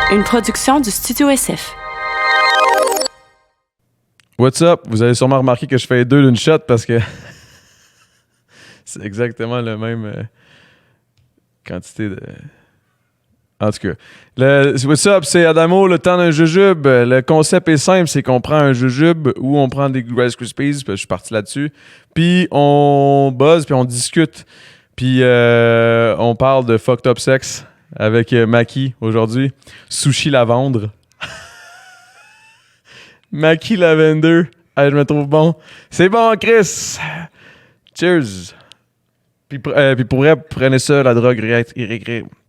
Une production du Studio SF. What's up? Vous avez sûrement remarqué que je fais deux d'une shot parce que c'est exactement le même quantité de... En tout cas, what's up? C'est Adamo, le temps d'un jujube. Le concept est simple, c'est qu'on prend un jujube ou on prend des Rice Krispies, parce que je suis parti là-dessus, puis on buzz, puis on discute, puis on parle de fucked up sex avec Maki aujourd'hui. Sushi Lavendre. Maki Lavender. Je me trouve bon. C'est bon, Chris. Cheers. Puis pour vrai, prenez ça, la drogue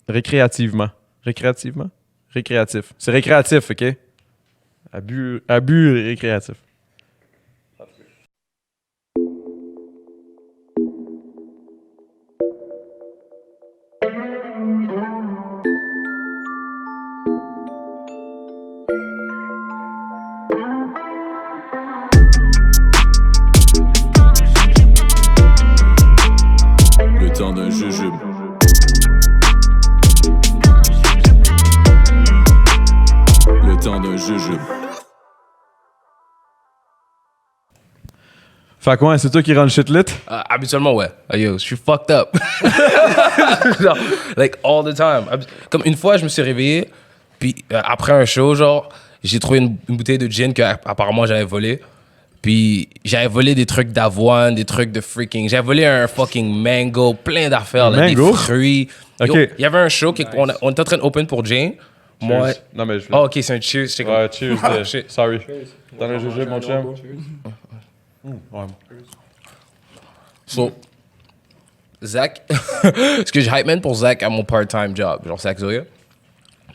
récréativement. Récréativement? Récréatif. C'est récréatif, OK? Abus récréatif. Le temps d'un jujube. Le temps d'un jujube. Fait quoi, c'est toi qui rends le shit lit? Habituellement, ouais. Yo, je suis fucked up. Genre, like, all the time. Comme une fois, je me suis réveillé, puis après un show, genre, j'ai trouvé une bouteille de gin que apparemment j'avais volée. Puis j'avais volé des trucs d'avoine, des trucs de freaking... J'avais volé un fucking mango, plein d'affaires, là, des fruits. OK. Il y avait un show, on était en train d'open pour Jane. Moi... Non, mais je... Oh, OK, c'est un cheers. Ouais, cheers. Shit. Sorry. Dans le jujube, mon chum. Ouais. So, Zach... Parce que j'ai hype man pour Zach à mon part-time job, genre Zach Zoya.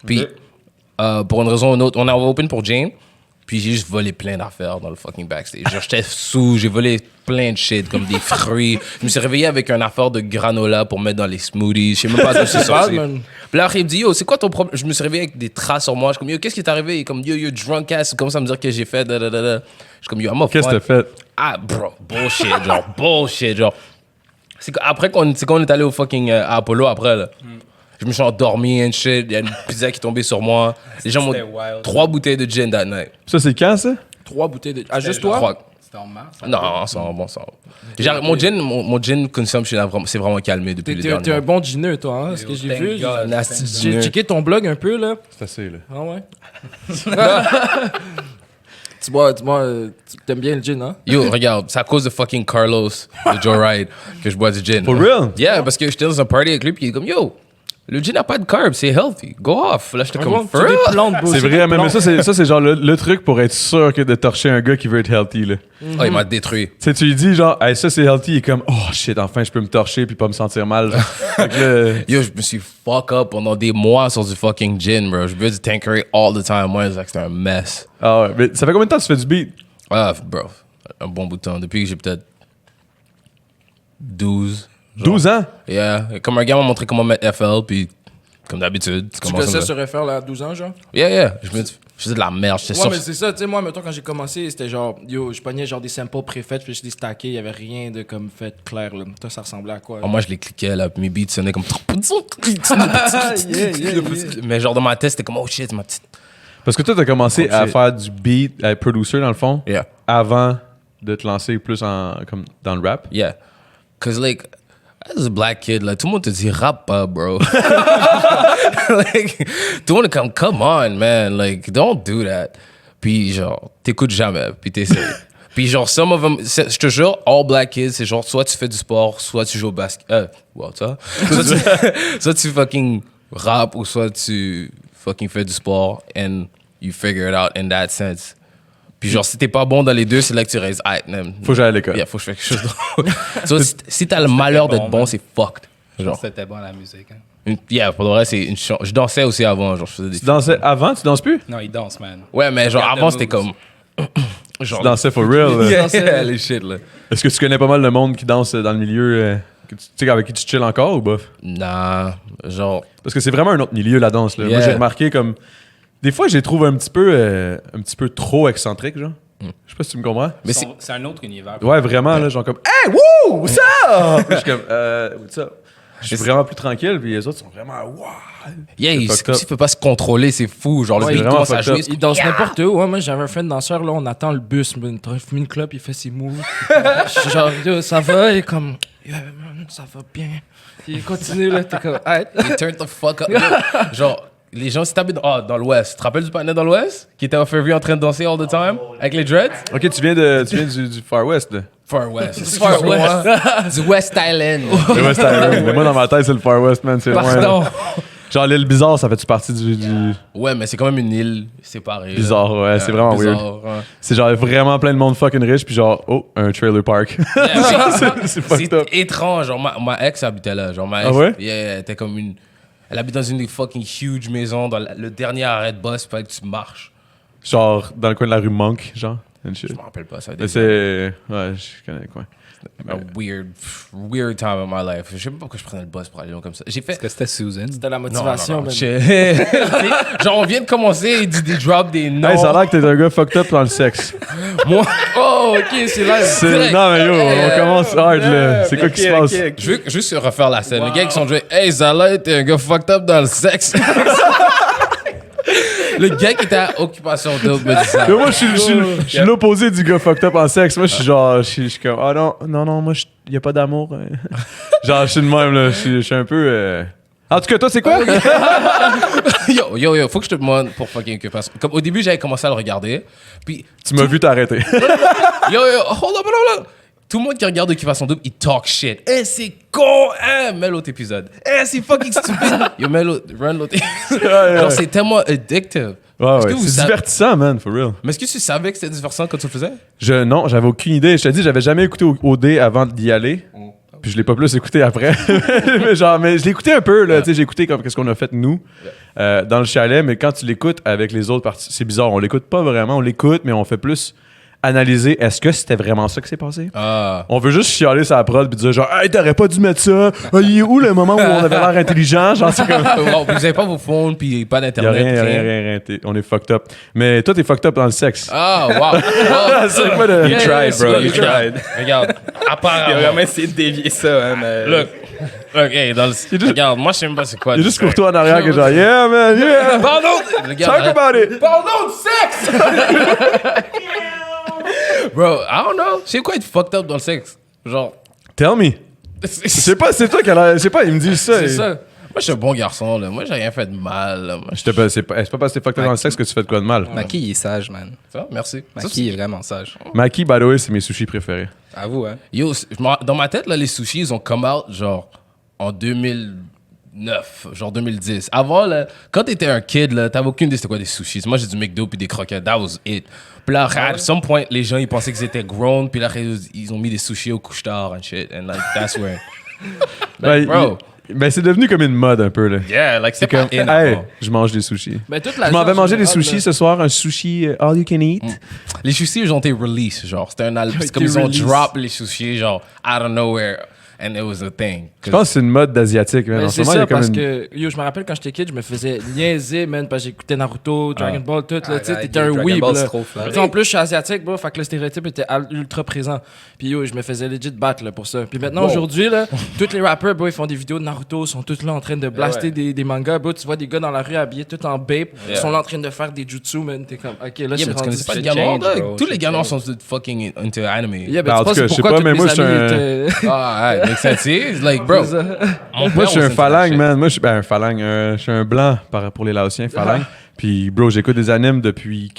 Puis, pour une raison ou une autre, on a open pour Jane. Puis j'ai juste volé plein d'affaires dans le fucking backstage. Genre, j'étais sous, j'ai volé plein de shit, comme des fruits. Je me suis réveillé avec une affaire de granola pour mettre dans les smoothies. Je sais même pas d'où c'est sorti. Puis là, il me dit, yo, c'est quoi ton problème? Je me suis réveillé avec des traces sur moi. Je suis comme, yo, qu'est-ce qui est arrivé? Il est comme, yo, you drunk ass. Il commence à me dire que j'ai fait, Je suis comme, yo, I'm a Qu'est-ce que t'as fait? Ah, bro, bullshit, genre. C'est après qu'on est allé au fucking à Apollo après, là. Je me suis endormi and shit. Il y a une pizza qui est tombée sur moi. Les gens m'ont 3 bouteilles de gin that night. Ça, c'est quand, ça? 3 bouteilles de... Ah, juste toi? 3. C'était en mars. Non, ça va, bon, ça va. Genre, mon gin consumption c'est vraiment calmé depuis le dernier T'es un bon gineux, toi, hein? Ce que j'ai vu. J'ai checké ton blog un peu, là. C'est assez, là. Ah ouais? T'aimes bien le gin, hein? Yo, regarde, c'est à cause de fucking Carlos de Joe Ride que je bois du gin. For real? Yeah, parce que j'étais dans un party avec lui, puis il est comme, yo, le gin n'a pas de carbs, c'est healthy. Go off. Là, j'étais comme, for real? C'est vrai, mais ça, c'est genre le truc pour être sûr que de torcher un gars qui veut être healthy, là. Oh, il m'a détruit. Tu sais, tu lui dis genre, hey, ça c'est healthy, il est comme, oh shit, enfin je peux me torcher puis pas me sentir mal. Fait que là, Yo, je me suis fuck up pendant des mois sur du fucking gin, bro. Je buvais du Tanqueray all the time. Moi, c'était un mess. ah ouais, mais ça fait combien de temps que tu fais du beat? Ah, bro, un bon bout de temps. Depuis que j'ai peut-être 12. genre. 12 ans? Yeah. Comme un gars m'a montré comment mettre FL, puis comme d'habitude. Tu faisais ça sur FR là, à 12 ans, genre? Yeah. Je faisais de la merde. J'étais Ouais, sûr. mais c'est ça, tu sais, moi, mettons, quand j'ai commencé, c'était genre, yo, je pognais genre des samples préfaites, puis je les stackais, il y avait rien de comme fait clair, là. Toi, ça ressemblait à quoi? Oh, moi, je les cliquais, là, puis mes beats sonnaient comme. Mais genre, dans ma tête, c'était comme, oh shit, ma petite. Parce que toi, t'as commencé Oh, à shit. faire du beat, à être producer dans le fond, Yeah. avant de te lancer plus comme dans le rap. Yeah. Cause like, as a black kid, like, tout le monde te dit rap pas, bro. Like, tout le monde est comme, come on, man. Like, don't do that. Puis genre, t'écoutes jamais, puis t'essayes. Puis genre, some of them, je te jure, all black kids, c'est genre, soit tu fais du sport, soit tu joues au basket. Soit tu fucking rap, ou soit tu fucking fais du sport, and you figure it out in that sense. Puis genre, si t'es pas bon dans les deux, c'est là que tu restes. Faut que j'aille à l'école. Yeah, faut que je fasse quelque chose d'autre. So, si t'as le malheur d'être bon, c'est fucked. Genre. C'était bon la musique. Hein. Yeah, pour le vrai, c'est une chance. Je dansais aussi avant, genre, je faisais des... Tu dansais avant, tu danses plus? Non, il danse, man. Ouais, mais genre, Regarde avant, the c'était comme... genre, Tu dansais for real, là. yeah, les shit, là. Est-ce que tu connais pas mal de monde qui danse dans le milieu, tu sais, avec qui tu chill encore ou bof? Nah, genre... Parce que c'est vraiment un autre milieu, la danse, là. Yeah. Moi, j'ai remarqué comme... Des fois, je les trouve un petit peu trop excentriques, genre. Je sais pas si tu me comprends. Mais C'est un autre univers. Ouais, vraiment, là, genre comme, hey, woo, what's up? Puis je suis comme, what's up? Je suis vraiment plus tranquille, puis les autres sont vraiment wow. Yeah, il fucked up. peut pas se contrôler, c'est fou. Genre, le Ouais, beat vraiment commence à fucked jouer. up. Il danse n'importe où. Ouais, moi, j'avais un friend danseur, là, on attend le bus. Il fume une clope, il fait ses moves. Je suis genre, yo, ça va? Il est comme, yeah, man, ça va bien. Il continue, là, t'es comme, hey. Il turn the fuck up. Genre, les gens, si t'habites dans l'Ouest, tu te rappelles du panel dans l'Ouest qui était au Fairview en train de danser all the time avec les dreads? Ok, tu viens du Far West, là. Far West. Far West. Du West Island. Le West Island. Mais moi, dans ma tête, c'est le Far West, man. C'est loin. Pardon. Genre, l'île bizarre, ça fait-tu partie du Ouais, mais c'est quand même une île séparée. bizarre, ouais. C'est vraiment weird. Ouais. C'est genre vraiment plein de monde fucking riche, puis genre, oh, un trailer park. C'est fucked C'est up. étrange. Genre, ma ex habitait là. Genre, ma ex, Ah ouais? yeah, elle était comme une. Elle habite dans une des fucking huge maisons, dans le dernier arrêt de bus, fallait que tu marches. Genre, dans le coin de la rue Monk, genre. And shit. Je me rappelle pas ça. Mais c'est. Ouais, je connais le coin. A weird time in my life. Je sais pas pourquoi je prenais le bus pour aller loin comme ça. J'ai fait. Est-ce que c'était Susan? C'était la Non, motivation, man. Genre, on vient de commencer, il dit des drops, des noms. Hey, ça a l'air que t'es un gars fucked up dans le sexe. Moi, Oh, ok, c'est là. Non, mais yo, on commence hard, là. C'est quoi qui se passe? je veux juste refaire la scène. Les gars qui sont joués, hey, Zala était un gars fucked up dans le sexe. Le gars qui était à Occupation Double me dit ça. Mais moi, je suis l'opposé du gars fucked up en sexe. Moi, je suis genre, je suis comme, ah non, moi, y a pas d'amour. Genre, je suis de même, là. Je suis un peu. En tout cas, toi, c'est quoi? Yo, faut que je te demande pour fucking Occupation. Comme au début, j'avais commencé à le regarder. Puis, Tu m'as vu t'arrêter. yo, hold up. Tout le monde qui regarde Occupation Double, il talk shit. Eh, c'est con, hein? Mets l'autre épisode. Eh, c'est fucking stupide. Yo, run l'autre épisode. Genre, c'est tellement addictive. Ouais, Est-ce ouais. que vous C'est savez- divertissant, man, for real. Mais est-ce que tu savais que c'était divertissant quand tu le faisais? Non, j'avais aucune idée. Je te dis, j'avais jamais écouté OD avant d'y aller. Puis je l'ai pas plus écouté après. mais je l'ai écouté un peu, là. Tu sais, j'ai écouté comme qu'est-ce qu'on a fait nous dans le chalet. Mais quand tu l'écoutes avec les autres parties, c'est bizarre. On l'écoute pas vraiment. On l'écoute, mais on fait plus analyser. Est-ce que c'était vraiment ça qui s'est passé? Ah. On veut juste chialer sa prod puis dire genre, hey, t'aurais pas dû mettre ça. Ah, il est où le moment où on avait l'air intelligent? Genre, c'est comme. Wow, vous avez pas vos phones, puis pas Y a d'internet. rien. On est fucked up. Mais toi, t'es fucked up dans le sexe. Ah, wow. c'est pas de. You tried, bro. You Regarde, tried. regarde. Il a Apparemment. vraiment essayé de dévier ça, hein, mais... Look, hey, dans le... Regarde, moi, je sais même pas c'est quoi. Il y a juste pour toi en arrière que genre, yeah, man, yeah. Pardon! Regarde, Talk about it. Pardon de sexe! Bro, I don't know. C'est quoi être fucked up dans le sexe? Genre... Tell me. Je sais pas, c'est toi qui a l'air. Je sais pas, ils me disent ça. C'est ça. Moi, je suis un bon garçon, là. Moi, j'ai rien fait de mal, là. Moi, C'est pas parce que t'es fucked up dans le sexe que tu fais de quoi de mal. Maki, il est sage, man. ça, merci. Ça, Maki est vraiment sage. Maki, by the way, c'est mes sushis préférés. À vous, hein. Yo, dans ma tête, là, les sushis, ils ont come out, genre, en 2009, genre 2010. Avant, là, quand t'étais un kid, là, t'avais aucune idée c'était quoi des sushis. Moi, j'ai du McDo puis des croquettes. That was it. Puis là, at some point, les gens, ils pensaient qu'ils étaient grown. Puis là, ils ont mis des sushis au couche-tard and shit. And like, that's where... Ben, bro. Ben, c'est devenu comme une mode un peu, là. Yeah, like, c'est C'est comme, pas in hey, avant. je mange des sushis. Ben, toute Je m'en vais manger des sushis ce soir, un sushi all you can eat. Les sushis, ils ont été release, genre. C'était un album. Ils ont C'est comme été ils ont release. drop les sushis, genre, out of nowhere. And it was a thing. Je pense que c'est une mode d'asiatique, man. Ben, En ce c'est moment, il y ça, a comme parce une. que, yo, je me rappelle quand j'étais kid, je me faisais niaiser, man, parce que j'écoutais Naruto, Dragon Ball, tout, là, tu sais, t'étais un Dragon weeb, Ball, là. c'est trop flat. Tu sais, en plus, je suis asiatique, bro, fait que le stéréotype était ultra présent. Puis yo, je me faisais legit battre, là, pour ça. Puis maintenant, aujourd'hui, là, tous les rappers, bro, ils font des vidéos de Naruto, sont tous là en train de blaster des mangas, bro, tu vois des gars dans la rue habillés tout en bape, ils sont là en train de faire des jutsu, man, t'es comme, ok, là, Yeah, c'est mais tu rendu... connais pas les shit gars noirs, change, là? bro, Tous les shit gars noirs change. sont fucking into anime. Yeah, Ben, ben, en tu tout penses cas, je sais pourquoi pas, tous mais mes moi, je suis amis un- étaient- Ah, ouais, makes sense. Like, bro. Moi, je suis un phalange, man. Moi, je suis un phalange. Je suis un blanc pour les Laotiens, phalange. Puis, bro, j'écoute des animes depuis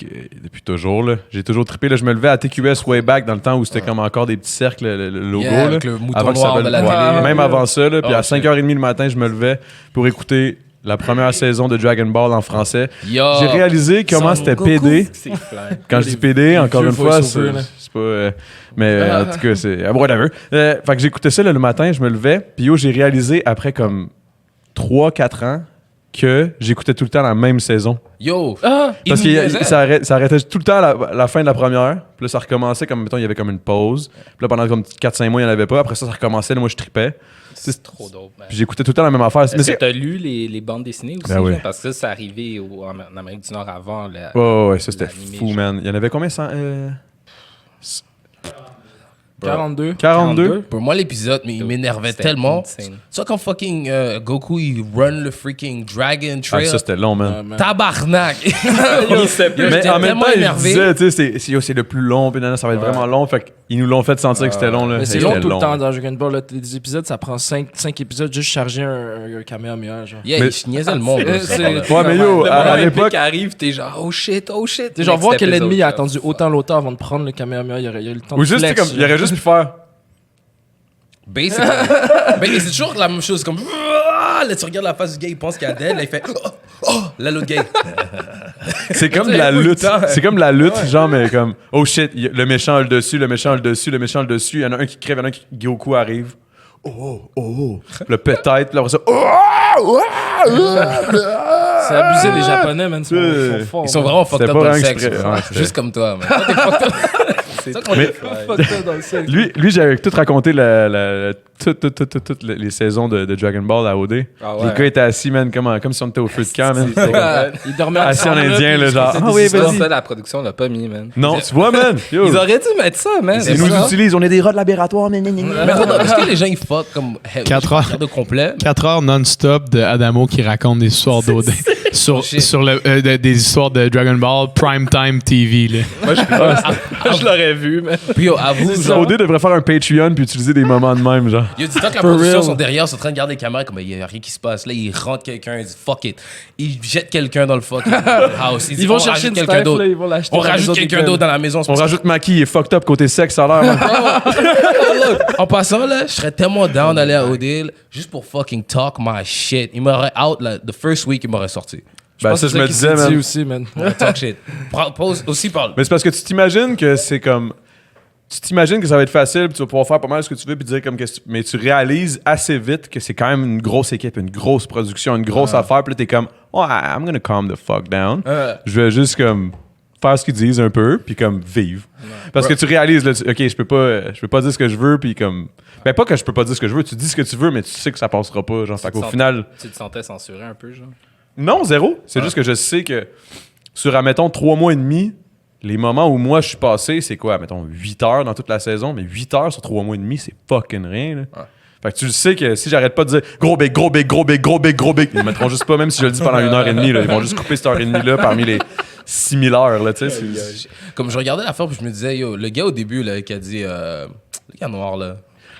toujours, là. J'ai toujours trippé, là. Je me levais à TQS way back dans le temps où c'était comme encore des petits cercles, le logo, Yeah, là. avec le mouton Avant que ça noir de la s'appelle- télé. Même avant ça, là. Puis Oh, à 5h30 le matin, je me levais pour écouter la première saison de Dragon Ball en français. Yo. J'ai réalisé comment c'était PD. C'est flat. Quand je dis PD, encore vieux une fois, voice-over, là. c'est pas. Mais en tout cas, c'est. Whatever. Fait que j'écoutais ça là, le matin, je me levais, puis yo, j'ai réalisé après comme 3-4 ans que j'écoutais tout le temps la même saison. Yo. Parce que ça arrêtait tout le temps à la fin de la première, puis là, ça recommençait comme, mettons, il y avait comme une pause. Puis là, pendant comme 4-5 mois, il n'y en avait pas. Après ça, ça recommençait, là, moi, je tripais. C'est trop dope, man. Puis j'écoutais tout le temps la même affaire. Mais Est-ce que c'est. t'as lu les bandes dessinées aussi? Ben oui. genre? Parce que ça, c'est arrivé en Amérique du Nord avant. Ouais, ça c'était l'animé, fou, genre. man. Il y en avait combien? 42. 42? Pour moi, l'épisode, mais il m'énervait C'était tellement. insane. Ça, quand fucking Goku, il run le freaking Dragon Ah, Trail. ça, c'était long, man. Tabarnak! Mais en même temps, ils énervé. disaient, tu sais, c'est le plus long, puis ça va être vraiment long. Fait qu'ils nous l'ont fait sentir que c'était long. Là. Mais c'est Hey, long c'était tout le temps dans Dragon Ball. Là. Des épisodes, ça prend 5 épisodes juste charger un Kamehameha. Genre. Yeah, Mais- il niaisait le monde. C'est- là. c'est- Ouais, mais yo, Le à moment l'époque, qui arrive, t'es genre, oh shit. T'sais, genre, voir que Next l'ennemi a episode, attendu autant longtemps avant de prendre le Kamehameha, il y aurait eu le temps ou de juste, tu sais, flex. comme, il aurait juste pu faire. Basically. Mais c'est toujours la même chose. Comme, là, tu regardes la face du gars, il pense qu'il y a d'elle. Là, il fait, là, l'autre gars. C'est comme C'est la tout le lutte. temps. C'est comme la lutte, genre, mais comme, oh shit, le méchant a le dessus, le méchant a le dessus, le méchant a le dessus. Il y en a un qui crève, il y en a un qui, Goku arrive. Le peut-être, puis après ça, C'est abusé, les Japonais, man. Ils sont forts. Ils sont vraiment fucked C'était up pas dans le rien sexe. exprès. bro. Ouais, c'était- Juste comme toi, man. Toi, t'es fucked up. C'est ça qu'on Mais- est fucked up dans le sexe. Lui j'avais tout raconté toutes les saisons de Dragon Ball à OD. Ah ouais. Les gars étaient assis, man, comme si on était au feu de camp, man. Ils dormaient Assis en ensemble, indien, puis là, ils se genre, faisaient ah des oui, histoires. vas-y. Ça, la production l'a pas mis, man. Non, tu vois, man. Yo. Ils auraient dû mettre ça, man. Ils nous utilisent, on est des rats de laboratoire, mais Mais attends, est-ce que les gens ils fuck comme 4 heures. de complet? 4 heures non-stop de Adamo qui raconte des histoires d'OD. sur Shit. sur des histoires de Dragon Ball Primetime TV. Là. Je l'aurais vu, man. Puis yo, avoue, genre, OD devrait faire un Patreon puis utiliser des moments de même, genre. yo, dis-toi que la For production real. sont derrière, sont en train de garder les caméras comme il y a rien qui se passe. Là, ils rentrent quelqu'un, ils disent fuck it. Ils jettent quelqu'un dans le fucking house. Ils disent, Ils vont on chercher rajoute une quelqu'un staff, d'autre. là, ils vont l'acheter. On dans la rajoute maison quelqu'un des d'autre dans la maison. On rajoute Maki, il est fucked up côté sexe, ça a l'air, man. En passant, là, je serais tellement down d'aller à Odile juste pour fucking talk my shit. Il m'aurait out, là, the first week, il m'aurait sorti. Ben, ça, je me disais, man. aussi, man. Il m'aurait talk shit. Pause aussi parle. Mais c'est parce que tu t'imagines que c'est comme. Tu t'imagines que ça va être facile, puis tu vas pouvoir faire pas mal ce que tu veux, puis dire comme que. Mais tu réalises assez vite que c'est quand même une grosse équipe, une grosse production, une grosse affaire, puis là, t'es comme, oh, I'm gonna calm the fuck down. Je vais juste comme faire ce qu'ils disent un peu, puis comme vivre. Parce que tu réalises, là, ok, je peux pas dire ce que je veux, puis comme. Ben, pas que je peux pas dire ce que je veux, tu dis ce que tu veux, mais tu sais que ça passera pas. Genre, fait qu'au final. Tu te sentais censuré un peu, genre? Non, zéro. C'est juste que je sais que sur, admettons, 3 mois et demi, les moments où moi je suis passé, c'est quoi, admettons, 8 heures dans toute la saison, mais 8 heures sur 3 mois et demi, c'est fucking rien, là. Fait que tu le sais que si j'arrête pas de dire gros big, gros big, gros big, gros big, gros big, ils me mettront juste pas, même si je le dis pendant 1h30, là, ils vont juste couper cette heure et demie-là parmi les 6000 heures, là, tu sais. Comme je regardais l'affaire, puis je me disais, yo, le gars au début, là, qui a dit, le gars noir, là.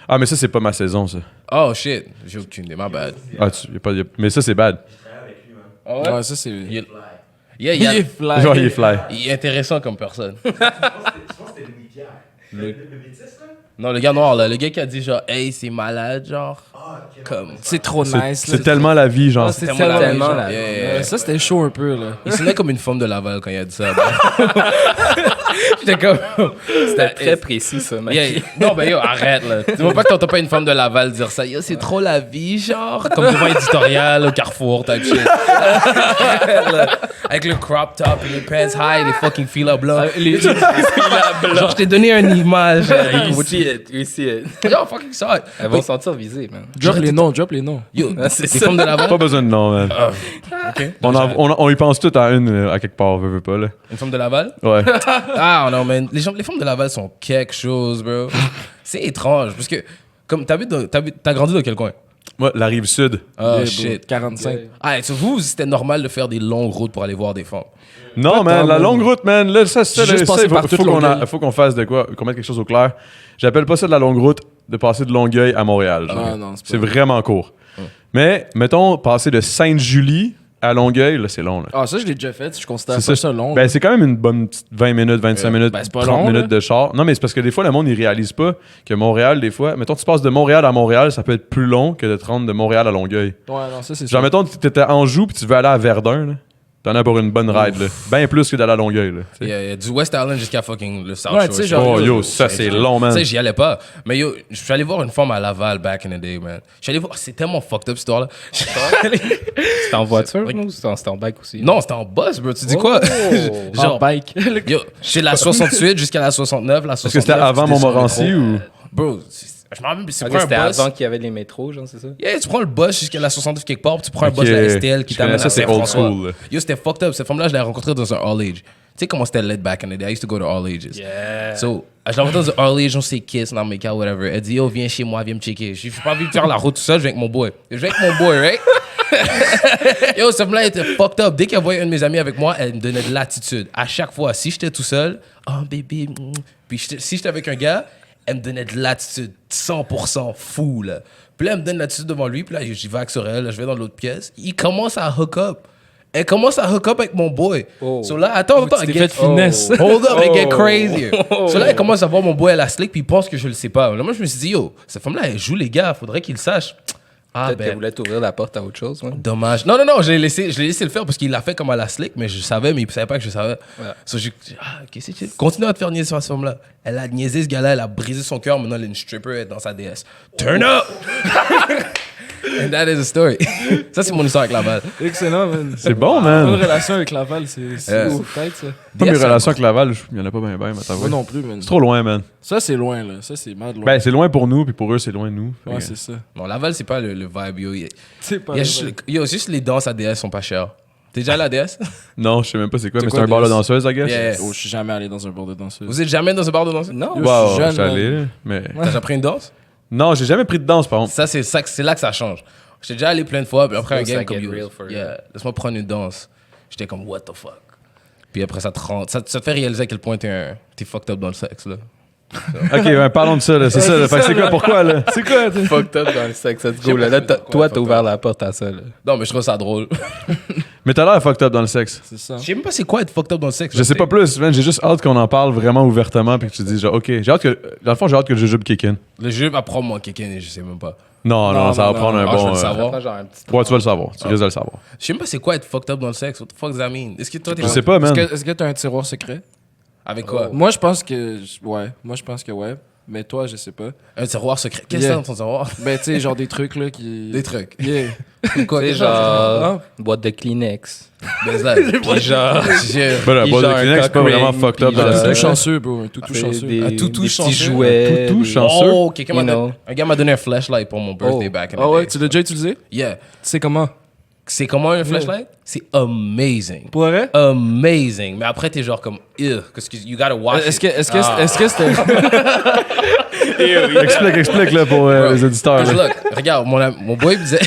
Ah, mais ça, c'est pas ma saison, ça. Oh shit, j'ai aucune idée, my bad. Ah, mais ça, c'est bad. Ouais, ça, c'est. Yeah, Il est fly. Genre, il est fly. il est intéressant comme personne. Non, le gars noir, là, le gars qui a dit genre, hey, c'est malade, genre. Comme. C'est trop nice. là. C'est tellement la vie, genre. Ah, c'est tellement tellement la- la Yeah, yeah, yeah. Ça, c'était chaud un peu, là. Il sonnait comme une femme de Laval quand il a dit ça. J'étais comme. C'était très précis, ça, man. Yeah, non, ben yo, arrête là. Tu vois pas que t'entends pas une femme de Laval dire ça. Yo, c'est trop la vie, genre. Comme devant éditorial au Carrefour, type shit. Avec le crop top et les pants high, les fucking fila blancs. Genre, je t'ai donné une image. You see it. Yo, fucking ça. Elles vont se sentir visées, man. Drop les noms, drop les noms. Yo, c'est les ça. femmes de Laval. Pas besoin de nom, man. On y pense tout à une, à quelque part, veut pas, là. Une femme de Laval? Ouais. Ah non, man. Les femmes de Laval sont quelque chose, bro. C'est étrange. Parce que, comme, t'as grandi dans quel coin? Moi, la rive sud. Oh Yeah, shit. 45. Ah, sur vous, c'était normal de faire des longues routes pour aller voir des femmes. Non, man, tant, la man. longue route, man. Là, ça, J'ai juste là, passé ça, par toute Longueuil. faut qu'on fasse de quoi, qu'on mette quelque chose au clair. J'appelle pas ça de la longue route, de passer de Longueuil à Montréal. genre. Ah, non, c'est C'est pas- vraiment court. Mais, mettons, passer de Sainte-Julie à Longueuil, là, c'est long, là. Ah, ça, je l'ai déjà fait. Je considère C'est pas ça long. Ben, c'est quand même une bonne petite 20 minutes, 25 minutes, ben, c'est pas 30 long, minutes là. de char. Non, mais c'est parce que des fois, le monde, il réalise pas que Montréal, des fois, mettons, tu passes de Montréal à Montréal, ça peut être plus long que de te rendre de Montréal à Longueuil. Ouais, non, ça, c'est Genre, ça. mettons, tu étais à Anjou puis tu veux aller à Verdun, là. T'en as pour une bonne ride, là. Bien plus que d'aller à Longueuil, là. tu sais. Il y a du West Island jusqu'à fucking le South Ouais, Shore. tu sais, genre- Oh, yo, ça, c'est long, man. Tu sais, j'y allais pas. Mais yo, je suis allé voir une femme à Laval back in the day, man. Je suis allé voir, c'est tellement fucked up cette histoire-là. C'était en voiture, ou c'était en bike aussi? Non, c'était en bus, bro. Tu dis quoi? En Genre, bike. yo, c'est la 68 jusqu'à la 69, la 69. Est-ce que c'était avant tu descends Montmorency le métro. ou. Bro, je m'en rappelle, c'est Ok, pas un c'était bus. avant qu'il y avait les métros, genre, c'est ça? Yeah, tu prends le bus jusqu'à la 69 quelque part, puis tu prends un Ok. bus de la STL qui Je connais t'amène ça, à c'est old Saint-François. school, là. Yo, c'était fucked up. Cette femme-là, je l'ai rencontrée dans un all age. Tu sais comment c'était laid back in the day? I used to go to all ages. Yeah. So, Je l'envoie dans un early, genre c'est Kiss, non mais whatever. Elle dit, yo, viens chez moi, viens me checker. J'ai pas envie de faire la route tout seul, je viens avec mon boy. Right? Yo, cette femme-là était fucked up. Dès qu'elle voyait un de mes amis avec moi, elle me donnait de l'attitude. À chaque fois, si j'étais tout seul, oh baby. Puis si j'étais avec un gars, elle me donnait de l'attitude 100% fou, là. Puis là, elle me donne l'attitude devant lui, puis là, j'y vais sur elle, là, je vais dans l'autre pièce. Il commence à hook up. Elle commence à hook up avec mon boy. So là, attends. Tu t'es fait finesse. Hold up, it get crazier. So là, elle commence à voir mon boy à la slick, puis il pense que je le sais pas. Là, moi, je me suis dit, yo, cette femme-là, elle joue les gars, faudrait qu'il le sache. Ah, Peut-être qu'elle voulait t'ouvrir la porte à autre chose. Ouais. Dommage. Non, je l'ai laissé le faire parce qu'il l'a fait comme à la slick, mais je savais, mais il savait pas que je savais. Ouais. So, qu'est-ce que c'est? Continue à te faire niaiser sur cette femme-là. Elle a niaisé ce gars-là, elle a brisé son cœur, maintenant elle est une stripper, elle est dans sa DS. Turn up! And that is a story. Ça, c'est mon histoire avec Laval. Excellent, man. C'est bon, man. Une relation avec Laval, c'est peut-être ça. Pas mes relations avec Laval, il y en a pas bien, mais Moi non plus, man. c'est trop loin, man. Ça, c'est loin, là. Ça, c'est mad loin. Ben, c'est loin pour nous, puis pour eux, c'est loin de nous. Ouais, c'est ça. Non, Laval, c'est pas le vibe, yo. C'est pas Juste les danses à DS sont pas chères. T'es déjà allé à la DS? Non, je sais même pas c'est quoi, mais quoi, c'est un bar de DS? danseuse, I guess. Yeah. Oh, je suis jamais allé dans un bar de danseuse. Vous êtes jamais dans un bar de danse? Non. Yo, Wow, je suis jeune, je suis allé, là, mais... T'as déjà pris une danse? Non, j'ai jamais pris de danse, par contre. Ça, c'est là que ça change. J'étais déjà allé plein de fois, puis après un Ça game comme get yo, real for yeah, laisse-moi prendre une danse. J'étais comme, what the fuck? Puis après, ça te fait réaliser à quel point t'es fucked up dans le sexe, là. Ok, ben, parlons de ça, là. C'est ça, là. Fait que c'est quoi, pourquoi, là? C'est quoi, t'es... Fucked up dans le sexe, let's go. Là, toi, t'as ouvert la porte à ça. Là. Non, mais je trouve ça drôle. Mais t'as l'air fucked up dans le sexe. C'est ça. Je sais même pas c'est quoi être fucked up dans le sexe. Je sais pas plus, man. J'ai juste hâte qu'on en parle vraiment ouvertement, puis que tu dis, genre, ok, j'ai hâte que... Dans le fond, j'ai hâte que le jujube kick in. Le jeu m'apprend moi quelqu'un et je sais même pas. Non, ça va prendre un Ah, je bon... veux le savoir. Genre un petit Ouais, tu vas le savoir. Tu risques de le savoir. Je sais même pas c'est quoi être fucked up dans le sexe. What the fuck does that mean? Est-ce que toi, t'es Je sais pas, man. Est-ce que t'as un tiroir secret? Avec quoi? Moi, je pense que... Ouais. Moi, je pense que ouais. Mais toi, je sais pas. Un tiroir secret. Qu'est-ce que Yeah. c'est dans ton tiroir? Ben, tu sais, genre des trucs, là, qui... Des trucs. Yeah. Quoi? Tu sais, genre, une boîte de Kleenex. Puis genre... Ben, la Puis boîte genre de un Kleenex, c'est pas cock vraiment ring, fucked up puis dans le genre- Tout sexe. chanceux, bro. Un toutou chanceux. Un toutou des petits chanceux. jouets. Toutou des- chanceux. Oh, quelqu'un m'a You donné... know. Un gars m'a donné un flashlight pour mon birthday Oh. back in the Ah ouais, day. tu l'as déjà utilisé? Yeah. Tu sais comment? C'est comment un flashlight? C'est amazing. Pour vrai? Amazing. Mais après, t'es genre comme, ugh, parce que you gotta watch Est-ce it. que c'était... Explique, là, pour les auditeurs. Parce que là. look, regarde, mon boy me disait...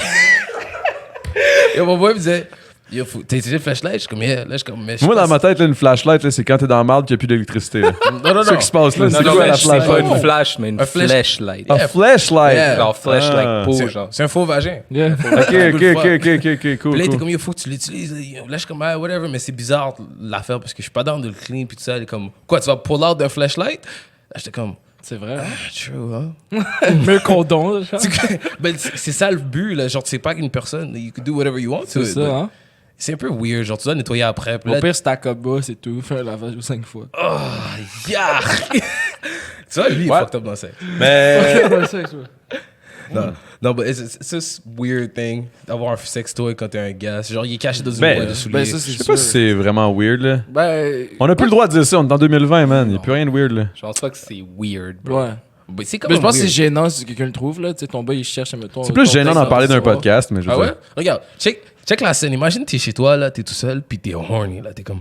Yo, mon boy me disait, yo, t'as utilisé le flashlight? Je suis comme, yeah. Là, je suis comme, mais je sais Moi, pas dans ma tête, là, une flashlight, là, c'est quand t'es dans la marde qu'il n'y a plus d'électricité. là. Non, C'est ça qui se passe, là. Non, C'est non, quoi mais la c'est pas flashlight? une flash, mais une Un flash- flashlight. Un flashlight. Yeah. Genre flashlight Ah. peau, genre. C'est un faux vagin. Yeah. Ok, cool, Puis là, cool. il était cool. comme, yo, faut que tu l'utilises. Là, je suis comme, ah, whatever, mais c'est bizarre l'affaire parce que je suis pas dans de le clean puis tout ça. Elle est comme, quoi, tu vas pull out d'un flashlight? Là, j'étais comme, C'est vrai, hein? true, hein? Mais un condom, genre. Ben, c'est ça le but, là. Genre, tu sais pas qu'une personne, you can do whatever you want to C'est it, ça, but hein? C'est un peu weird. Genre, tu dois nettoyer après. Puis Au là, pire, c'est à bas, c'est tout. Fais un lavage aux 5 fois. yark! Tu vois, lui, il est fucked up dans ça. Mais. Non, mais c'est this weird thing d'avoir un sextoy quand t'es un gars. Genre, il est caché dans une Ben, boîte de souliers. Ben, ça, Je c'est sais pas si c'est vraiment weird, là. Ben... On a plus le droit de dire ça, on est en 2020, man. Il n'y a plus rien de weird, là. Je pense pas que c'est weird, bro. Ouais. Ben, c'est quand Mais je même pense que c'est weird. gênant si quelqu'un le trouve, là. Tu sais, ton boy, il cherche, mettons... C'est plus ton gênant texte d'en dans parler le d'un tiroir. podcast, mais je veux Ah ouais? dire. Regarde, check la scène. Imagine, t'es chez toi, là, t'es tout seul, puis t'es horny, là. T'es comme...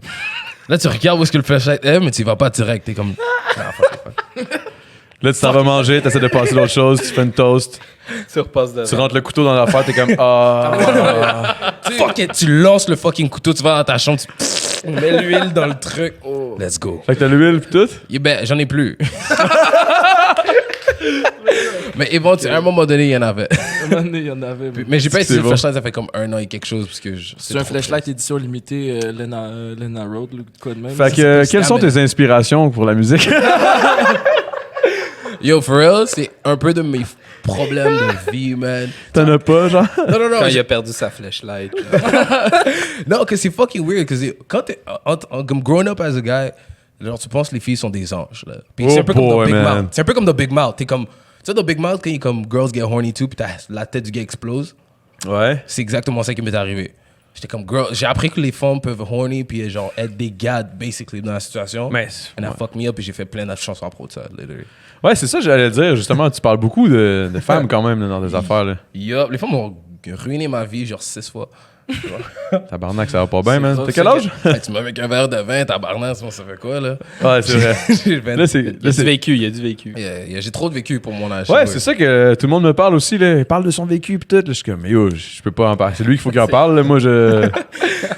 Là, tu regardes où est-ce que le flashlight est, mais tu y vas pas direct. T'es comme... Ah, fuck. Là, tu t'en vas manger, t'essaies de passer d'autre chose, tu fais une toast, Tu repasses de. tu rentres le couteau dans l'affaire, t'es comme ah. Fuck it, tu lances le fucking couteau, tu vas dans ta chambre, tu mets l'huile dans le truc. Let's go. Fait que t'as l'huile pis tout. Yeah, ben, j'en ai plus. Mais éventuellement, à un moment donné, il y en avait. Un moment donné, il y en avait. Mais j'ai pas C'est essayé le bon. flashlight, ça fait comme 1 an et quelque chose. Parce que C'est un flashlight édition limitée Lena Road, le quoi de même. Fait que quelles sont tes inspirations pour la musique? Yo, for real, c'est un peu de mes problèmes de vie, man. T'en as pas, genre? Non, Quand il a perdu sa flashlight. Non, que c'est fucking weird. Parce que quand t'es comme growing up as a guy, genre, tu penses que les filles sont des anges. Là. Puis Oh c'est un peu comme boy, dans Big man. Mouth. C'est un peu comme dans Big Mouth. T'es comme. Tu sais, dans Big Mouth, quand il est comme girls get horny too, puis la tête du gars explose. Ouais. C'est exactement ça qui m'est arrivé. J'étais comme, girl, j'ai appris que les femmes peuvent horny, puis genre être des gars, basically, dans la situation. Mais. And I fuck me up, et j'ai fait plein de chansons à propos de ça, literally. Ouais, c'est ça que j'allais dire. Justement, tu parles beaucoup de femmes quand même là, dans des affaires. Là. Yup, les femmes ont ruiné ma vie genre 6 fois. Tabarnak, ça va pas bien, man. grave, T'as quel âge? Hey, tu m'as avec un verre de vin, tabarnak, ça fait quoi, là? Ouais, c'est vrai. Là, c'est. Il y a du vécu, il y a du vécu. J'ai trop de vécu pour mon âge. Ouais, c'est ça que tout le monde me parle aussi, là. Il parle de son vécu, pis tout. Là, je suis comme, mais yo, je peux pas en parler. C'est lui qu'il faut qu'il en parle, là. Moi, je.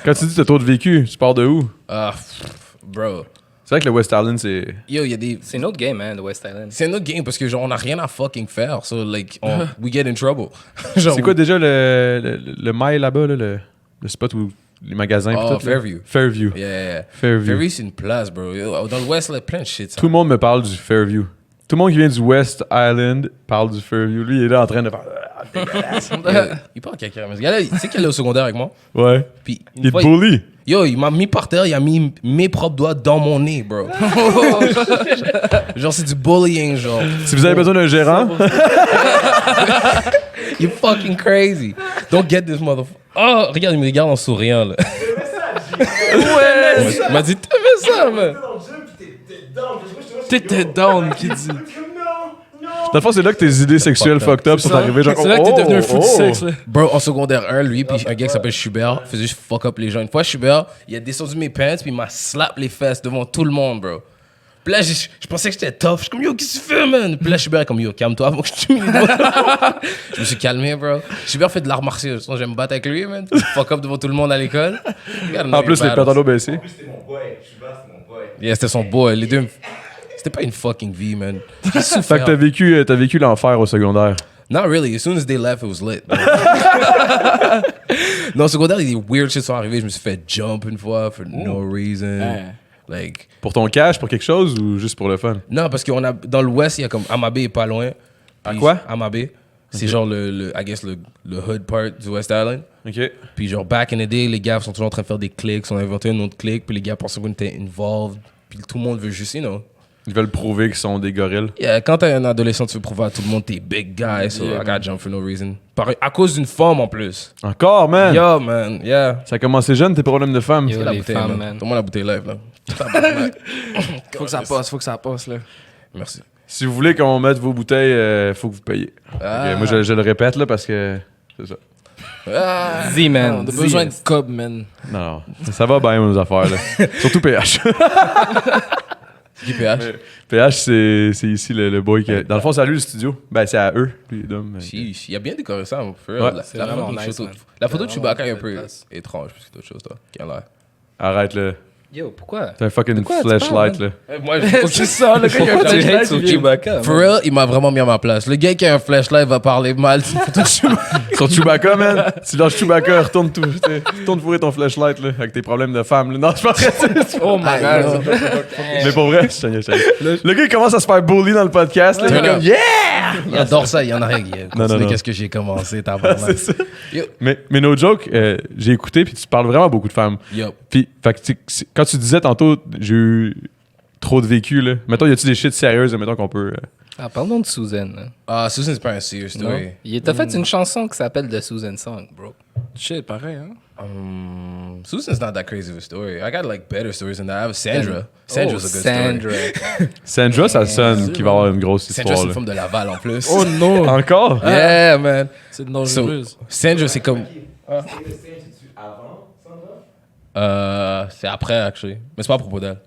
Quand tu dis que t'as trop de vécu, tu pars de où? Ah, bro. C'est vrai que le West Island, c'est. Yo, il y a des. C'est une autre game, man, le West Island. C'est un autre game parce que genre on a rien à fucking faire. So like we get in trouble. Genre, C'est quoi déjà le mail là-bas, là, le spot où les magasins pis Oh, tout? là? Fairview. Fairview. Yeah. Fairview. Fairview, c'est une place, bro. Yo, dans l'Ouest, là, plein de shit. Ça. Tout le monde me parle du Fairview. Tout le monde qui vient du West Island parle du Fairview. Lui, il est là en train de faire. Il parle caca. Mais ce gars-là, tu sais qu'il est au secondaire avec moi? Ouais. Puis Il une est fois, bully. yo, il m'a mis par terre, il a mis mes propres doigts dans mon nez, bro. Genre, c'est du bullying, genre. Si vous avez besoin d'un gérant, You fucking crazy. Don't get this motherfucker. Oh, regarde, il me regarde en souriant, là. Ouais! Il m'a dit, t'as fait ça, man. T'étais down, qui dit. dans le fond, c'est là que tes idées sexuelles fucked up sont arrivées. Genre, C'est là que t'es devenu un fou du sexe, là. Bro, en secondaire 1, lui, puis un gars qui s'appelle Schubert, faisait juste fuck up les gens. Une fois, Schubert, il a descendu mes pants, puis il m'a slap les fesses devant tout le monde, bro. Puis là, je pensais que j'étais tough. Je suis comme, yo, qu'est-ce que tu fais, man? Puis là, Schubert est comme, yo, calme-toi avant que je te mette les doigts. Je me suis calmé, bro. Schubert fait de l'art martial. Sinon, j'aime me battre avec lui, man. Fuck up devant tout le monde à l'école. En plus, les pantalons baissés. Yeah, c'était son boy. Les deux. C'était pas une fucking vie, man. Fait que t'as vécu l'enfer au secondaire. Not really. As soon as they left, it was lit. Non, au secondaire, des weird shit sont arrivés. Je me suis fait jump une fois for no reason. Ouais. Like, Pour ton cash, pour quelque chose ou juste pour le fun? non, parce qu'on a dans l'Ouest, il y a comme Amabé est pas loin. À Puis quoi? Amabé. C'est genre I guess le hood part du West Island. OK. Puis genre back in the day, les gars sont toujours en train de faire des clics, on a inventé un autre clic, puis les gars pensaient qu'on était involved, puis tout le monde veut juste, you know. Ils veulent prouver qu'ils sont des gorilles. Yeah, quand t'es un adolescent, tu veux prouver à tout le monde t'es big guy, so I got jump for no reason. À cause d'une femme en plus. Encore, man! Yo, man, yeah. Ça a commencé jeune, tes problèmes de femme. Yo, La les bouteille, femmes, man. man. Donne-moi la bouteille live, là. Tabarnak. Faut que ça passe, là. Merci. Si vous voulez qu'on mette vos bouteilles, faut que vous payiez. Ah. Ok, moi, je le répète, là, parce que c'est ça. Ah. Z-Man. On a besoin de cob, man. Non, ça va bien, nos affaires, là. Surtout PH. Qui PH? PH, c'est ici le boy qui... Dans le fond, c'est à lui le studio. Ben, c'est à eux, lui, Dom. Il a bien décoré ça, mon frère. Ouais. C'est vraiment nice, man. La photo de C'est Chewbacca est un vraiment peu une belle place. étrange, plus que d'autres choses, toi. Qui a l'air. Arrête, là. Yo, pourquoi? T'as un fucking quoi tu flashlight, parles, là. Moi, C'est ça, le gars, il y a un Pourquoi tu flashlight, hates sur il vient- Chewbacca? For real, il m'a vraiment mis à ma place. Le gars qui a un flashlight va parler mal d'une photo de Chewbacca. Sur Chewbacca, man. Si lâches Chewbacca, retourne fourrer ton flashlight, là, avec tes problèmes de femme, là. Non, je pense Oh my Ah, god. non. Mais pour vrai, je le gars, il commence à se faire bully dans le podcast, là. Il est Turn comme, up. yeah! Il adore ça, il y en a rien. non. Qu'est-ce que j'ai commencé, tabarnak. Mais no joke, j'ai écouté, puis tu parles vraiment beaucoup de femmes. Yup. Puis, fait que, quand tu disais tantôt, j'ai eu trop de vécu, là. Mettons, y a-tu des shit sérieuses, mettons qu'on peut. Ah, parlons de Susan. là. Ah, Susan, c'est pas un serious story. T'as fait une chanson qui s'appelle The Susan Song, bro. Shit, pareil, hein. Susan's not that crazy of a story. I got like better stories than that. I have Sandra. Sandra's a good Sandra. story. Sandra, ça sonne qu'il va y avoir une grosse Sandra, c'est histoire, une là. femme de Laval en plus. Oh non. Encore? Yeah, man. C'est une dangereuse. Sandra, c'est comme. C'est après, actually. Mais c'est pas à propos d'elle.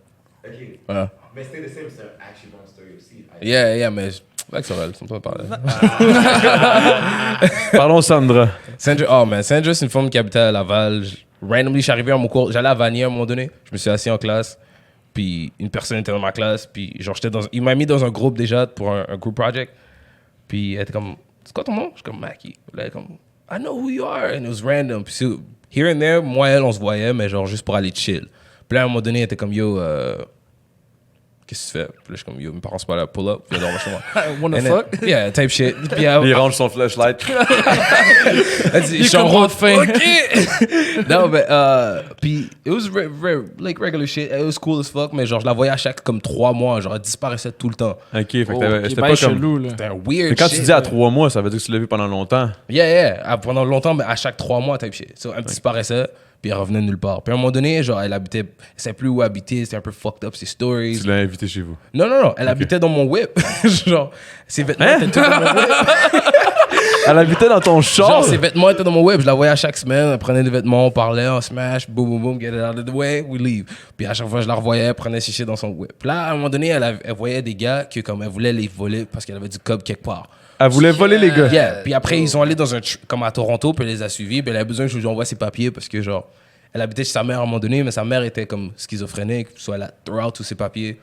Ok. Ouais. Mais Stay the Same, c'est un actually bon story aussi. Yeah, mais. Avec Sorel, on peut pas parler. Parlons Sandra. Sandra, oh man, Sandra, c'est une femme qui habitait à Laval. Randomly, je suis arrivé à mon cours. J'allais à Vanier à un moment donné. Je me suis assis en classe. Puis une personne était dans ma classe. Puis genre, il m'a mis dans un groupe déjà pour un group project. Puis elle était comme, c'est quoi ton nom? Je suis comme Mackie. Elle était comme, I know who you are. And it was random. Puis here and there, moi et elle, on se voyait, mais genre juste pour aller chill. Puis là, à un moment donné, elle était comme, yo, qu'est-ce que tu fais? Puis là, je suis comme, yo, mes parents sont pas là, pull up, viens dormir chez moi. What the And fuck? then- yeah, type shit. Puis Il range son flashlight. elle dit, je suis en comprend road fin. OK! Non, mais, puis, it was like regular shit. It was cool as fuck, mais genre, je la voyais à chaque comme 3 mois. Genre, elle disparaissait tout le temps. Ok, fait que Oh, c'était qui pas baille comme. chelou, là. C'était un weird Mais quand shit. tu dis à 3 mois, ça veut dire que tu l'as vu pendant longtemps. Yeah. Pendant longtemps, mais à chaque 3 mois, type shit. So, elle disparaissait. puis elle revenait nulle part. Puis à un moment donné, genre, elle savait plus où habiter, c'était un peu fucked up, ses stories. Tu l'as invité chez vous. Non, elle habitait dans mon whip. Genre, ses vêtements étaient tout dans mon whip. Elle habitait dans ton char? Genre, ses vêtements étaient dans mon whip. Je la voyais à chaque semaine. Elle prenait des vêtements, on parlait, on smash, boum, boum, boum, get it out of the way, we leave. Puis à chaque fois, je la revoyais, elle prenait ses shit dans son whip. Là, à un moment donné, elle voyait des gars que, comme, elle voulait les voler parce qu'elle avait du cob quelque part. Elle voulait voler les gars. Yeah. Puis après, ils sont allés dans comme à Toronto, puis elle les a suivis. Puis elle a besoin que je lui envoie ses papiers parce que, genre, elle habitait chez sa mère à un moment donné, mais sa mère était comme schizophrénique, soit elle a throw out tous ses papiers.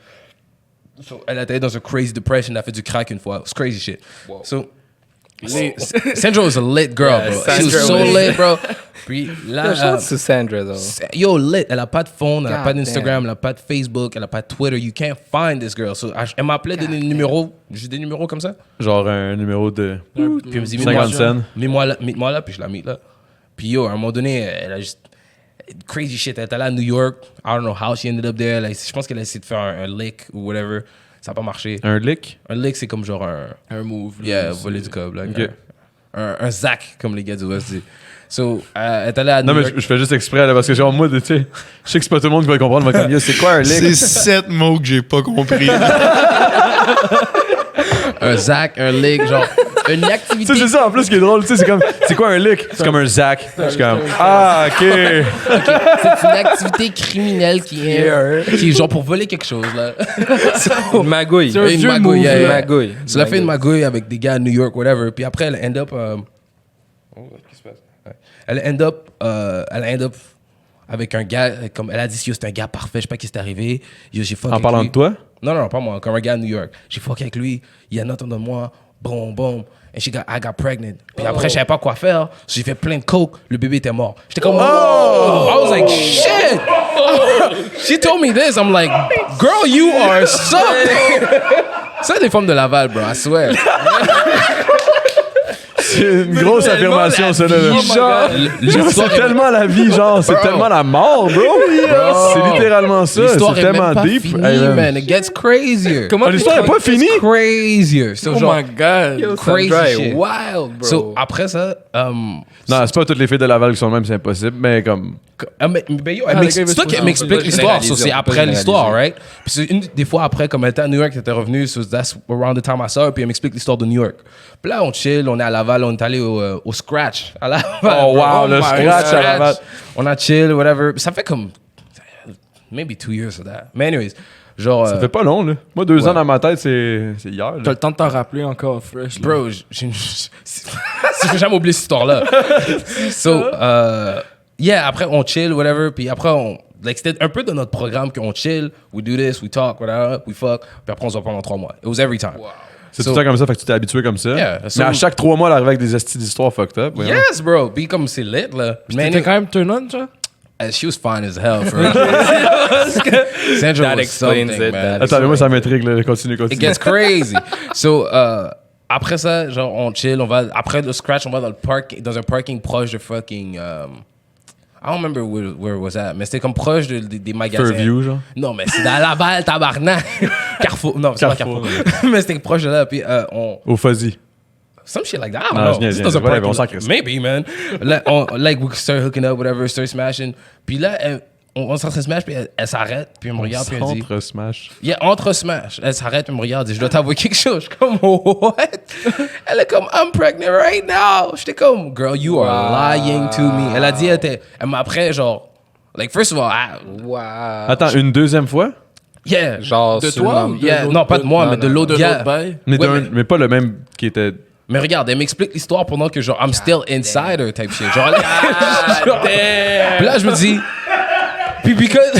So, elle a été dans une crazy depression, elle a fait du crack une fois. It's crazy shit. Wow. So, Sandra was a lit girl, bro. She was so lit, bro. Puis là, Shout out to Sandra, though. yo, lit. Elle a pas de phone, elle a pas d'Instagram, elle a pas de Facebook, elle a pas de Twitter. You can't find this girl. So, elle m'appelait des numéros, juste des numéros comme ça. Genre un numéro de Puis elle me dit, 50 cents. Mets-moi là, puis je la meet là. Puis yo, à un moment donné, elle a juste crazy shit. Elle est allée à New York. I don't know how she ended up there. Je pense qu'elle a essayé de faire un lick ou whatever. Ça n'a pas marché. Un lick? Un lick, c'est comme genre un move. Yeah, voler du cob. Like, Okay. un zac, comme les gars du West disent. So, elle est allée à New Non, mais York. je fais juste exprès, là, parce que genre, moi, tu sais, je sais que c'est pas tout le monde qui va comprendre. Moi, comme, yo, c'est quoi un lick? C'est 7 mots que j'ai pas compris. Un zac, un lick, genre une activité. Tu sais, c'est ça en plus qui est drôle. Tu sais, c'est comme, c'est quoi un lick? C'est comme un zac. Je suis comme, ah, ok. C'est une activité criminelle qui est genre pour voler quelque chose, là. Une magouille. C'est un Une vieux magouille, move, yeah, Une yeah. magouille. So, elle a fait une magouille avec des gars à New York, whatever. Puis après, elle end up. Qu'est-ce qui se passe? Ouais. Elle end up avec un gars. Comme elle a dit, yo, c'est un gars parfait. Je sais pas ce qui s'est arrivé. Yo, j'ai fuck En avec parlant lui. de toi? Non, pas moi. Comme un gars à New York. J'ai fuck avec lui. Il a noté de moi. Boom, boom. And I got pregnant. Puis après, je savais pas quoi faire. So, j'ai fait plein de coke. Le bébé était mort. J'étais comme, oh! I was like, shit! She told me this. I'm like, girl, you are something! C'est des femmes de Laval, bro. I swear. C'est une grosse affirmation, ça, là. Genre, C'est tellement la vie, genre, c'est tellement la mort, bro. C'est littéralement ça. l'histoire C'est est même tellement pas deep. finie, Hey, man. It gets crazier. Ah, l'histoire est pas finie? Crazier. So, Oh genre, my god. crazy Sandra est shit. wild, bro. So, après ça, Non, c'est pas toutes les filles de Laval qui sont de même, c'est impossible, mais comme. mais yo, les gars, c'est toi qui ils m'explique veulent l'histoire. So, généraliser, c'est on peut après généraliser. l'histoire, right? Puis c'est une des fois après, comme elle était à New York, elle était revenue. So that's around the time I saw her. Puis elle m'explique l'histoire de New York. Puis là, on chill, on est à Laval, on est allé au Scratch à Laval. Oh, wow, le my Scratch à Laval. On a chill, whatever. Ça fait comme maybe 2 years of that. Mais anyways, genre. Ça fait pas long, là. Moi, 2 ans dans ma tête, c'est hier. là. T'as le temps de t'en rappeler encore fresh. là. Bro, je vais jamais oublier cette histoire-là. So, yeah, après, on chill, whatever. Puis après, c'était un peu de notre programme qu'on chill. We do this, we talk, whatever, we fuck. Puis après, on se voit pendant 3 mois. It was every time. C'est tout le temps comme ça, fait que tu t'es habitué comme ça. Yeah, Mais à so- chaque 3 mois, elle arrive avec des estis d'histoires fucked up. voyons. Yes, bro. Puis comme c'est lit, là. Mais t'es quand même turn on, ça? She was fine as hell, for Sandra That was explains something, it, man. that Attends, mais moi, ça m'intrigue, là. Continue. It gets crazy. So, après ça, genre, on chill, on va, après le scratch, on va dans un parking proche de fucking, I don't remember where it was at, mais c'était comme proche des magasins. Fairview, genre. Non, mais c'est dans Laval, tabarnak. Carrefour. Non, c'est pas Carrefour. Carrefour. Mais c'était proche de là, puis Au Fuzzy. some shit like that. I don't Non, know. je niaise, Just dans un whatever, parking on s'en lot. crisse. Maybe, man. Like, we start hooking up, whatever, start smashing. Puis là, on s'en smash, puis elle s'arrête, puis elle me regarde, puis elle dit... Entre Smash. Yeah, entre smash. Elle s'arrête, elle me regarde, elle dit, je dois t'avouer quelque chose. Je suis comme, what? Elle est comme, I'm pregnant right now. J'étais comme, girl, you are lying to me. Elle a dit, elle m'a après, genre, like, first of all, Wow. Attends, une deuxième fois? yeah. Genre, De sur toi le- ou de Yeah, l'autre- non, pas de moi, mais de l'autre de gars. l'autre bail? Mais, Ouais, mais pas le même qui était. Mais regarde, elle m'explique l'histoire pendant que, genre, I'm still insider type shit. Genre, puis là, je me dis, puis because,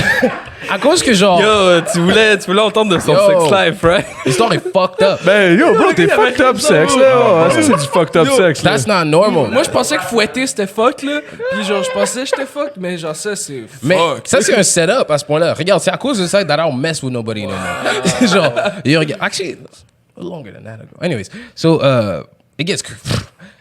à cause que, genre, Yo, tu voulais entendre de son Yo. sex life, right? l'histoire est fucked up. Ben, yo, bro, t'es fucked up sex, là. Ouais, ça, c'est du fucked up sex, là. That's not normal. Moi, je pensais que fouetter, c'était fuck, là. Puis genre, je pensais que j'étais fuck, mais genre, ça, c'est Mais fuck. ça, c'est un setup à ce point-là. Regarde, c'est à cause de ça that I don't mess with nobody no more. Genre, et regarde, actually, longer than that ago. Anyways, so, it gets...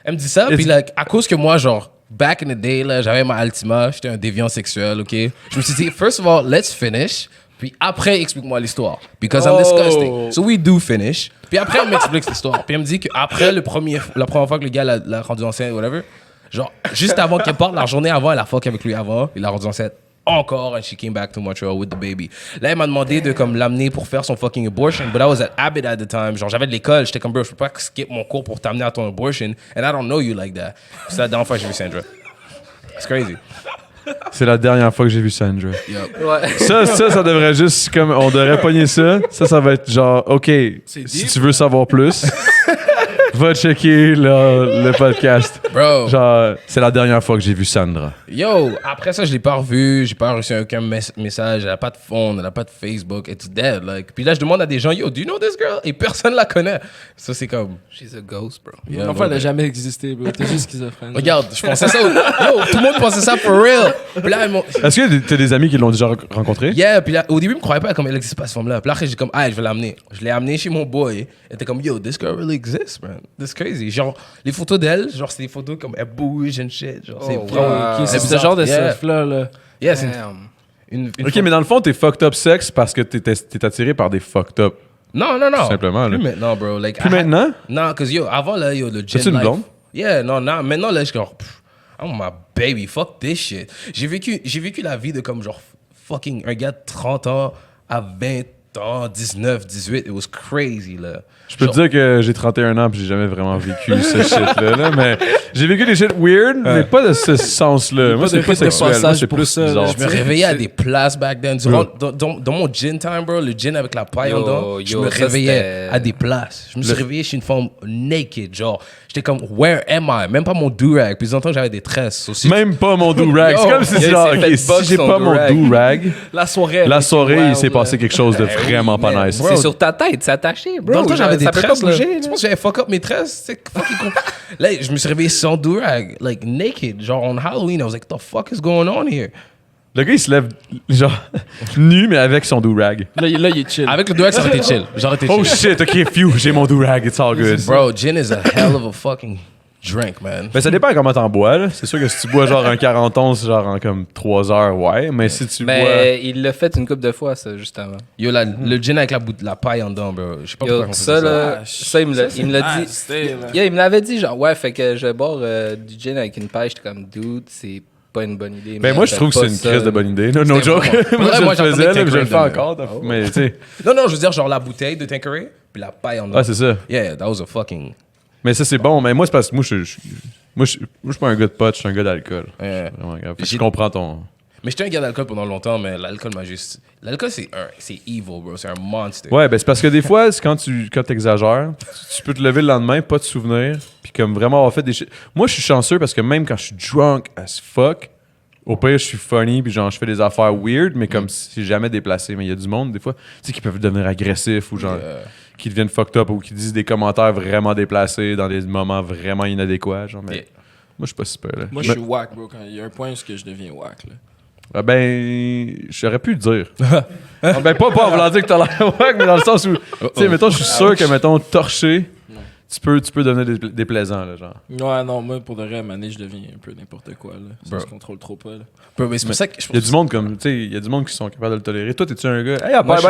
Elle me dit ça, puis like, à cause que moi, genre, back in the day, là, j'avais ma Altima, j'étais un déviant sexuel, OK? Je me suis dit, first of all, let's finish, puis après, explique-moi l'histoire. Because I'm disgusting. So we do finish. Puis après, elle m'explique l'histoire. Puis elle me dit qu'après la première fois que le gars l'a rendu enceinte, whatever, Genre, juste avant qu'elle parte, la journée avant, elle a fuck avec lui avant. Il l'a rendu enceinte encore, and she came back to Montreal with the baby. Là, elle m'a demandé de comme l'amener pour faire son fucking abortion, but I was at Abbott at the time. Genre, j'avais de l'école, j'étais comme, bro, je peux pas skip mon cours pour t'amener à ton abortion, and I don't know you like that. C'est la dernière fois que j'ai vu Sandra. It's crazy. C'est la dernière fois que j'ai vu Sandra. Yup. Ça devrait juste comme on devrait pogner ça. Ça va être genre OK, si tu veux savoir plus, va checker le podcast. Bro. Genre c'est la dernière fois que j'ai vu Sandra. Yo, après ça, je l'ai pas revu, j'ai pas reçu aucun message, elle a pas de phone, elle a pas de Facebook, it's dead. Like, puis là, je demande à des gens, yo, do you know this girl? Et personne la connaît. Ça, c'est comme. She's a ghost, bro. Yeah, Enfin, elle n'a jamais existé, bro. T'es juste schizophrène. Regarde, je pensais ça. Yo, tout le monde pensait ça for real. Puis là, Est-ce que t'as des amis qui l'ont déjà rencontré? yeah, puis là, au début, je me croyais pas comme elle existe pas, cette femme-là. Puis là, après, j'ai comme, ah, je vais l'amener. Je l'ai amené chez mon boy. Elle était comme, yo, this girl really exists, man. This crazy. Genre, les photos d'elle, genre, c'est des photos comme elle bouge and shit. Genre, c'est Ok, c'est ce genre de self-là, là. Yeah, c'est Damn. une OK, mais dans le fond, t'es fucked up sexe parce que t'es attiré par des fucked up. Non. Tout simplement, là. Plus maintenant, bro. Like, Plus maintenant? Non, cause yo, avant là, yo, le gin T'as-tu une life. blonde? Yeah, non. Maintenant là, je suis genre, oh my baby, fuck this shit. J'ai vécu la vie de comme genre fucking un gars de 30 ans à 20 ans, 19, 18. It was crazy là. Je peux te dire que j'ai 31 ans puis j'ai jamais vraiment vécu ce shit-là, là, mais j'ai vécu des shit weird, mais pas de ce sens-là. Moi, c'est pas sexuel, moi, c'est plus ça, bizarre. Je me réveillais à des places back then. Dans mon gin time, bro, le gin avec la paille en dedans, je me ça, réveillais c'était- à des places. Je me suis réveillé chez une femme naked, genre. J'étais comme, where am I? Même pas mon do-rag. Puis longtemps, j'avais des tresses aussi. Même pas mon do-rag. C'est comme si il c'est genre, s'est OK, fait si box j'ai son pas mon do-rag. do-rag, La soirée. la avec soirée, il Wild, s'est passé quelque chose de vraiment pas nice. C'est sur ta tête, c'est attaché, bro. Dans le temps, j'avais des Ça peut tresses. pas bouger. Là. Tu penses que j'avais fuck up mes tresses? C'est fucking con. Là, je me suis réveillé sans do-rag, like naked. Genre, on Halloween, I was like, what the fuck is going on here? Le gars, il se lève, genre, nu, mais avec son do-rag. Là, il est chill. Avec le do-rag, ça aurait été chill. J'aurais été Oh chill. shit, OK, phew, j'ai mon do-rag, it's all good. Bro, gin is a hell of a fucking drink, man. Mais ça dépend comment t'en bois, là. C'est sûr que si tu bois genre un 40 onces, genre en comme 3 heures, ouais. Mais si tu bois... Mais il l'a fait une couple de fois, ça, justement. Yo, le gin avec la paille en dedans, bro. Je sais pas Yo, pourquoi on ça, faisait là, Ah, ça, il me l'a dit. c'était, là. Yeah, il me l'avait dit, genre, ouais, fait que je vais boire du gin avec une paille. J'étais comme, dude, c'est pas une bonne idée. Ben moi, je trouve que c'est une crise de bonne idée. No C'était joke. vraiment- moi, je Moi, le j'entendais faisais, là, Tanqueray je le fais donner. encore. Mais tu sais... Non, je veux dire, genre la bouteille de Tanqueray, puis la paille en dedans. Ah, c'est ça. Yeah, that was a fucking... Mais ça, c'est bon. Mais moi, c'est parce que moi, je suis pas un gars de pot, je suis un gars d'alcool. Yeah. Vraiment grave. Fait que J'ai- je comprends ton... Mais j'étais un gars d'alcool pendant longtemps, mais l'alcool m'a juste... L'alcool, c'est evil, bro. C'est un monster. Ouais, ben c'est parce que des fois, c'est quand t'exagères, tu peux te lever le lendemain, pas te souvenir, puis comme vraiment avoir fait des shit. Moi, je suis chanceux parce que même quand je suis drunk as fuck, au pire, je suis funny, puis genre, je fais des affaires weird, mais comme si c'est jamais déplacé. Mais il y a du monde, des fois, tu sais, qui peuvent devenir agressifs ou genre, qui deviennent fucked up ou qui disent des commentaires vraiment déplacés dans des moments vraiment inadéquats. Genre, mais Yeah. moi, je suis pas super, là. Moi, je suis whack, bro. Quand il y a un point où je deviens whack, là. Ah ben, j'aurais pu le dire. Ah ben, pas en voulant dire que t'as l'air wack, mais dans le sens où, tu sais, mettons, je suis sûr que, mettons, torché, tu peux devenir déplaisant, là, genre. Ouais, non, moi, pour de vrai, à un moment donné, je deviens un peu n'importe quoi, là. Ça Bro. se contrôle trop pas, là. Bro, mais c'est pour ça que je Il y a du monde comme, tu sais, il y a du monde qui sont capables de le tolérer. Toi, t'es-tu un gars? Hey, Moi, je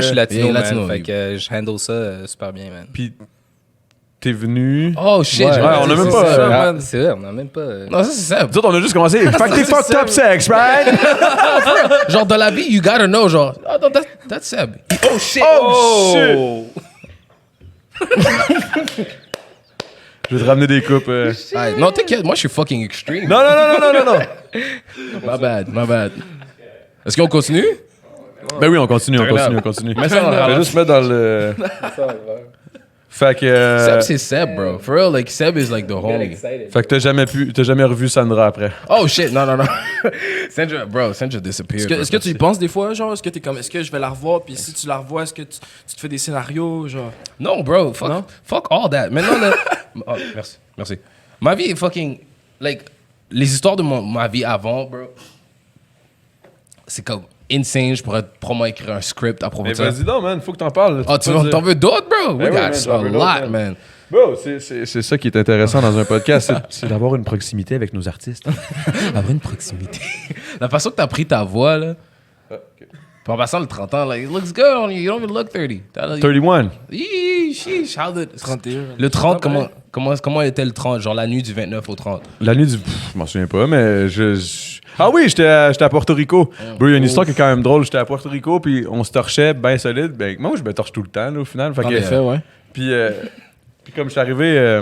suis latino, yeah, man. latino, Fait oui. que je handle ça super bien, man. Puis, t'es venu. Oh shit, Ouais, j'ai on a même dit pas- ça. ça, Ah, man. c'est vrai, on a même pas. Non, ça, c'est ça. Nous autres, on a juste commencé. Fait que t'es fucked up sex, right? Genre, dans la vie, you gotta know, genre, oh, non, that's Seb. Oh shit. Oh, Je vais te ramener des coupes. Aïe, non, t'inquiète, moi, je suis fucking extreme. Non. My bad. Est-ce qu'on continue? Ben oui, on continue. Mets ça dans le Je vais juste mettre dans le. Fait que. Seb, c'est Seb, bro. For real, like, Seb is like the homie. Fait que t'as jamais revu Sandra après. Oh shit, non. Sandra disappeared. Est-ce que tu y penses des fois, genre? Est-ce que t'es comme, est-ce que je vais la revoir? Puis si tu la revois, est-ce que tu te fais des scénarios, genre? Non, bro, Non? fuck all that. Maintenant, là. Oh, merci. Ma vie est fucking. Like, les histoires de ma vie avant, bro. C'est comme insane. Je pourrais probablement écrire un script à propos Mais de ça. vas-y donc, man, faut que t'en parles. Oh, t'en veux d'autres, bro? We Ben oui, got man, a j'en veux d'autres, lot, man. Bro, c'est ça qui est intéressant dans un podcast, c'est d'avoir une proximité avec nos artistes. Avoir une proximité. La façon que t'as pris ta voix, là. Puis en passant le 30 ans, like, it looks good on you. You don't even look 30. 31. Eee. sheesh. How the... 31. Le 30, comment était le 30? Genre la nuit du 29 au 30. La nuit du. Je m'en souviens pas, mais Ah oui, j'étais à Porto Rico. Bro, il y a une histoire qui est quand même drôle. J'étais à Porto Rico, puis on se torchait bien solide. Ben, moi, je me torche tout le temps, là, au final. Fait En que, effet, ouais. Puis comme je suis arrivé,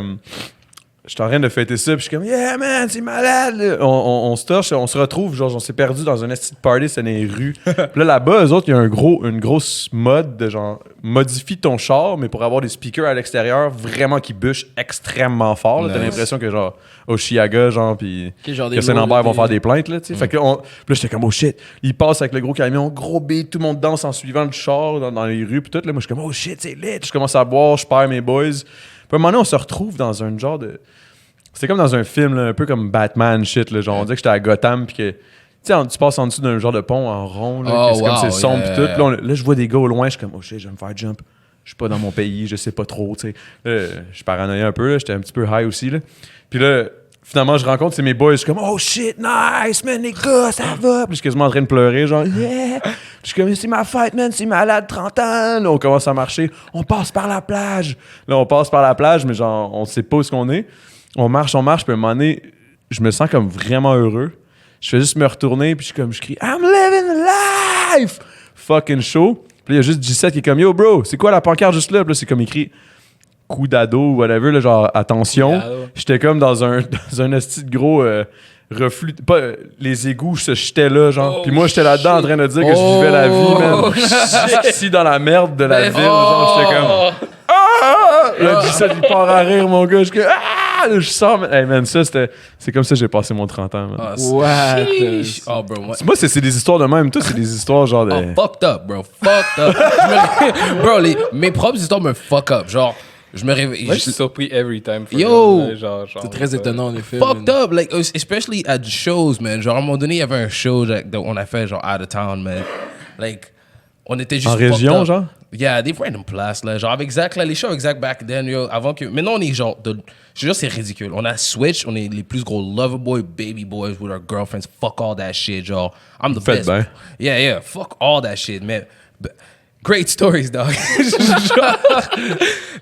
j'étais en train de fêter ça, puis je suis comme, yeah, man, c'est malade. On se torche, on se retrouve, genre, on s'est perdu dans un esti de party, c'est dans les rues. Puis là, là-bas, eux autres, il y a une grosse mode de genre, modifie ton char, mais pour avoir des speakers à l'extérieur, vraiment qui bûchent extrêmement fort. Là. T'as l'impression que, genre, Oshiaga, genre, puis genre que Saint-Lambert vont faire des plaintes, là, tu sais. Fait que puis là, j'étais comme, oh shit, ils passent avec le gros camion, gros beat, tout le monde danse en suivant le char dans les rues, puis tout. Là, moi, je suis comme, oh shit, c'est lit. Je commence à boire, je perds mes boys. Puis à un moment donné, on se retrouve dans un genre de. C'était comme dans un film, là, un peu comme Batman shit. Là, genre, on dirait que j'étais à Gotham, puis que. Tu sais, tu passes en dessous d'un genre de pont en rond, là, c'est comme c'est sombre, pis tout. Là, je vois des gars au loin, je suis comme, oh shit, je vais me faire jump. Je suis pas dans mon pays, je sais pas trop, tu sais. Je suis paranoïé un peu, là, j'étais un petit peu high aussi, là. Puis là, finalement, je rencontre, c'est mes boys, je suis comme, oh shit, nice, man, les gars, ça va. Puis je suis quasiment en train de pleurer, genre, yeah. Puis je suis comme, c'est ma fête, man, c'est malade, 30 ans. Là, on commence à marcher, on passe par la plage. Là, on passe par la plage, mais genre, on sait pas où est-ce qu'on est. On marche, puis à un moment donné, je me sens comme vraiment heureux. Je fais juste me retourner, puis je crie, I'm living life! Fucking show. Puis là, il y a juste G7 qui est comme, yo, bro, c'est quoi la pancarte juste là? Puis là, c'est comme écrit, coup d'ado ou whatever, là, genre, attention. J'étais comme dans un esti de gros reflux. Pas, les égouts se jetaient là, genre. Puis moi, j'étais là-dedans en train de dire que je vivais la vie, man. Ici, dans la merde de la ville, genre, j'étais comme, ah! Là, G7, il part à rire, mon gars. Je suis comme, ah! Là, je sors, man. Hey, man, c'est comme ça que j'ai passé mon 30 ans, man. Oh, bro, Moi, c'est des histoires de même. Toi, c'est des histoires genre de. Oh, fucked up, bro. Fucked up. Bro, mes propres histoires me fuck up. Genre, je me réveille. Moi, je suis surpris every time. Yo! C'est très étonnant, en effet. Fucked up. Like, especially at shows, man. Genre, à un moment donné, il y avait un show on a fait, genre, out of town, man. Like, on était juste. En région, genre? Yeah, des random places, là. Genre, avec Zach, là, les shows avec Zach back then, yo, avant que. Maintenant, on est genre. Je te jure, c'est ridicule. On a switch, on est les plus gros lover boy, baby boys with our girlfriends. Fuck all that shit, genre. I'm the best. Ben. Yeah, fuck all that shit, man. Great stories, dog.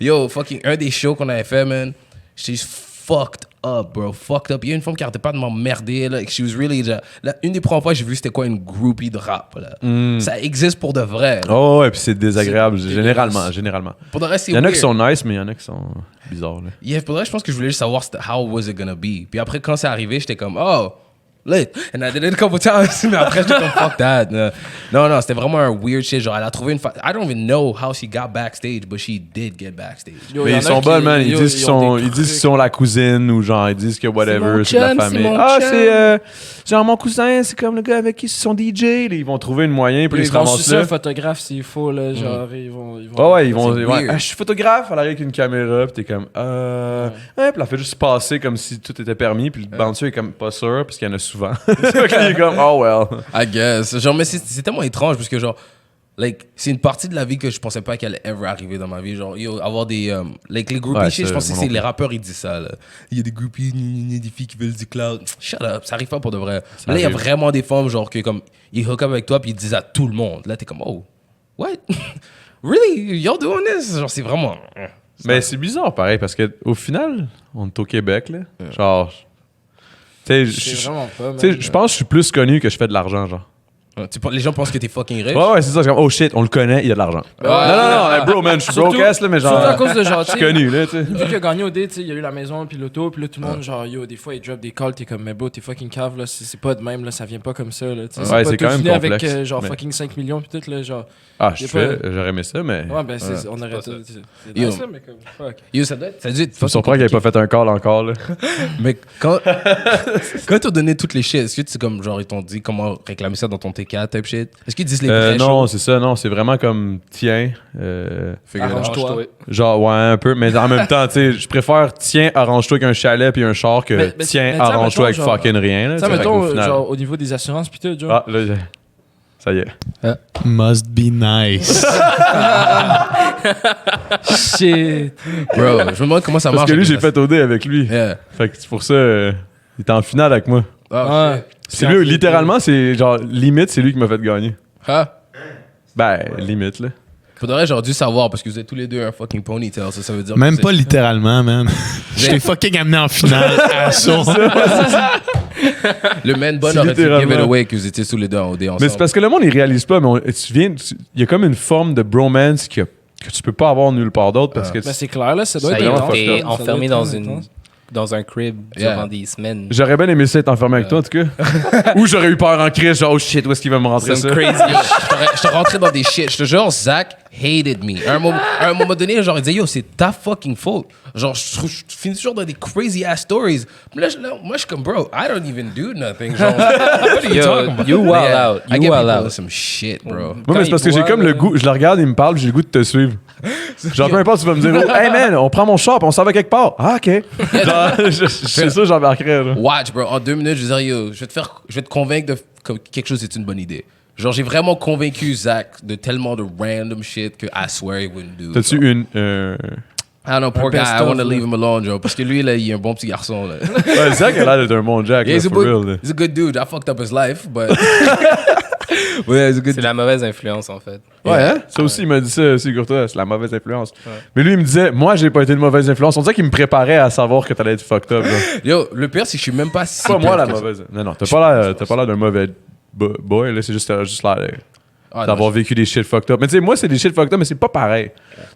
Yo, fucking, un des shows qu'on avait fait, man, she's fucked up, bro. Fucked up. Il y a une femme qui arrêtait pas de m'emmerder, là. She was really... une des premières fois que j'ai vu, c'était quoi, une groupie de rap, là. Ça existe pour de vrai. Là. Oh, ouais, puis c'est désagréable, généralement. Pour de vrai, c'est Il y en a weird. qui sont nice, mais il y en a qui sont bizarres, là. Yeah, pour de vrai, je pense que je voulais juste savoir how was it gonna be. Puis après, quand c'est arrivé, j'étais comme, oh... lit. And I did it a couple times. Mais après, j'étais comme, fuck that. Non, c'était vraiment un weird shit. Genre, elle a trouvé une I don't even know how she got backstage, but she did get backstage. Mais ils sont bonnes, man. Ils disent qu'ils sont la cousine ou genre, ils disent que whatever, c'est de la famille. Ah, c'est genre mon cousin, c'est comme le gars avec qui ils sont DJ. Là, ils vont trouver un moyen, puis ils se ramassent là. un photographe s'il faut, là. Genre, ils vont. Oh, ouais, ils vont. weird. Je suis photographe, elle arrive avec une caméra, puis t'es comme, ouais, puis elle fait juste passer comme si tout était permis, puis le bouncer est comme pas sûr, parce qu'il y en a souvent. C'est qu'il est comme, oh well. I guess. Genre, mais c'est tellement étrange parce que, genre, like, c'est une partie de la vie que je pensais pas qu'elle allait ever arriver dans ma vie. Genre, yo, avoir des. Like, les groupies, shit, je pense que c'est les rappeurs, ils disent ça, là. Il y a des groupies, des filles qui veulent du cloud. Shut up, ça arrive pas pour de vrai. Mais là, il y a vraiment des femmes, genre, que, comme, ils hook up avec toi, puis ils disent à tout le monde. Là, t'es comme, oh, what? Really? You're doing this? Genre, c'est vraiment. Mais c'est bizarre, pareil, parce qu'au final, on est au Québec, là. Genre. Tu sais, je pense que je suis plus connu que je fais de l'argent, genre. Les gens pensent que t'es fucking riche. Ouais, c'est ça. C'est comme, oh shit, on le connaît, il y a de l'argent. Non, bro, man, je suis broke-ass, là, mais genre. Surtout à cause de genre, je suis connu, là, tu sais. Vu qu'il a gagné au dé, tu sais, il y a eu la maison, puis l'auto, puis là, tout le monde, genre, yo, des fois, il drop des calls, t'es comme, mais bro, t'es fucking cave, là, c'est pas de même, là, ça vient pas comme ça, là, tu sais. Ouais, pas c'est tout quand même fini complexe. avec, genre, mais... fucking 5 millions, puis tout, là, genre. Ah, j'aurais aimé ça, mais. Ouais, ben, on aurait tout. C'est Yo. nice, là, mais comme, fuck. Yo, ça doit être. Ça me surprend qu'il ait pas fait un call encore, là. Mais quand ils t'ont donné toutes les shit, est-ce que c'est comme, genre, ils t'ont dit comment réclamer ça dans ton T4 type shit? Est-ce qu'ils disent les vraies non, choses? c'est ça, non, c'est vraiment comme, tiens, Arrange-toi. genre, ouais, un peu, mais en même temps, tu sais, je préfère, tiens, arrange-toi avec un chalet puis un char que, Mais tiens, ça, arrange-toi avec mettons, genre, fucking rien, là. Ça, tu sais, fait mettons, qu'au final- genre, au niveau des assurances, pis tout, genre. Ah, là, ça y est. Must be nice. Shit. Bro, je me demande comment ça Parce marche. que lui, avec j'ai ça. fait OD avec lui. Yeah. Fait que c'est pour ça, il était en finale avec moi. Ah, Ouais. C'est lui, littéralement, c'est genre, limite, c'est lui qui m'a fait gagner. ah. Ben, limite, là. Faudrait, j'aurais dû savoir parce que vous êtes tous les deux un fucking ponytail. Ça veut dire. Même que pas littéralement, man. Je t'ai fucking amené en finale à ça. le man bun C'est aurait dû give it littéralement. away que vous étiez tous les deux en OD ensemble. Mais c'est parce que le monde, il réalise pas, mais il y a comme une forme de bromance que tu peux pas avoir nulle part d'autre parce que Mais c'est clair, là, ça doit Ça être y est, vraiment t'es fucked Ça enfermé doit dans être une intense. dans un crib Yeah. durant des semaines. j'aurais bien aimé ça être enfermé avec toi, en tout cas. Ou j'aurais eu peur en crise, genre, oh shit, où est-ce qu'il va me rentrer Some ça? crazy. Je te rentrais dans des shit. Je te jure, Zach hated me. À un moment donné, genre, il disait, yo, c'est ta fucking faute. Genre, je finis toujours dans des crazy ass stories. Mais moi, je suis comme, bro, I don't even do nothing. Genre, what are you Yo, talking about? you wild Yeah, out. I You get wild people out. with some shit, bro. Moi, mais c'est parce que j'ai comme le goût, je le regarde, il me parle, j'ai le goût de te suivre. Genre, peu importe, tu vas me dire, oh, hey man, on prend mon char, puis on s'en va quelque part. Ah, ok. Genre, c'est ça, j'embarquerais, là. Watch, bro. En 2 minutes, je vais dire, yo, je vais te convaincre que quelque chose est une bonne idée. Genre, j'ai vraiment convaincu Zach de tellement de random shit que I swear he wouldn't do. T'as-tu genre. une. I don't know, poor guy, I best-of, want to là. leave him alone, genre. Parce que lui, là, il est un bon petit garçon, là. Ouais, Zach a l'air d'être un bon Jack, Yeah, là, for real. là. he's a good dude. I fucked up his life, but. yeah, he's a good C'est la mauvaise influence, en fait. Ouais, hein? Ça aussi, il m'a dit ça aussi, Courtois, c'est la mauvaise influence. Mais lui, il me disait, moi, j'ai pas été une mauvaise influence. On dirait qu'il me préparait à savoir que t'allais être fucked up. Là. Yo, le pire, c'est que je suis même pas si. C'est pas moi pire la que ça. mauvaise. Non, non, t'as pas l'air d'un mauvais boy, là, c'est juste l'air Ah, d'avoir non, vécu des shit fucked up. Mais tu sais, moi, c'est des shit fucked up, mais c'est pas pareil.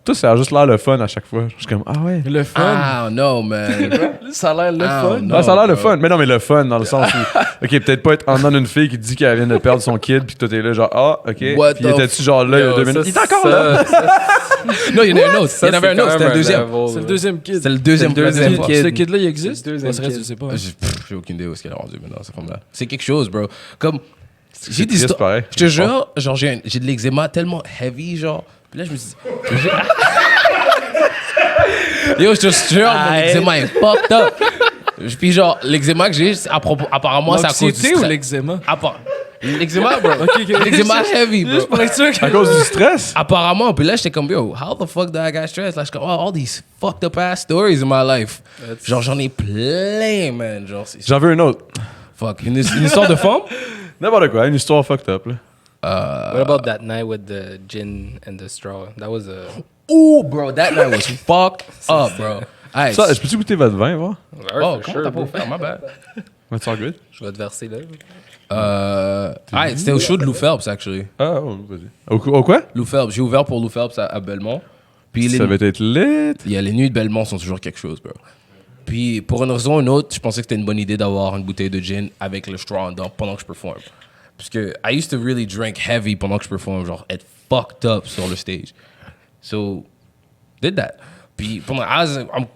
Toi, ça a juste l'air le fun à chaque fois. Je suis comme, ah ouais. Le fun. Ah, no, man. Ça a l'air le Ah, fun. non. Ah, ça a l'air le bro. fun. Mais non, mais le fun, dans le sens où. Ok, peut-être pas être en dedans d'une fille qui te dit qu'elle vient de perdre son kid, puis toi, t'es là, genre, ah, ok. What Puis the était-tu genre là, il y a 2 minutes? Il est encore là! Non, il y en a un autre. Il y en avait un autre, c'était le deuxième. C'est le deuxième kid. C'est le deuxième fois. Ce kid-là, il existe? C'est le deuxième Ça reste, kid. je sais pas. J'ai aucune idée où est-ce qu'elle est rendue maintenant, cette femme-là. C'est quelque chose, bro. Comme. J'ai des triste, histoires. pareil. Je te jure, genre, j'ai de l'eczéma tellement heavy, genre. Puis là, je me suis dit. Yo, je te jure, mon eczéma est fucked up. Puis genre, l'eczéma que j'ai, apparemment, c'est à cause du L'anxiété ou stress. l'eczéma? L'eczéma, bro. L'eczéma heavy, bro. Juste pour être sûr que... À cause du stress? Apparemment, puis là, j'étais comme, yo, how the fuck did I get stressed? Là, je suis comme, oh, all these fucked up ass stories in my life. Genre, j'en ai plein, man. Genre, c'est J'en veux une autre. fuck. Une histoire de femme? N'importe quoi, une histoire fucked up, là. What about that night with the gin and the straw? That was a... Ooh, bro, that night was fucked up, bro. Hey, Ça, je peux-tu goûter votre vin, voir? oh, for comment sure, t'as pas bro. offert? My bad. What's all good? Je vais te verser là. Hey, c'était au show de Lou Phelps, actually. Ah, oh, vas-y. Au quoi? Lou Phelps. J'ai ouvert pour Lou Phelps à Belmont. Puis Ça va être lit. les nuits de Belmont sont toujours quelque chose, bro. Puis pour une raison ou une autre, je pensais que c'était une bonne idée d'avoir une bouteille de gin avec le straw en dedans pendant que je performe. Parce que I used to really drink heavy pendant que je performe, genre être fucked up sur le stage. So, did that. Puis pendant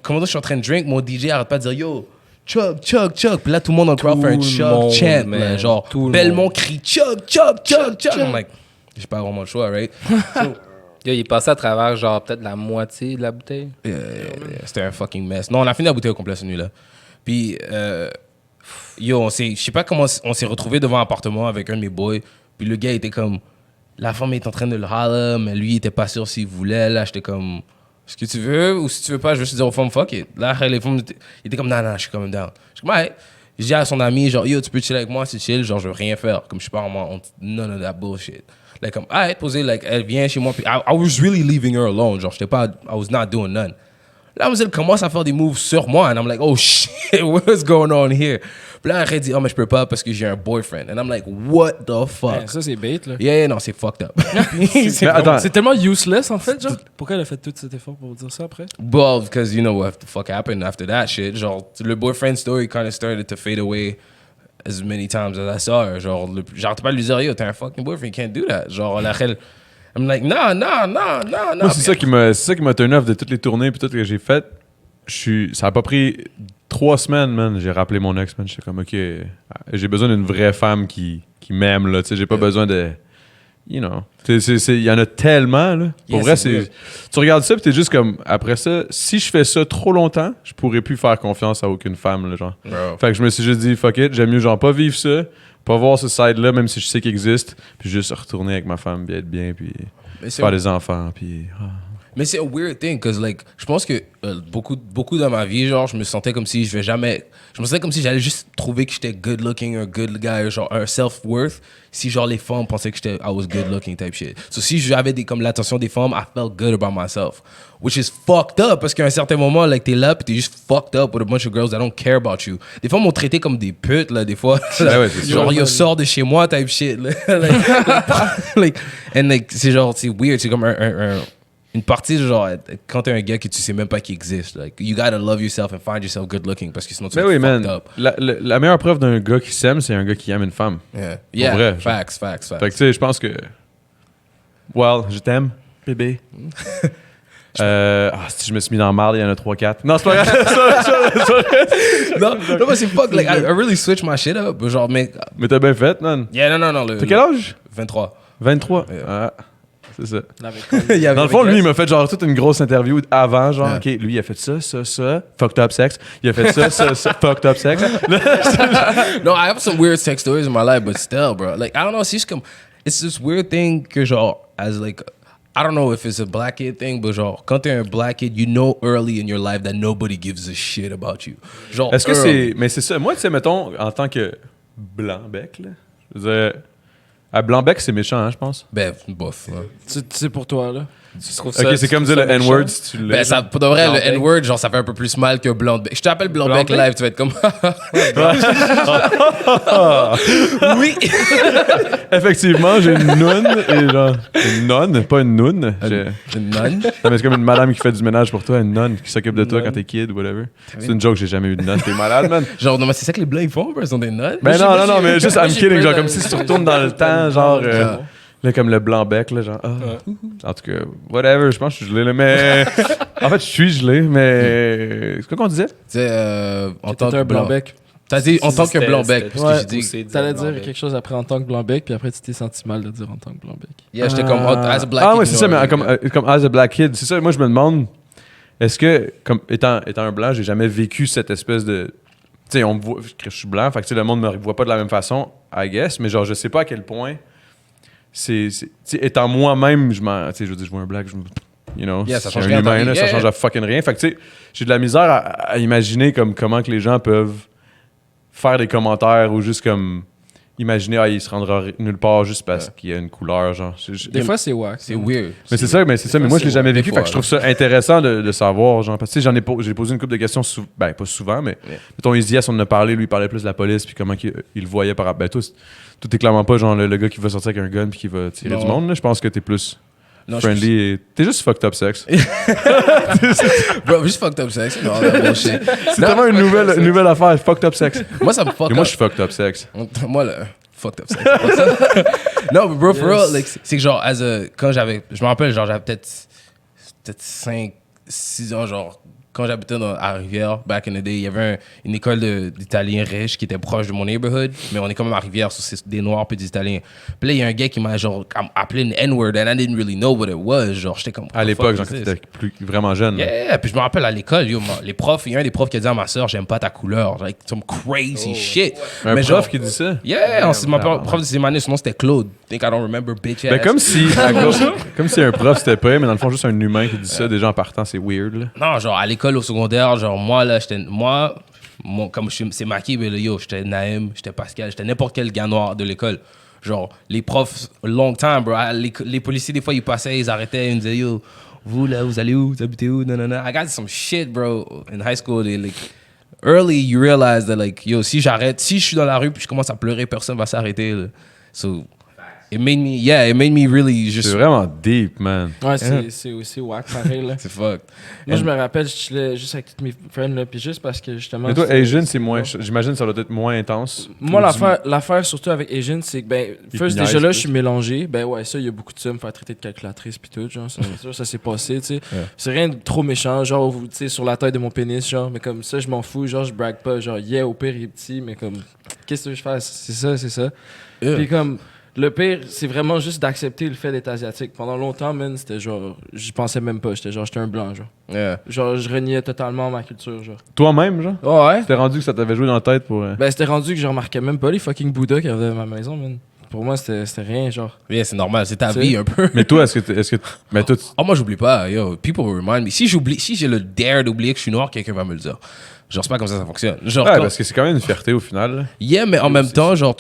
comment je suis en train de drink, mon DJ arrête pas de dire yo, chug, chug, chug. Puis là, tout le monde dans le crowd fait un le chug monde, chant, man. man. Genre, Tout le Belmont monde. crie chug, chug, chug, chug. I'm like, j'ai pas vraiment le choix, right? Yo, il est passé à travers genre peut-être la moitié de la bouteille. C'était un fucking mess. Non, on a fini la bouteille au complet cette nuit-là. Puis, yo, je sais pas comment on s'est retrouvés devant un appartement avec un de mes boys. Puis le gars était comme, la femme était en train de le holler, mais lui, il était pas sûr s'il voulait. Là, j'étais comme, est-ce que tu veux ou si tu veux pas, je vais juste dire aux femmes, fuck it. Là, les femmes, il était comme, non, je suis comme down. Je suis comme, ouais. Je dis à son ami, genre, yo, tu peux chiller avec moi, c'est chill, genre, je veux rien faire. Comme je suis pas vraiment, none of that bullshit. Like, comme, alright, posé, like, elle vient chez moi, puis I was really leaving her alone. Genre, j'étais pas, I was not doing none. Là, elle commence à faire des moves sur moi, and I'm like, oh shit, what's going on here? Puis là, elle dit, oh, mais je peux pas parce que j'ai un boyfriend. And I'm like, what the fuck? Ouais, ça, c'est bait, là. Yeah, non, c'est fucked up. Mais attends, C'est tellement useless, en fait, genre. Pourquoi elle a fait tout cet effort pour dire ça après? Well, because you know what the fuck happened after that shit. Genre, le boyfriend story kind of started to fade away as many times as I saw her. Genre, j'arrête pas de lui dire, yo, t'es un fucking boyfriend, you can't do that. Genre, là, I'm like, no. moi, c'est ça qui m'a turn off de toutes les tournées puis tout ce que j'ai fait. Ça a pas pris 3 semaines, man. J'ai rappelé mon ex, man. J'étais comme, OK, j'ai besoin d'une vraie femme qui m'aime, là. Tu sais, j'ai pas besoin de... You know. Il y en a tellement, là. Pour vrai, c'est tu regardes ça, puis t'es juste comme... Après ça, si je fais ça trop longtemps, je pourrais plus faire confiance à aucune femme, là, genre. Bro. Fait que je me suis juste dit, fuck it, j'aime mieux, genre, pas vivre ça, pas voir ce side-là, même si je sais qu'il existe, puis juste retourner avec ma femme, puis être bien, puis Mais c'est faire des enfants, puis... Mais c'est un weird thing, cause like, je pense que beaucoup dans ma vie, genre, je me sentais comme si je me sentais comme si j'allais juste trouver que j'étais good looking, un good guy, genre un self-worth, si genre les femmes pensaient que I was good looking type shit. So si j'avais comme l'attention des femmes, I felt good about myself. Which is fucked up, parce qu'à un certain moment, like, t'es là, pis t'es juste fucked up with a bunch of girls that don't care about you. Des fois, m'ont traité comme des putes, là, des fois. Ouais, c'est genre, yo, sors de chez moi, type shit, là. C'est genre, c'est weird, c'est comme une partie, genre, quand t'es un gars que tu sais même pas qu'il existe, like, you gotta love yourself and find yourself good looking, parce que sinon tu Mais vas oui, être fucked man. up. La meilleure preuve d'un gars qui s'aime, c'est un gars qui aime une femme. Yeah, vrai, facts. Fait que, tu sais, je pense que. Well, je t'aime, bébé. Si je me suis mis dans le marde, il y en a 3-4. Non, c'est pas grave. Non, mais c'est fuck, like, I really switch my shit up, genre, mais... Mais t'as bien fait, man. Yeah, non, T'as quel âge? 23. 23. Ah, c'est ça. Il y avait Dans le fond, Vegas. lui, il m'a fait genre toute une grosse interview avant, genre, Yeah. OK, lui, il a fait ça, fucked up sex. Il a fait ça, fucked up sex. No, I have some weird sex stories in my life, but still, bro. Like, I don't know, c'est juste comme... It's this weird thing que genre, as like... I don't know if it's a black kid thing, but genre, quand t'es un black kid, you know early in your life that nobody gives a shit about you. Genre, Est-ce que early. c'est... Mais c'est ça. Moi, tu sais, mettons, en tant que blanc-bec, là, je veux dire... À blanc-bec, c'est méchant, hein, je pense. Ben, bof. Ouais. C'est pour toi, là. Tu trouves OK, c'est comme dire le N-word si tu l'as. Ben, ça, pour de vrai, Blanc-bec. le N-word, genre, ça fait un peu plus mal que blanc-bec. Je t'appelle blanc-bec Blanc-bec? live, tu vas être comme... oui! Effectivement, j'ai une noune et genre... Une nonne, pas une noune. Une nonne? Non, mais c'est comme une madame qui fait du ménage pour toi, une nonne qui s'occupe de toi quand t'es kid ou whatever. C'est une joke, j'ai jamais eu de nonne. T'es malade, man. Genre, non, mais c'est ça que les blancs ils font, bro, ils sont des nonnes. Ben non, mais juste I'm j'ai kidding, pas genre de- comme si tu retournes dans le temps, genre là comme le blanc bec là, genre en tout cas, whatever, je pense que je suis gelé là, mais en fait je suis gelé, mais c'est quoi qu'on disait? Tu sais, en tant T'es que un blanc-bec. T'as dit en tant que C'était- blanc-bec, c'était parce que Ouais, j'ai dit... T'allais dire quelque chose après en tant que blanc-bec, puis après tu t'es senti mal de dire en tant que blanc-bec. Yeah, j'étais comme, as a black Ah kid, ouais, you c'est know, ça, mais comme as a black kid, c'est ça, moi je me demande est-ce que comme étant un blanc, j'ai jamais vécu cette espèce de tu sais, on me voit, je suis blanc, fait que tu sais, le monde me voit pas de la même façon, I guess, mais genre je sais pas à quel point tu sais, étant moi-même, je veux dire, je vois un black, you know, Yeah, ça c'est change un rien, humain, t'as là, dit, ça yeah, change à fucking rien. Fait que tu sais, j'ai de la misère à imaginer comme comment que les gens peuvent faire des commentaires ou juste comme imaginer il se rendra nulle part juste parce qu'il y a une couleur, genre. Des fois, c'est wack. C'est weird. Mais c'est ça, mais moi je l'ai jamais vécu, Des fait que je trouve ça intéressant de savoir, genre, parce que tu sais, j'ai posé une couple de questions, ben pas souvent, mais mettons Isias, on en a parlé, lui il parlait plus de la police, puis comment il le voyait par rapport, ben toi, tout est clairement pas genre le gars qui va sortir avec un gun puis qui va tirer Non. du monde, là. Je pense que t'es plus Non, friendly et t'es juste fucked up sex. Bro, juste fucked up sex. Non, that bullshit. C'est vraiment une nouvelle affaire, fucked up sex. Moi, ça me fuck Et moi up. je suis fucked up sex. Moi, là, fucked up sex. Non, mais bro, for real, like, c'est que genre, quand je me rappelle, genre, j'avais peut-être 5, 6 ans, genre, quand j'habitais à Rivière, back in the day, il y avait une école d'Italiens riches qui était proche de mon neighborhood, mais on est quand même à Rivière, so c'est des Noirs puis des Italiens. Puis là, il y a un gars qui m'a genre appelé une N-word and I didn't really know what it was. Genre, j'étais comme. À l'époque, genre quand t'étais vraiment jeune. là. Yeah, puis je me rappelle à l'école, yo, les profs, il y a un des profs qui a dit à ma soeur, j'aime pas ta couleur. Like, some crazy shit. Un Mais prof genre, qui dit ça? yeah, ma prof de cinéma, son nom c'était Claude. Think I don't remember, bitch ass. Ben comme si comme si un prof c'était pas, mais dans le fond juste un humain qui dit ça déjà en partant, c'est weird là. Non, genre à l'école au secondaire, genre moi là, comme c'est Maki, mais là, yo, j'étais Naïm, j'étais Pascal, j'étais n'importe quel gars noir de l'école. Genre les profs, long time, bro. Les policiers des fois ils passaient, ils arrêtaient, ils me disaient yo, vous là, vous allez où, vous habitez où, non. I got some shit, bro. In high school, they like early you realize that like yo, si je suis dans la rue puis je commence à pleurer, personne va s'arrêter. Là. So it made me really just. C'est vraiment deep, man. Ouais, c'est aussi wack, pareil, là. C'est fucked. Moi, je me rappelle, je chillais juste avec toutes mes friends, là, puis juste parce que justement. Mais toi, c'était- Asian, c'est moins. J'imagine que ça doit être moins intense. Moi, Ou du- l'affaire surtout avec Asian, c'est que, ben, Ils first, te déjà niaisent là, plus. je suis mélangé. Ben ouais, ça, il y a beaucoup de ça, me faire traiter de calculatrice puis tout, genre, ça s'est passé, tu sais. C'est rien de trop méchant, genre, tu sais, sur la taille de mon pénis, genre, mais comme ça, je m'en fous, genre, je brague pas, genre, yeah, au pire, il est petit, mais comme, qu'est-ce que je fais? C'est ça. Puis comme, le pire, c'est vraiment juste d'accepter le fait d'être asiatique. Pendant longtemps, man, c'était genre, j'y pensais même pas, j'étais un blanc, genre. Yeah. Genre, je reniais totalement ma culture, genre. Toi-même, genre? Oh, ouais? T'es rendu que ça t'avait joué dans la tête pour. Ben, c'était rendu que je remarquais même pas les fucking Bouddhas qui avaient à ma maison, man. pour moi, c'était rien, genre. Yeah, c'est normal, c'est ta C'est- vie un peu. Mais toi, est-ce que mais toi, Oh, moi, j'oublie pas. Yo, people will remind me. Si j'ai le dare d'oublier que je suis noir, quelqu'un va me le dire. Genre, c'est pas comme ça fonctionne. Genre, ouais, quand- parce que c'est quand même une fierté au final. Là. yeah, mais en même temps, genre,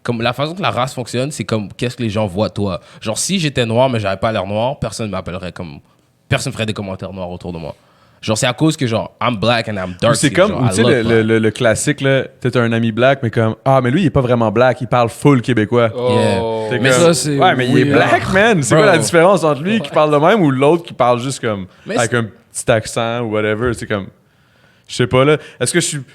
comme la façon que la race fonctionne, c'est comme qu'est-ce que les gens voient de toi. Genre, si j'étais noir, mais j'avais pas l'air noir, personne m'appellerait comme. Personne ferait des commentaires noirs autour de moi. Genre, c'est à cause que, genre, I'm black and I'm dark. C'est comme, tu sais, le classique, là, t'as un ami black, mais comme, ah, mais lui, il est pas vraiment black, il parle full québécois. Oh. T'es Mais comme, ça, c'est ouais, mais il est weird. black, man. C'est Bro. quoi la différence entre lui qui parle de même ou l'autre qui parle juste comme, Mais avec un petit accent ou whatever. C'est comme, je sais pas, là. Est-ce que je suis, tu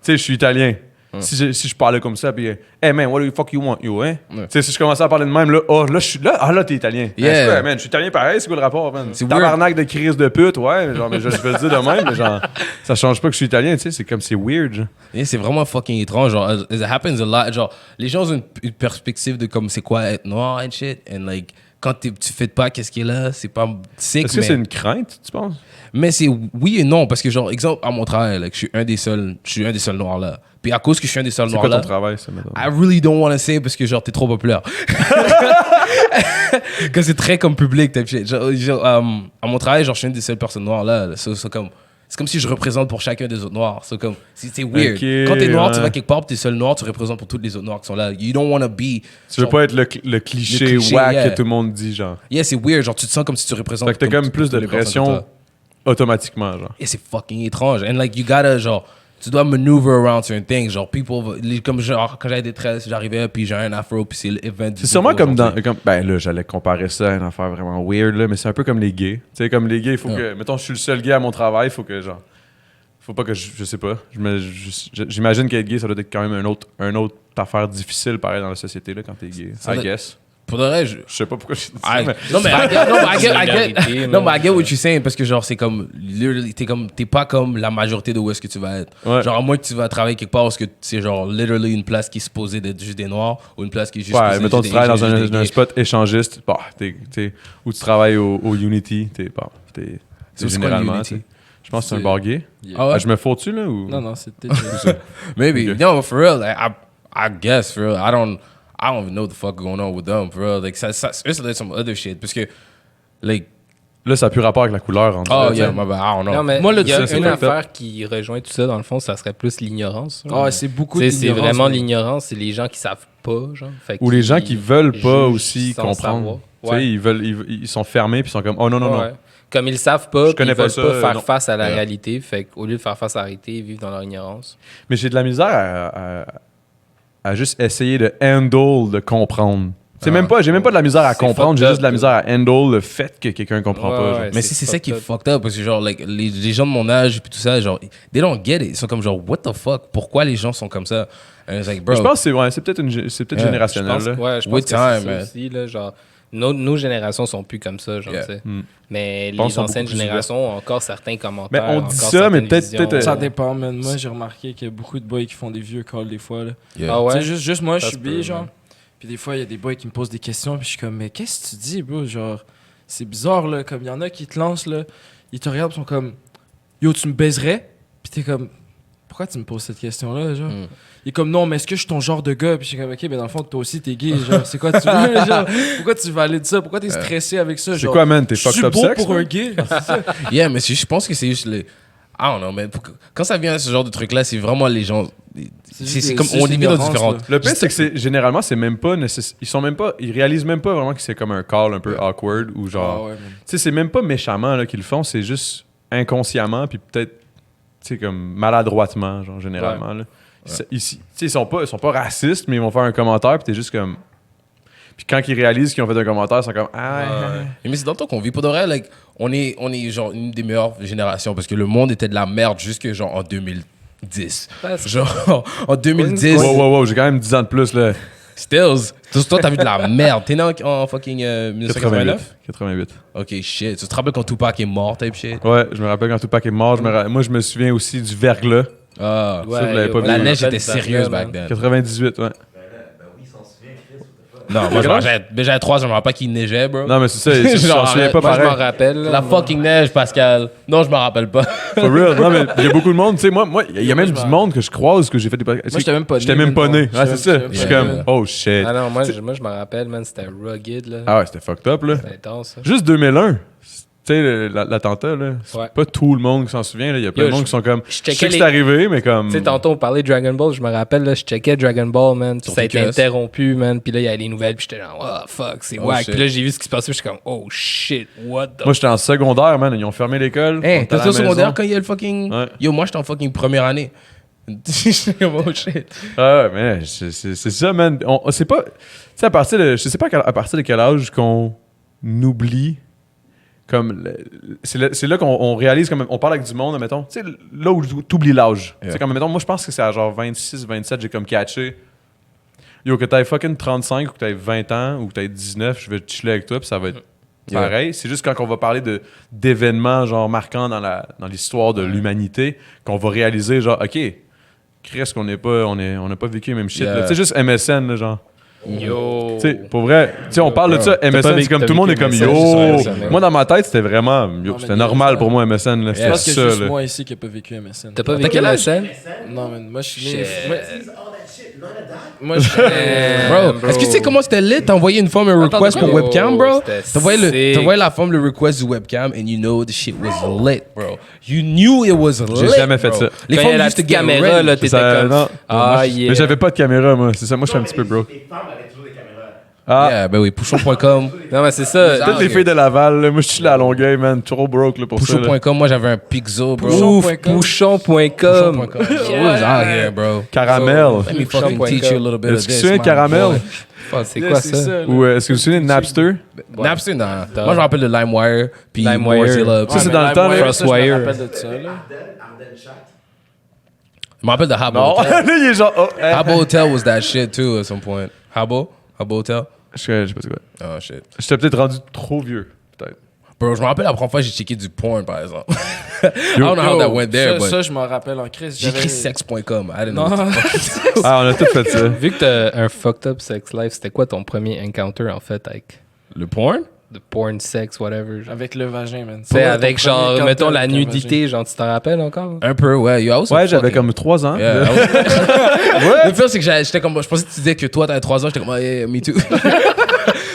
sais, je suis italien. Si je parlais comme ça, puis, hey man, what the fuck you want, you, hein? Tu sais, si je commençais à parler de même, là, oh, là, je suis là, ah, là, t'es italien. Yeah. Hey, c'est quoi, man, je suis italien pareil, c'est quoi le rapport, man? C'est Tabarnak de crise de pute, ouais, genre, mais je vais le dire de même, mais genre, ça change pas que je suis italien, tu sais, c'est comme, c'est weird, genre. Yeah, c'est vraiment fucking étrange. Genre, it happens a lot. Genre, les gens ont une perspective de comme c'est quoi être noir and shit. And like, quand tu fais pas qu'est-ce qui est là, c'est pas sick, Est-ce que mais... c'est une crainte, tu penses? Mais c'est oui et non, parce que genre, exemple, à mon travail, like, je suis un des seuls noirs là. Puis à cause que je suis un des seuls C'est noirs quoi ton là, travail, ça, maintenant? I really don't want to say parce que genre, t'es trop populaire. Que c'est très comme public, type shit. Genre, à mon travail, genre, je suis une des seules personnes noires là. C'est comme si je représente pour chacun des autres noirs. C'est weird. Ok, Quand t'es noir, ouais. tu vas quelque part, t'es seul noir, tu représentes pour tous les autres noirs qui sont là. You don't want to be. Tu veux pas être le cliché whack yeah. que tout le monde dit, genre. Yeah, c'est weird. Genre, tu te sens comme si tu représentes. Fait que t'as comme plus de toutes les personnes pression comme toi. automatiquement, genre. Et c'est fucking étrange. And like, you gotta, genre, tu dois maneuver around certain things. Genre, comme genre, quand j'avais des tresses, j'arrivais, puis j'ai un afro, puis c'est l'event du C'est sûrement bureau comme dans. aujourd'hui. Ben là, j'allais comparer ça à une affaire vraiment weird, là, mais c'est un peu comme les gays. Tu sais, comme les gays, il faut que. Mettons, je suis le seul gay à mon travail, il faut que, genre. Faut pas que je sais pas. J'imagine qu'être gay, ça doit être quand même un autre affaire difficile, pareil, dans la société, là, quand t'es gay. Ça I doit- guess. Pour de vrai, Je sais pas pourquoi je dis ça, I- mais. non, mais I get Solidarité, no, man. but I get what you're saying parce que genre c'est comme literally, t'es pas comme la majorité de où est-ce que tu vas être. Ouais. Genre à moins que tu vas travailler quelque part parce que c'est genre literally une place qui est supposée d'être juste des noirs ou une place qui est juste Ouais, supposée mettons, d'être tu travailles dans juste des un gays. spot échangiste, bah, ou tu travailles au Unity, C'est quoi, généralement, Unity? tu sais. Je pense que c'est un bar gay. Ah ouais? Ah, je me fous dessus, là, ou? Non, non, c'était déjà ça. Maybe. Ok. No, for real. Like, I guess for real. I don't even know what the fuck going on with them for real. Like, there's some other shit. Parce que, like, Là, ça n'a plus rapport avec la couleur, en oh fait, yeah, tu sais. my bad, I don't know. Non, mais Moi, le il y a truc, c'est une fucked up. affaire qui rejoint tout ça, dans le fond, ça serait plus l'ignorance. Ah, c'est beaucoup Tu sais, c'est d'ignorance, vraiment mais- l'ignorance, c'est les gens qui savent pas, genre. Fait Ou les gens qui veulent pas jugent aussi sans comprendre. savoir. Tu sais, Ouais. ils sont fermés, puis ils sont comme, oh non, non, Ouais. non. Comme ils savent pas, Je puis connais ils pas veulent ça, pas faire non. face à la Ouais. réalité. Fait qu'au lieu de faire face à la réalité, ils vivent dans leur ignorance. Mais j'ai de la misère à juste essayer de handle, de comprendre. C'est j'ai même pas de la misère à C'est comprendre, fucked j'ai juste de la up, misère à handle le fait que quelqu'un comprend Ouais, pas. genre. ouais. Mais c'est c'est ça qui est fucked up. fucked up parce que genre like, les gens de mon âge puis tout ça genre they don't get it, ils sont comme genre what the fuck, pourquoi les gens sont comme ça? And it's like bro, Je pense que c'est peut-être Yeah. générationnel. Je pense, là. ouais, je pense With que c'est time, ça man. aussi, là, genre, nos générations sont plus comme ça, genre, Yeah. tu sais. Mm. Mais pense les qu'ils sont anciennes beaucoup plus générations ont encore certains commentaires. Mais on encore dit ça, mais certaines peut-être- visions. peut-être, Ça dépend, man. Moi, j'ai remarqué qu'il y a beaucoup de boys qui font des vieux calls des fois, là. yeah. Ah ouais? Tu sais, juste moi, je Ça suis se peut, bi, genre. man. Puis des fois, il y a des boys qui me posent des questions, puis je suis comme, mais qu'est-ce que tu dis, bro? Genre, c'est bizarre, là. Comme il y en a qui te lancent, là. Ils te regardent, ils sont comme, yo, tu me baiserais? Puis t'es comme, pourquoi tu me poses cette question-là, genre? Mm. Il est comme, non, mais est-ce que je suis ton genre de gars? Puis je suis comme, ok, mais dans le fond, toi aussi, t'es gay, genre, c'est quoi tu veux, genre? Pourquoi tu valides ça? Pourquoi t'es stressé avec ça, C'est genre? quoi, man? T'es Je suis fucked up beau sex? pour man? un gay, c'est ça. Yeah, mais je pense que c'est juste les I don't know, man. Quand ça vient à ce genre de truc-là, c'est vraiment les gens. C'est comme on est mis dans différentes. Le pire, c'est que généralement, c'est même pas ils réalisent même pas vraiment que c'est comme un call un peu awkward ou genre. Ah ouais, man. Tu sais, c'est même pas méchamment là, qu'ils le font, c'est juste inconsciemment, puis peut-être, tu sais, comme maladroitement, genre, généralement. Là. Tu sais, ils sont pas racistes, mais ils vont faire un commentaire, puis t'es juste comme. Puis quand ils réalisent qu'ils ont fait un commentaire, ils sont comme. Ah, Mais c'est dans le temps qu'on vit. Pour de vrai, like, on est genre une des meilleures générations parce que le monde était de la merde jusque genre en 2010. Genre en 2010. wow, j'ai quand même 10 ans de plus, là. Stills. Toi, t'as vu de la merde. T'es né en fucking 1989? 88. Ok, shit. Tu te rappelles quand Tupac est mort, type shit? Ouais, je me rappelle quand Tupac est mort. Moi, je me souviens aussi du verglas. Ah. Ça, vous l'avez pas La vu. neige était sérieuse back then. 98, ouais. Ben oui, il s'en souvient, Chris, what the fuck. Non, moi, j'avais 3 ans, je me rappelle pas qu'il neigeait, bro. Non, mais c'est ça, je Genre, m'en souviens pas Moi, je pareil. m'en rappelle. là. La fucking neige, Pascal. Non, je me rappelle pas. For real. Non, mais il y a beaucoup de monde. Tu sais, moi, il y a même du monde que je croise que j'ai fait des podcasts. Moi, j'étais même pas né. J'étais même pas né. Ouais, c'est ça. J'étais Je suis même comme, pas oh shit. Ah non, moi, je m'en rappelle, man. C'était rugged, là. Ah ouais, c'était fucked up, là. C'était intense, ça. Juste 2001. Tu sais, l'attentat, là. C'est Ouais. pas tout le monde qui s'en souvient, là. Il y a plein Yo, de monde qui sont comme. je Je checkais sais que les- c'est arrivé, mais comme. Tu sais, tantôt, on parlait de Dragon Ball, je me rappelle, là, je checkais Dragon Ball, man, puis Sur ça a été TQS. interrompu, man, puis là, il y a les nouvelles, puis j'étais genre, oh, fuck, c'est Oh, wack. shit. Puis là, j'ai vu ce qui se passait, puis j'étais comme, oh, shit, what the... Moi, j'étais en secondaire, man. Ils ont fermé l'école. Hey, On était à t'étais la au secondaire maison. quand il y a le fucking. Ouais. Yo, moi, j'étais en fucking première année. J'étais comme, oh shit. Ah ouais, mais c'est ça, man. C'est pas. Tu sais, à partir de. Je sais pas à partir de quel âge qu'on oublie. Comme. C'est là qu'on réalise, comme. On parle avec du monde, mettons. Tu sais, là où t'oublies l'âge. Tu sais, comme, mettons, moi, je pense que c'est à genre 26, 27, j'ai comme catché. Yo, que t'aies fucking 35 ou que t'aies 20 ans ou que t'aies 19, je vais chiller avec toi, puis ça va être pareil. C'est juste quand on va parler d'événements, genre, marquants dans l'histoire de l'humanité, qu'on va réaliser, genre, OK. Qu'est-ce qu'on n'est pas, on n'a pas vécu le même shit. Yeah. là. Tu sais, juste MSN, là, genre. Yo... Tu sais, pour vrai, tu sais, on parle de ça, pas MSN, c'est vécu- comme t'as tout le monde est vécu comme MSN, yo. juste sur MSN, Moi, dans ma tête, c'était vraiment, mais c'était il y a normal ça. pour moi, MSN. Là. Je C'était pense que ça, c'est juste là. moi ici qui a pas vécu MSN. T'as pas vécu quel la âge? scène? Non, mais moi, je suis né. Shit. Moi, je suis Bro, est-ce que tu sais comment c'était lit? T'as envoyé une forme un request pour Yo, webcam, bro? c'était T'as envoyé la forme le request du webcam and you know the shit was lit, bro. You knew it was lit. J'ai jamais fait bro. ça. Les Quand il y formes a la used to petite get caméra, ready. là, t'étais Ça, comme... non. Ah, Moi, yeah. Mais j'avais pas de caméra, moi. C'est ça. Moi, je suis un petit peu broke. Les femmes avaient toujours des caméras. Ah, Yeah, ben oui, pouchon.com. Non, mais c'est ça. toutes les filles de Laval, là, moi, je suis là à Longueuil, man. Trop broke, là, pour ça. là. Pouchon.com, moi j'avais un Pixel, bro. Ouf, pouchon.com. Pouchon.com. It was out here, bro. Caramel. Let me fucking teach you a little bit of Est-ce que this. tu souviens my Caramel? boy. Fuck, c'est quoi ça? Ou est-ce que vous vous souvenez de Napster? Napster, non. Moi, je me rappelle de LimeWire, puis LimeWire. Mozilla. Ça, c'est dans le temps, là. Je me Crosswire. rappelle de ça, là. Arden Chat. Je me rappelle de Habbo Non, Hotel. là, il est genre. Oh, Habbo Hotel was that shit too at some point. Habbo Hotel. Je sais pas c'est quoi. Oh shit. J'étais peut-être rendu trop vieux, peut-être. Bro, je me rappelle la première fois que j'ai checké du porn, par exemple. I don't know how that went there, Ça, but je m'en rappelle en crise. j'ai écrit sex.com. I didn't Non. know. Ah, on a tout fait ça. Vu que t'as un fucked up sex life, c'était quoi ton premier encounter, en fait, avec Le porn? the porn, sex, whatever? genre? Avec le vagin, man. Tu sais, avec Ton premier genre, encounter mettons, la avec un nudité, genre, tu t'en rappelles encore? Un peu, ouais. Yo, I was Ouais, j'avais fucking- comme 3 ans. Yeah, Le pire, c'est que j'étais comme. Je pensais que tu disais que toi, t'avais 3 ans. J'étais comme, oh, yeah, me too.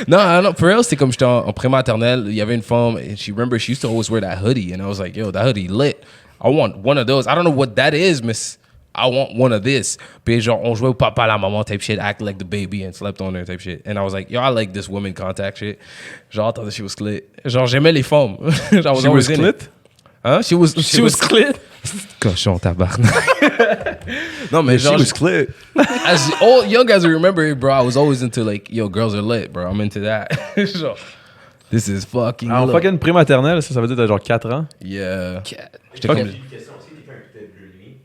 non, for real, c'était comme j'étais en pré-maternelle. Il y avait une femme, and she used to always wear that hoodie. And I was like, yo, that hoodie lit. I want one of those. I don't know what that is, miss. I want one of this. Puis genre, on jouait au papa, la maman type shit, act like the baby and slept on her type shit. And I was like, yo, I like this woman contact shit. Genre, I thought that she was clit. Genre, j'aimais les femmes. Genre, She was clit? Hein? She was clit. Cochon, tabarnak. Non, mais She genre, was clit. as young as I remember it, bro, I was always into like, yo, girls are lit, bro. I'm into that. Genre, this is fucking En lit. fucking prématernelle, ça veut dire t'as genre 4 ans. Yeah. J'étais Fuck. comme J'ai une question aussi, quelqu'un écoutait Bleu Nuit.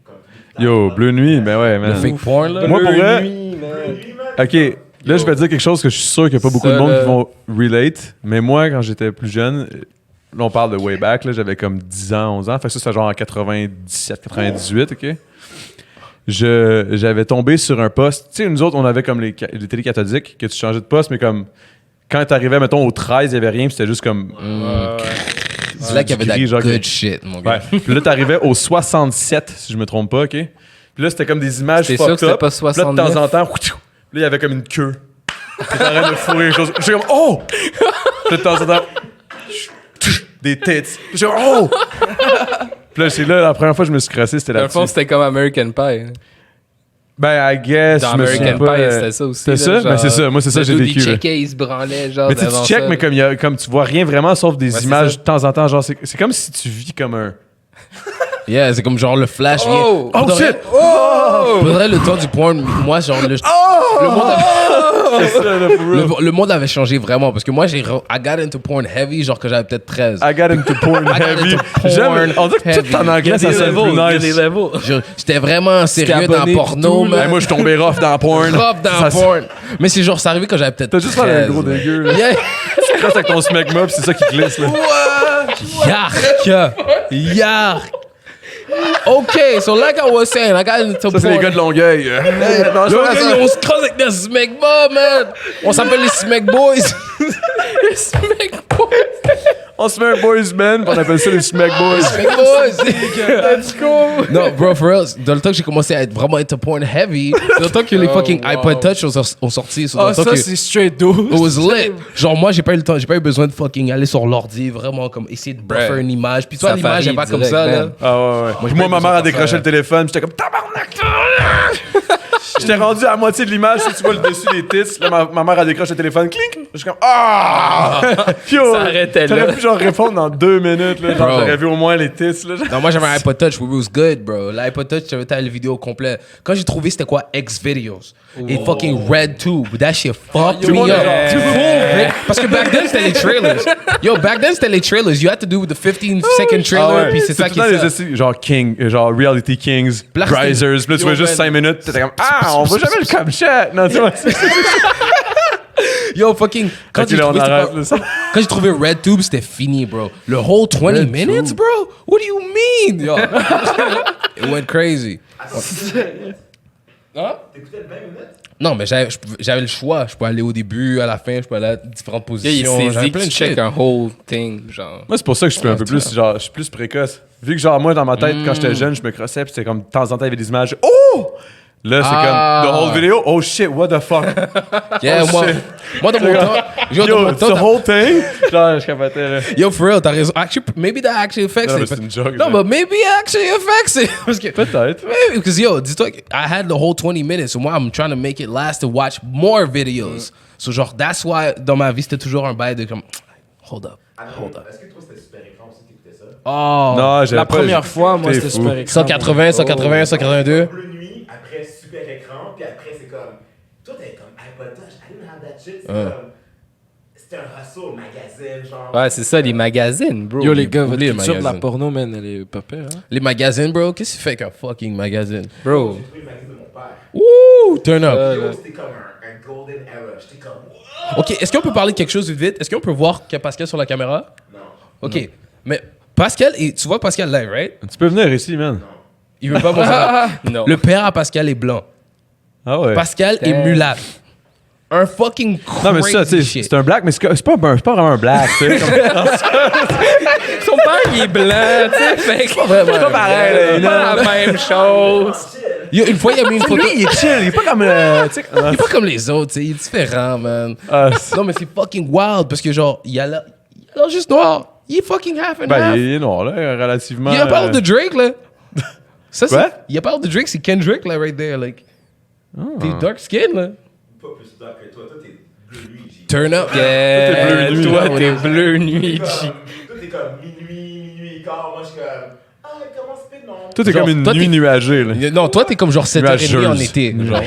Comme Yo, Bleu Nuit, ben ouais, le man. fake porn, là. Moi, pour vrai, Bleu Nuit, man. ok, là, je vais dire quelque chose que je suis sûr qu'il n'y a pas beaucoup Ça, de monde là. qui vont relate. Mais moi, quand j'étais plus jeune, là, on parle de way back, là, j'avais comme 10 ans, 11 ans. Fait que ça, c'était genre en 97, 98, ok? J'avais tombé sur un poste. Tu sais, nous autres, on avait comme les télé cathodiques, que tu changeais de poste, mais comme quand t'arrivais, mettons, au 13, il n'y avait rien, puis c'était juste comme. C'est là qu'il y avait gris, de genre la good que- shit, mon gars. Ouais. Puis là, t'arrivais au 67, si je me trompe pas, ok? Puis là, c'était comme des images T'es sûr fucked que c'était up. pas Puis là, de 69? temps en temps, là, il y avait comme une queue. Puis t'es en train de fourrer quelque chose. J'étais comme, oh! Puis là, de temps en temps, des têtes. Puis j'étais comme, oh! Puis là, c'est là, la première fois que je me suis crassé, c'était Dans le là-dessus. fond, c'était comme American Pie. Ben, I guess, Dans je me souviens American pas. Pie, c'était ça aussi. C'était là, ça? genre, Ben, c'est ça. Moi, c'est ça que j'ai le dude, vécu. Il là. checkait, il se branlait, genre. Mais tu sais, devant tu check, ça. mais comme tu vois rien vraiment sauf des Ouais, c'est images ça. de temps en temps. Genre, c'est comme si tu vis comme un. Yeah, c'est comme genre le flash. Oh! Oh shit! Faudrait le temps du porn, moi, genre, le monde C'est ça, là, for real. le monde avait changé vraiment parce que moi, I got into porn heavy, genre que j'avais peut-être 13. I got into porn I got heavy. into porn J'aime. On dirait que heavy. tout en anglais, ça sonne plus nice. J'étais vraiment sérieux dans le abonné porno, pis tout, Hey, man. moi, je suis tombé rough dans porn. Rough dans Ça, porn. Mais c'est genre, c'est arrivé quand j'avais peut-être T'as juste fait un gros dégueu. Là. Yeah. Tu crosses avec ton smegma, pis c'est ça qui glisse. Là. Yark! Yark! Okay, so like I was saying, I got into Ça, c'est les gars de Longueuil. Non, je Yo, vois ça. on se croise avec des Smegma, man. On s'appelle les Smeg Boys. Les Smeg Boys. On se met un boys band, puis on appelle ça les Smack Boys. Smeg Boys. Let's go. Non, bro, for real, dans le temps que j'ai commencé à être vraiment into porn heavy, dans le temps que les fucking iPod Touch ont sorti, dans Ah, le temps ça, que c'est straight do. it was lit. Genre, moi, j'ai pas eu le temps, j'ai pas eu besoin de fucking aller sur l'ordi, vraiment, comme essayer de buffer Right. une image. Puis toi, Safari l'image est pas comme direct, ça, là. man. Ah ouais, ouais. Moi, ma mère a décroché le téléphone, j'étais comme tabarnak! J'étais rendu à moitié de l'image, si tu vois le dessus des tits. Là, ma mère a décroché le téléphone, clink! Je suis comme ah! Yo, Ça arrêtait là. T'aurais pu genre répondre dans 2 minutes, là. Genre, Bro. j'aurais vu au moins les tits, là. Non, moi j'avais un iPod Touch, it was good, bro. L'iPod Touch, j'avais la vidéo complète. Quand j'ai trouvé c'était quoi X-Videos et fucking RedTube, that shit fucked me up. Parce que back then c'était les trailers. Yo, back then c'était les trailers. You had to do the 15-second trailer, puis c'est ça qui tout le temps est les ça. essais, genre King, genre Reality Kings, Blasting. Risers, puis là tu vois Yo, juste man. 5 minutes, t'es comme ah, on voit jamais le Camchat! Non, tu vois, Yo, fucking. Quand Ok, j'ai là, on trouvé, c'était arrête, quoi- là, ça. quand j'ai trouvé RedTube, c'était fini, bro. Le whole 20 minutes, bro? What do you mean? Yo. It went crazy. Hein? T'écoutais le 20 minutes? Non, mais j'avais le choix. Je peux aller au début, à la fin, je peux aller à différentes Yeah, il positions. J'avais saisit que plein tu de check shit. un whole thing, genre. Moi, c'est pour ça que je suis un peu plus, genre, je suis plus précoce. Vu que, genre, moi, dans ma tête, quand j'étais jeune, je me crossais, puis c'était comme, de temps en temps, il y avait des images. Oh! Là, c'est comme, the whole video, oh shit, what the fuck? Yeah, Oh, moi, shit. moi, dans mon temps, yo, dans Yo, mon it's temps, the whole thing? Genre, je capotais, là. yo, for real, t'as raison. Actually, maybe that actually affects Non, mais it. c'est une joke, Non, ça. but maybe it actually affects it. Parce que, Peut-être. maybe, because yo, dis-toi, que I had the whole 20 minutes, so moi, I'm trying to make it last to watch more videos. So, genre, that's why, dans ma vie, c'était toujours un bail de comme, hold up. Est-ce que toi c'était super écran aussi t'écoutais ça? Oh, Non, j'avais La pas- première fois, moi, t'es c'était fou. super écran. 180, 181, 182. Bleu nuit, après super écran, puis après c'est comme. Toi t'es comme iPod Touch, I didn't have that shit. C'est comme. C'était un hustle, magazine, genre. Ouais, c'est ça, les magazines, bro. Yo, les gars, votre les culture de la magazines. porno, man, elle est pas pire, hein? Les magazines, bro, qu'est-ce que tu fais qu'un fucking magazine? Bro. J'ai trouvé le magazine de mon père. Wouh, turn up. Yo, c'était comme un golden era. J'étais comme. Ok, est-ce qu'on peut parler de quelque chose de vite? Est-ce qu'on peut voir qu'il y a Pascal sur la caméra? Non. Ok, mais Pascal, tu vois Pascal live, right? Tu peux venir ici, man. Il veut pas montrer. Non. Le père à Pascal est blanc. Ah ouais. Pascal est mulâtre. Un fucking crazy Non, mais ça, tu sais, shit. c'est un black, mais c'est pas vraiment un black, tu sais. comme- Son père, il est blanc, tu sais. Fait que C'est pas pareil, là. c'est pas la même chose. Yo, une fois, il a mis une photo. Lui, il est chill, il est pas comme. Tu sais. Il est pas comme les autres, tu sais, il est différent, man. Ah, Non, mais c'est fucking wild parce que, genre, il a l'air juste noir. Il est fucking half and ben, half. il est noir, là, relativement. Il a parlé de Drake, là. Ça, c'est. Quoi? Il a parlé de Drake, c'est Kendrick, là, right there. Like, t'es dark skin, là. Pas plus tard que toi. Toi t'es bleu nuit, G. Turn up. Yeah, bleu nuit. toi, t'es bleu nuit, G. Toi t'es comme minuit et quart. Moi je suis comme. Ah, comment c'est fait? Non. Toi, t'es Genre, comme une toi, nuit t'es- nuagée, là. Non, toi, t'es comme genre 7h30 en Nuageuse. été. Genre.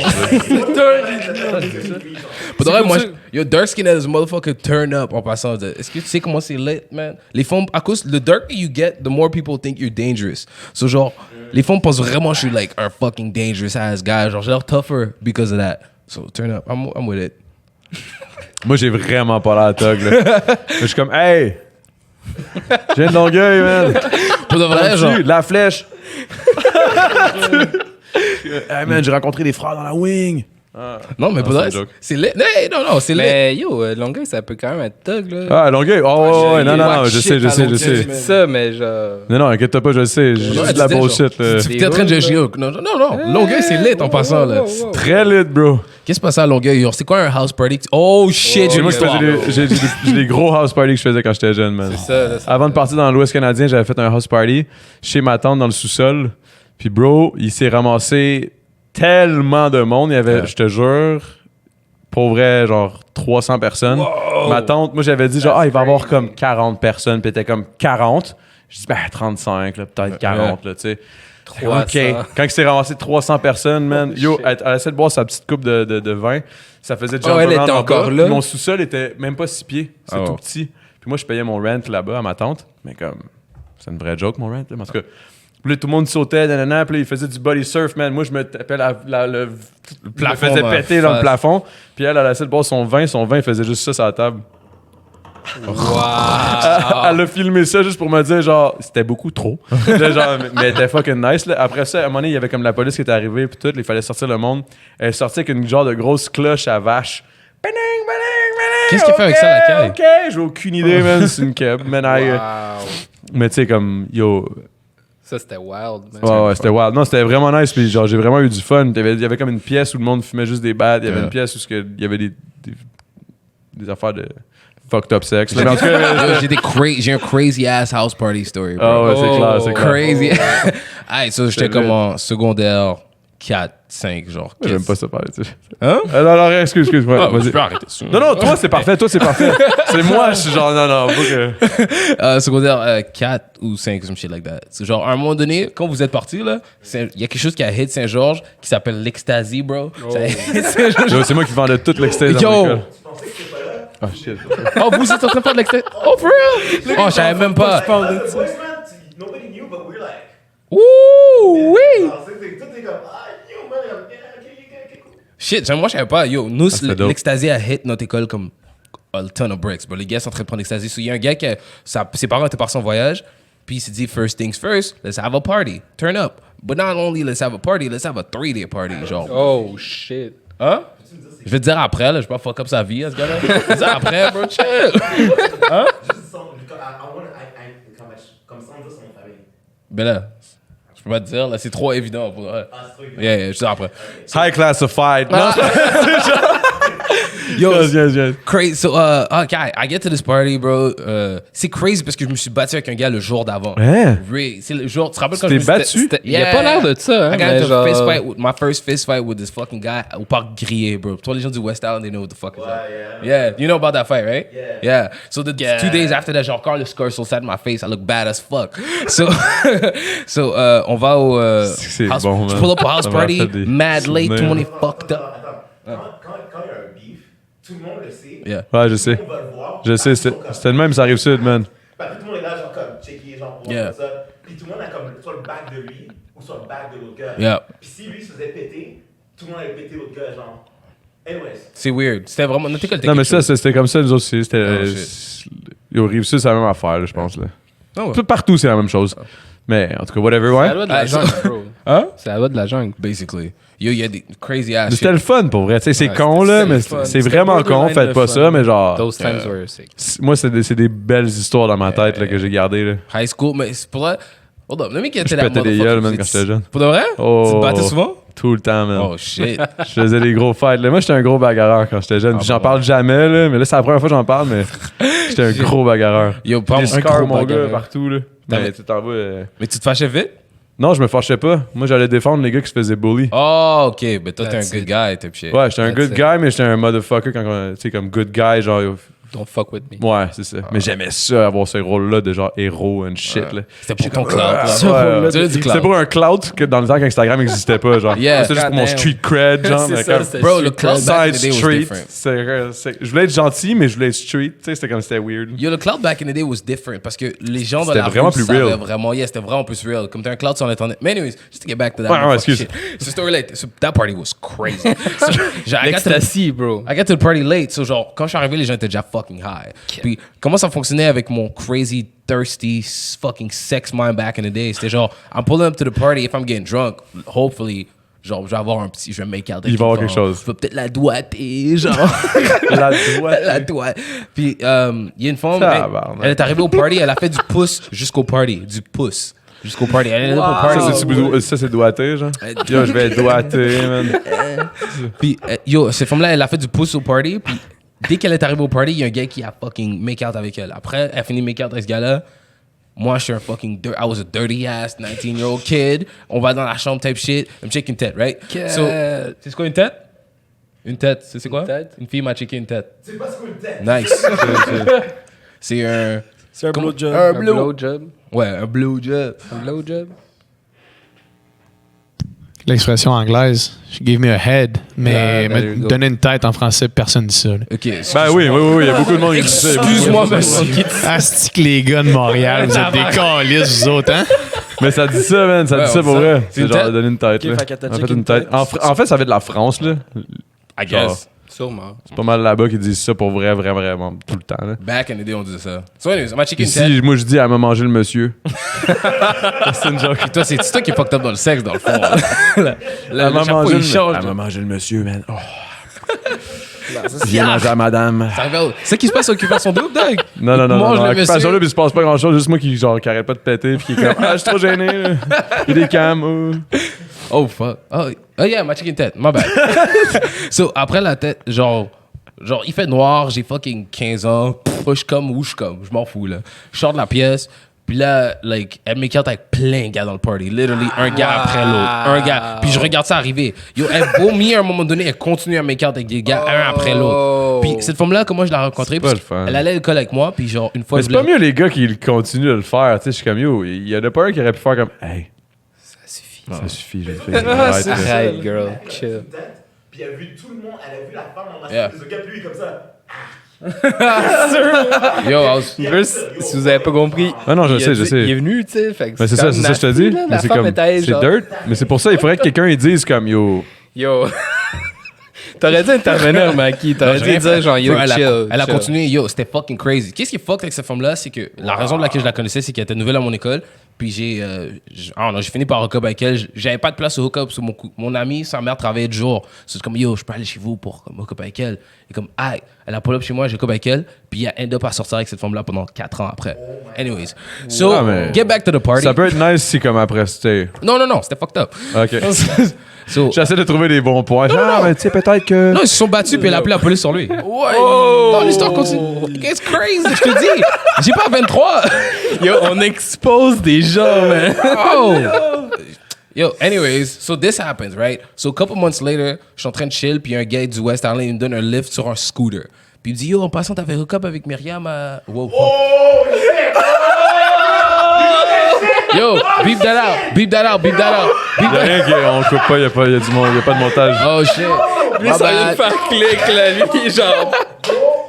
Pour de vrai, moi, yo, dark skin as a motherfucker turn up en passant. Est-ce que tu sais comment c'est lit, man? Les femmes, à cause, the darker you get, the more people think you're dangerous. So, genre, les femmes pensent vraiment que je suis like un fucking dangerous ass guy. Genre, j'ai l'air tougher because of that. So, turn up. I'm with it. Moi, j'ai vraiment pas l'air thug, là. Je suis comme, hey! Je viens de Longueuil, man! Pour de vrai, genre. La flèche! Hey, man, j'ai rencontré des frères dans la wing! Non, mais pour de c'est vrai, une joke. c'est lit. Non, c'est lit. Mais yo, Longueuil, ça peut quand même être thug, là. Ah, Longueuil! Oh, ouais, non, watch je shit sais. à Je Longueuil. dis ça, mais genre. Non, inquiète-toi pas, je le sais. J'ai Ouais, juste de la tu disais, bullshit, là. Tu es en train de joke. Non, Longueuil, c'est lit en passant, là. Très lit, bro. Qu'est-ce qui se passe à Longueuil? Genre, c'est quoi un house party? Oh shit, C'est j'ai moi une qui faisais histoire. j'ai des gros house parties que je faisais quand j'étais jeune, man. Ça, là, ça- Avant de partir dans l'Ouest canadien, j'avais fait un house party chez ma tante dans le sous-sol. Puis, bro, il s'est ramassé tellement de monde. Il y avait, je te jure, pour vrai, genre 300 personnes. Ma tante, moi, j'avais dit, genre, il va y avoir comme 40 personnes. Puis, elle était comme 40. Je dis, ben, 35, là, peut-être 40, là, tu sais. 300. OK. Quand il s'est ramassé 300 personnes, man, yo, elle essaie de boire sa petite coupe de vin. Ça faisait jump elle around était en encore bas. là? Puis mon sous-sol était même pas 6 pieds. C'est Oh. tout petit. Puis moi, je payais mon rent là-bas à ma tante. Mais comme, c'est une vraie joke, mon rent. Là. En tout cas, puis là, tout le monde sautait, nanana, puis là, il faisait du body surf, man. Moi, je me tapais le plafond je me faisais dans péter la dans le face. plafond. Puis elle essaie de boire son vin. Son vin, il faisait juste ça sur la table. Elle a filmé ça juste pour me dire, genre, c'était beaucoup trop. Là, genre, mais elle était fucking nice. Là. Après ça, à un moment donné, il y avait comme la police qui était arrivée, puis tout, il fallait sortir le monde. Elle est sortie avec une genre de grosse cloche à vache. Qu'est-ce qu'il fait avec ça, la caille? OK, j'ai aucune idée, man. C'est une keb. Man, mais tu sais, comme, yo. Ça, c'était wild, man. Ouais, c'était wild. Non, c'était vraiment nice. Puis genre, j'ai vraiment eu du fun. Il y avait comme une pièce où le monde fumait juste des battes. Il y avait une pièce où il y avait des affaires de fucked up sex. Mais en tout cas, J'ai un crazy ass house party story, bro. ah ouais, c'est clair, c'est clair. Crazy. Alright, so j'étais comme en secondaire 4, 5, genre. J'aime pas ça parler, tu sais. Hein? Non, excuse-moi. Ah, Vas-y. je peux arrêter ça. Non, toi, c'est parfait. C'est moi, je suis genre, non, faut que. Secondaire 4 ou 5, some shit like that. C'est genre, à un moment donné, quand vous êtes partis, là, il y a quelque chose qui a hit Saint-Georges qui s'appelle l'ecstasy, bro. Ça a hit Saint-Georges. Yo, c'est moi qui vendais toute l'extase dans Yo! l'école. Tu pensais que c'était pas là? Oh shit. Oh, vous êtes en train de faire de l'extase? Oh, for real? Oh, je savais même pas. Voice, man, nobody knew, but we're like. Ouh, oui! Tout est comme, yo, man, ok, cool. Shit, moi, je savais pas. Yo, nous, c'était dope. l'ecstasy a hit notre école comme a ton of bricks. Les gars sont en train de prendre l'ecstasy. So, il y a un gars qui, ses parents étaient partis en voyage, puis il s'est dit, first things first, let's have a party. Turn up. But not only let's have a party, let's have a 3-day party, genre. Oh, shit. Hein? Je vais te dire après, là, je vais pas fuck up sa vie, à ce gars-là. Je vais te dire après, bro, chill. Hein? Juste sans, comme sans dire c'est mon famille. Ben là, je peux pas te dire, là, c'est trop évident. Pour... Ah, c'est trop évident. Yeah, je te dis après. High classified. Non, Yo, yes. crazy. So, okay, I get to this party, bro. C'est crazy parce que je me suis battu avec un gars le jour d'avant. Hein? C'est le jour. Tu te rappelles quand Tu je me t'es suis battu? Il a pas l'air de ça, hein. I got mais into genre- a fist fight with my first fist fight with this fucking guy au parc grillé, bro. Toi, les gens du West Island, they know what the fuck is that. Yeah, you know about that fight, right? Yeah. So the 2 days after that, j'ai encore le scar so sad in my face. I look bad as fuck. So, on va au C'est house. bon, Je man. pull up au house Ça m'a party, fait des mad late, tout le monde est souvenirs. fucked up. Quand il y a un beef, tout le monde le sait. Yeah. Ouais, je sais. Tout le monde va le voir. Je sais, c'était le même, ça arrive sud, man. Après, tout le monde est là, genre, comme, checker, genre, pour Yeah. voir ça. Puis tout le monde a comme, soit le back de lui, ou soit le back de l'autre gars. Yeah. Puis si lui se faisait péter, tout le monde allait péter l'autre gars, genre. Anyways. C'est weird. C'était vraiment. Notre école était Non, mais quelque ça, c'était comme ça, nous autres aussi. C'était. Oh, shit. Au Rive-Sud, c'est la même affaire, là, je pense. Là. Ah ouais. Tout partout, c'est la même chose. Mais en tout cas, whatever, C'est la ouais. loi de la Ah, jungle, bro. Hein? C'est la loi de la jungle. Basically. Yo, il y a des crazy ass Mais shit. c'était le fun, pour vrai. Tu sais, c'est con, là, mais fun. c'est C'était vraiment con. borderline Faites le pas fun. ça, mais genre. Those times were sick. Moi, c'est des belles histoires dans ma tête là, que j'ai gardées. Là. High school, mais c'est pour là. Hold up, let me get to Je that pétais des motherfucker. gueules, man, quand j'étais jeune. Pour de vrai? Oh. Tu te battais souvent? Tout le temps, man. Oh shit. Je faisais des gros fights. Là. Moi, j'étais un gros bagarreur quand j'étais jeune. Puis j'en parle jamais, là, mais là, c'est la première fois que j'en parle, mais j'étais un gros bagarreur. Yo, pas Des un scars, gros mon gars, bagarreur. partout. Là. mais- Mais tu t'en vois. Mais tu te fâchais vite? Non, je me fâchais pas. Moi, j'allais défendre les gars qui se faisaient bully. Oh, ok. Mais toi, t'es un That's good it. guy, type shit. Ouais, j'étais un That's good it. guy, mais j'étais un motherfucker quand tu sais, comme good guy, genre. Don't fuck with me. Ouais, c'est ça. Mais j'aimais ça, avoir ce rôle-là de genre héros and shit, là. C'était pour ton cloud, là. Ouais. Tu veux du cloud. C'était pour un cloud que dans le temps qu'Instagram n'existait pas, genre. Yeah. C'était juste pour mon Goddamn. street cred, genre. C'est mais ça, comme c'était Bro, le street cloud cred. back in side the day was street. different. Je voulais être gentil, mais je voulais être street. Tu sais, c'était comme c'était weird. Yo, le cloud back in the day was different parce que les gens dans C'était la vraiment rue plus savaient real. vraiment, yeah, c'était vraiment plus real. Comme t'as un cloud sur Internet. Mais anyways, just to get back to that. Ouais, motherfucking excuse. shit. So story late. So that party was crazy. So, genre, I got to the- L'ecstasy, bro. I got to the party late, so genre, quand je suis arrivé, les gens étaient déjà fucking high. Puis, comment ça fonctionnait avec mon crazy, thirsty, fucking sex mind back in the day? C'était genre, I'm pulling up to the party, if I'm getting drunk, hopefully, genre, je vais avoir un petit, je vais make out avec Il va y avoir une quelque femme. chose. Je vais peut-être la doigter, genre. La droite. La doigt. Puis, il y a une femme, Tabarnak. elle est arrivée au party, elle a fait du pouce jusqu'au party. Du pouce jusqu'au party. Elle est là au party. Ça, c'est doigté, genre. Yo, je vais être doigté, man. Puis, yo, cette femme-là, elle a fait du pouce au party. Puis, dès qu'elle est arrivée au party, il y a un gars qui a fucking make out avec elle. Après, elle a fini make out avec ce gars-là. Moi, je suis un fucking I was a dirty ass 19-year-old kid. On va dans la chambre type shit. Elle me check une tête, right? So, c'est quoi une tête? Une tête, c'est quoi? Une tête? Une fille m'a checké une tête. C'est pas ce qu'on tête. Nice. C'est un... C'est un Comment- blowjob. Un Un blow. blowjob. Ouais, un blowjob. Un blowjob. L'expression anglaise, she gave me a head, mais there you me go. donner une tête en français, personne dit ça. là. OK. Ben oui, il y a beaucoup de monde qui dit ça. Excuse-moi, monsieur. Asti que les gars de Montréal, vous êtes des calices, vous autres, hein? Mais ça dit ça, man. Ça Ouais, dit ça on pour dit ça. vrai. C'est C'est une genre tête? donner une tête, Ok, là. fait qu'elle t'a En fait, checké une une tête. tête. En fait, ça vient de la France, là. I guess. Sûrement. C'est pas mal là-bas qu'ils disent ça pour vrai, vraiment, tout le temps. Là. Back in the day, on disait ça. So anyways, ma chicken Ici, tent. moi, je dis, elle m'a mangé le monsieur. C'est une joke. Toi, c'est toi qui est fucked up dans le sexe, dans le fond. Elle m'a chapeau, mangé, il change. elle m'a mangé le monsieur, man. Oh. c'est J'ai mangé à madame. Ça arrive à- C'est ça qui se passe à Occupation Double, Doug? Non. Mange le Occupation monsieur. là, puis il se passe pas grand-chose. Juste moi qui arrête pas de péter, puis qui est comme, ah, je suis trop gêné. Là. Il y a des cams. Oh, fuck. Oh, yeah, ma chicken tête. My bad. So, après la tête, genre, il fait noir, j'ai fucking 15 ans. Je suis comme où je suis comme. Je m'en fous, là. Je sors de la pièce. Puis là, like, elle m'écarte avec plein de gars dans le party. Literally, un gars après l'autre. Un gars. Puis je regarde ça arriver. Yo, elle vomit à un moment donné, elle continue à m'écarter avec des gars, un après l'autre. Puis cette femme-là, comment je l'ai rencontrée? C'est pas Parce le fun. Elle allait à l'école avec moi, puis genre, une fois, Mais c'est pas mieux les gars qui continuent de le faire. Tu sais, je suis comme, yo, il y a de pas un qui aurait pu faire comme, hey. Ça suffit, je le fais. Arrête, là. Arrête, girl. Chill. Puis elle a vu tout le monde, elle a vu la femme en Yeah. masse des gars, puis lui, comme ça. Yo, I was- First, si vous avez pas compris, Ah non, je il a sais, je dit- sais. Il est venu, tu sais. Fait que Mais c'est ça, comme je te nasty, dis. là, Mais la c'est femme comme, était c'est genre, dirt. Mais c'est pour ça, il faudrait que quelqu'un il dise comme, yo. Yo. T'aurais dû intervenir, Maki. T'aurais dû dire genre, yo, Bro, chill. elle a chill. continué, yo, c'était fucking crazy. Qu'est-ce qui est fucked avec cette femme-là, c'est que la raison de laquelle je la connaissais, c'est qu'elle était nouvelle à mon école. Puis j'ai fini par hook up avec elle. J'avais pas de place au hook up. Mon ami, sa mère travaillait de jour. C'est comme, yo, je peux aller chez vous pour comme, hook up avec elle. Et comme, ah, elle a pull up chez moi, j'ai hook up avec elle. Puis il a end up à sortir avec cette femme-là pendant 4 ans après. Anyways. So, Ah, mais get back to the party. Ça peut être nice si, comme après, c'était. Non, c'était fucked up. Ok. So, J'essaie de trouver des bons points. Ah, mais tu sais, peut-être que. non, ils se sont battus, puis elle a appelé la police sur lui. Ouais. Non, l'histoire continue. It's crazy, je te dis. J'ai pas 23. Yo, on expose des gens, man. Oh. Yo, anyways, so this happens, right? So a couple months later, je suis en train de chill, puis un gars du West Island, il me donne un lift sur un scooter. Puis il me dit, yo, en passant, t'avais hook up avec Myriam à... Wow. Yo, beep that out, beep that out, beep that out. Beep Y'a that rien qu'on coupe pas, y'a pas de montage. Oh shit. Lui, ça vient de faire clic, là. Lui, genre.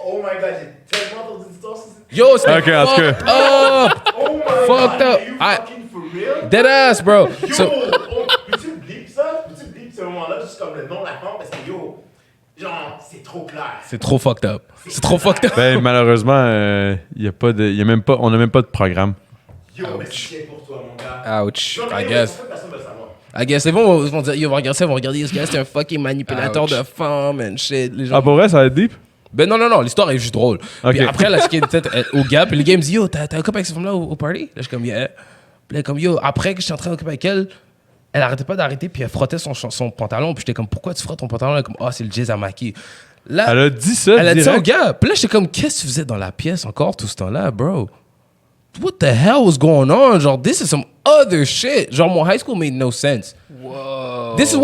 Oh my god, j'ai tellement entendu d'histoires sur ça. Yo, c'était Ok, en tout cas. fucked up. Oh my Fucked god, up. are you I- fucking for real? Dead ass, bro. Yo, So, peux-tu bleep ça? Peux-tu bleep ce moment-là, juste comme le nom de la femme? Parce que yo, genre, c'est trop clair. c'est trop fucked up. C'est trop fucked up. Ben, malheureusement, y a pas de. Y a même pas, on a même pas de programme. Yo, mais c'est pour toi, mon gars. Ouch. Genre, I guess. Personne veut savoir. I guess, ils vont dire, yo, on va regarder ça, ils vont regarder ce gars, c'est un fucking manipulateur Ouch. de femmes and shit. Les gens... Ah, pour vrai, ça va être deep? Ben non, l'histoire est juste drôle. Ok. Puis après, là, ce qui est tête au gars, puis le gars me dit, yo, t'as un couple avec cette femme-là au party? Là, je suis comme, yeah. Puis là, comme, yo, après que je suis en train de couple avec elle, elle arrêtait pas d'arrêter, puis elle frottait son pantalon, puis j'étais comme, pourquoi tu frottes ton pantalon? Elle est comme, ah, c'est le jazz à Maki. Là, Elle a dit ça, elle a dit ça au direct. gars. Puis là, j'étais comme, qu'est-ce que tu faisais dans la pièce encore tout ce temps-là, bro? What the hell was going on? Genre, this is some other shit. Genre, mon high school made no sense. Whoa. This is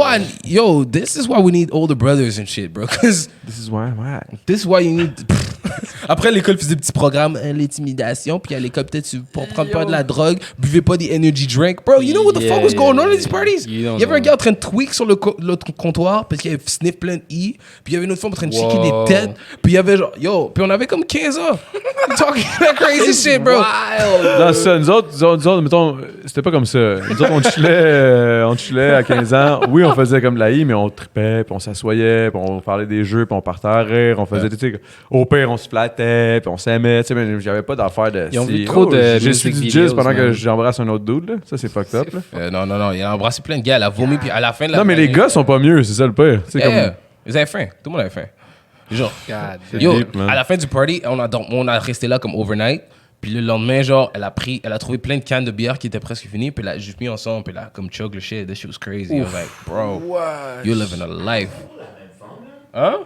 why we need older brothers and shit, bro. Cause This is why, this is why you need. Après, l'école faisait des petits programmes, l'intimidation, puis à l'école, peut-être, pour prendre pas de la drogue, buvez pas des energy drinks. Bro, you know what the fuck was going on in these parties? You don't Il y avait un know. gars en train de tweak sur l'autre comptoir, parce qu'il avait sniff plein de I, puis il y avait une autre femme en train de shaker Wow. des têtes, puis il y avait genre, yo, puis on avait comme 15 ans. Talking that crazy shit, bro. Dans ça, nous autres, mettons, c'était pas comme ça. Nous autres, on chillait à 15 ans. Oui, on faisait comme de la I, mais on tripait, puis on s'assoyait, puis on parlait des jeux, puis on partait à rire. On faisait, tu sais, au pire, on se flattait, puis on s'aimait, tu sais, mais j'avais pas d'affaire de... Ils ont vu trop de J'ai su music du videos, jizz pendant que man. j'embrasse un autre dude, là. Ça, c'est fucked up, là. Non, il a embrassé plein de gars, elle a vomi, puis à la fin de la. Non, mais les gars sont pas mieux, c'est ça le pire. Tu sais, Yeah, ils avaient faim. Tout le monde avait faim. Genre, God. yo, deep, man. à la fin du party, on a resté là comme overnight. Puis le lendemain, genre, elle a trouvé plein de cannes de bière qui étaient presque finies. Puis elle a juste mis ensemble. Puis elle a comme chug le shit. That shit was crazy. I was like, bro, you're living a life. Hein?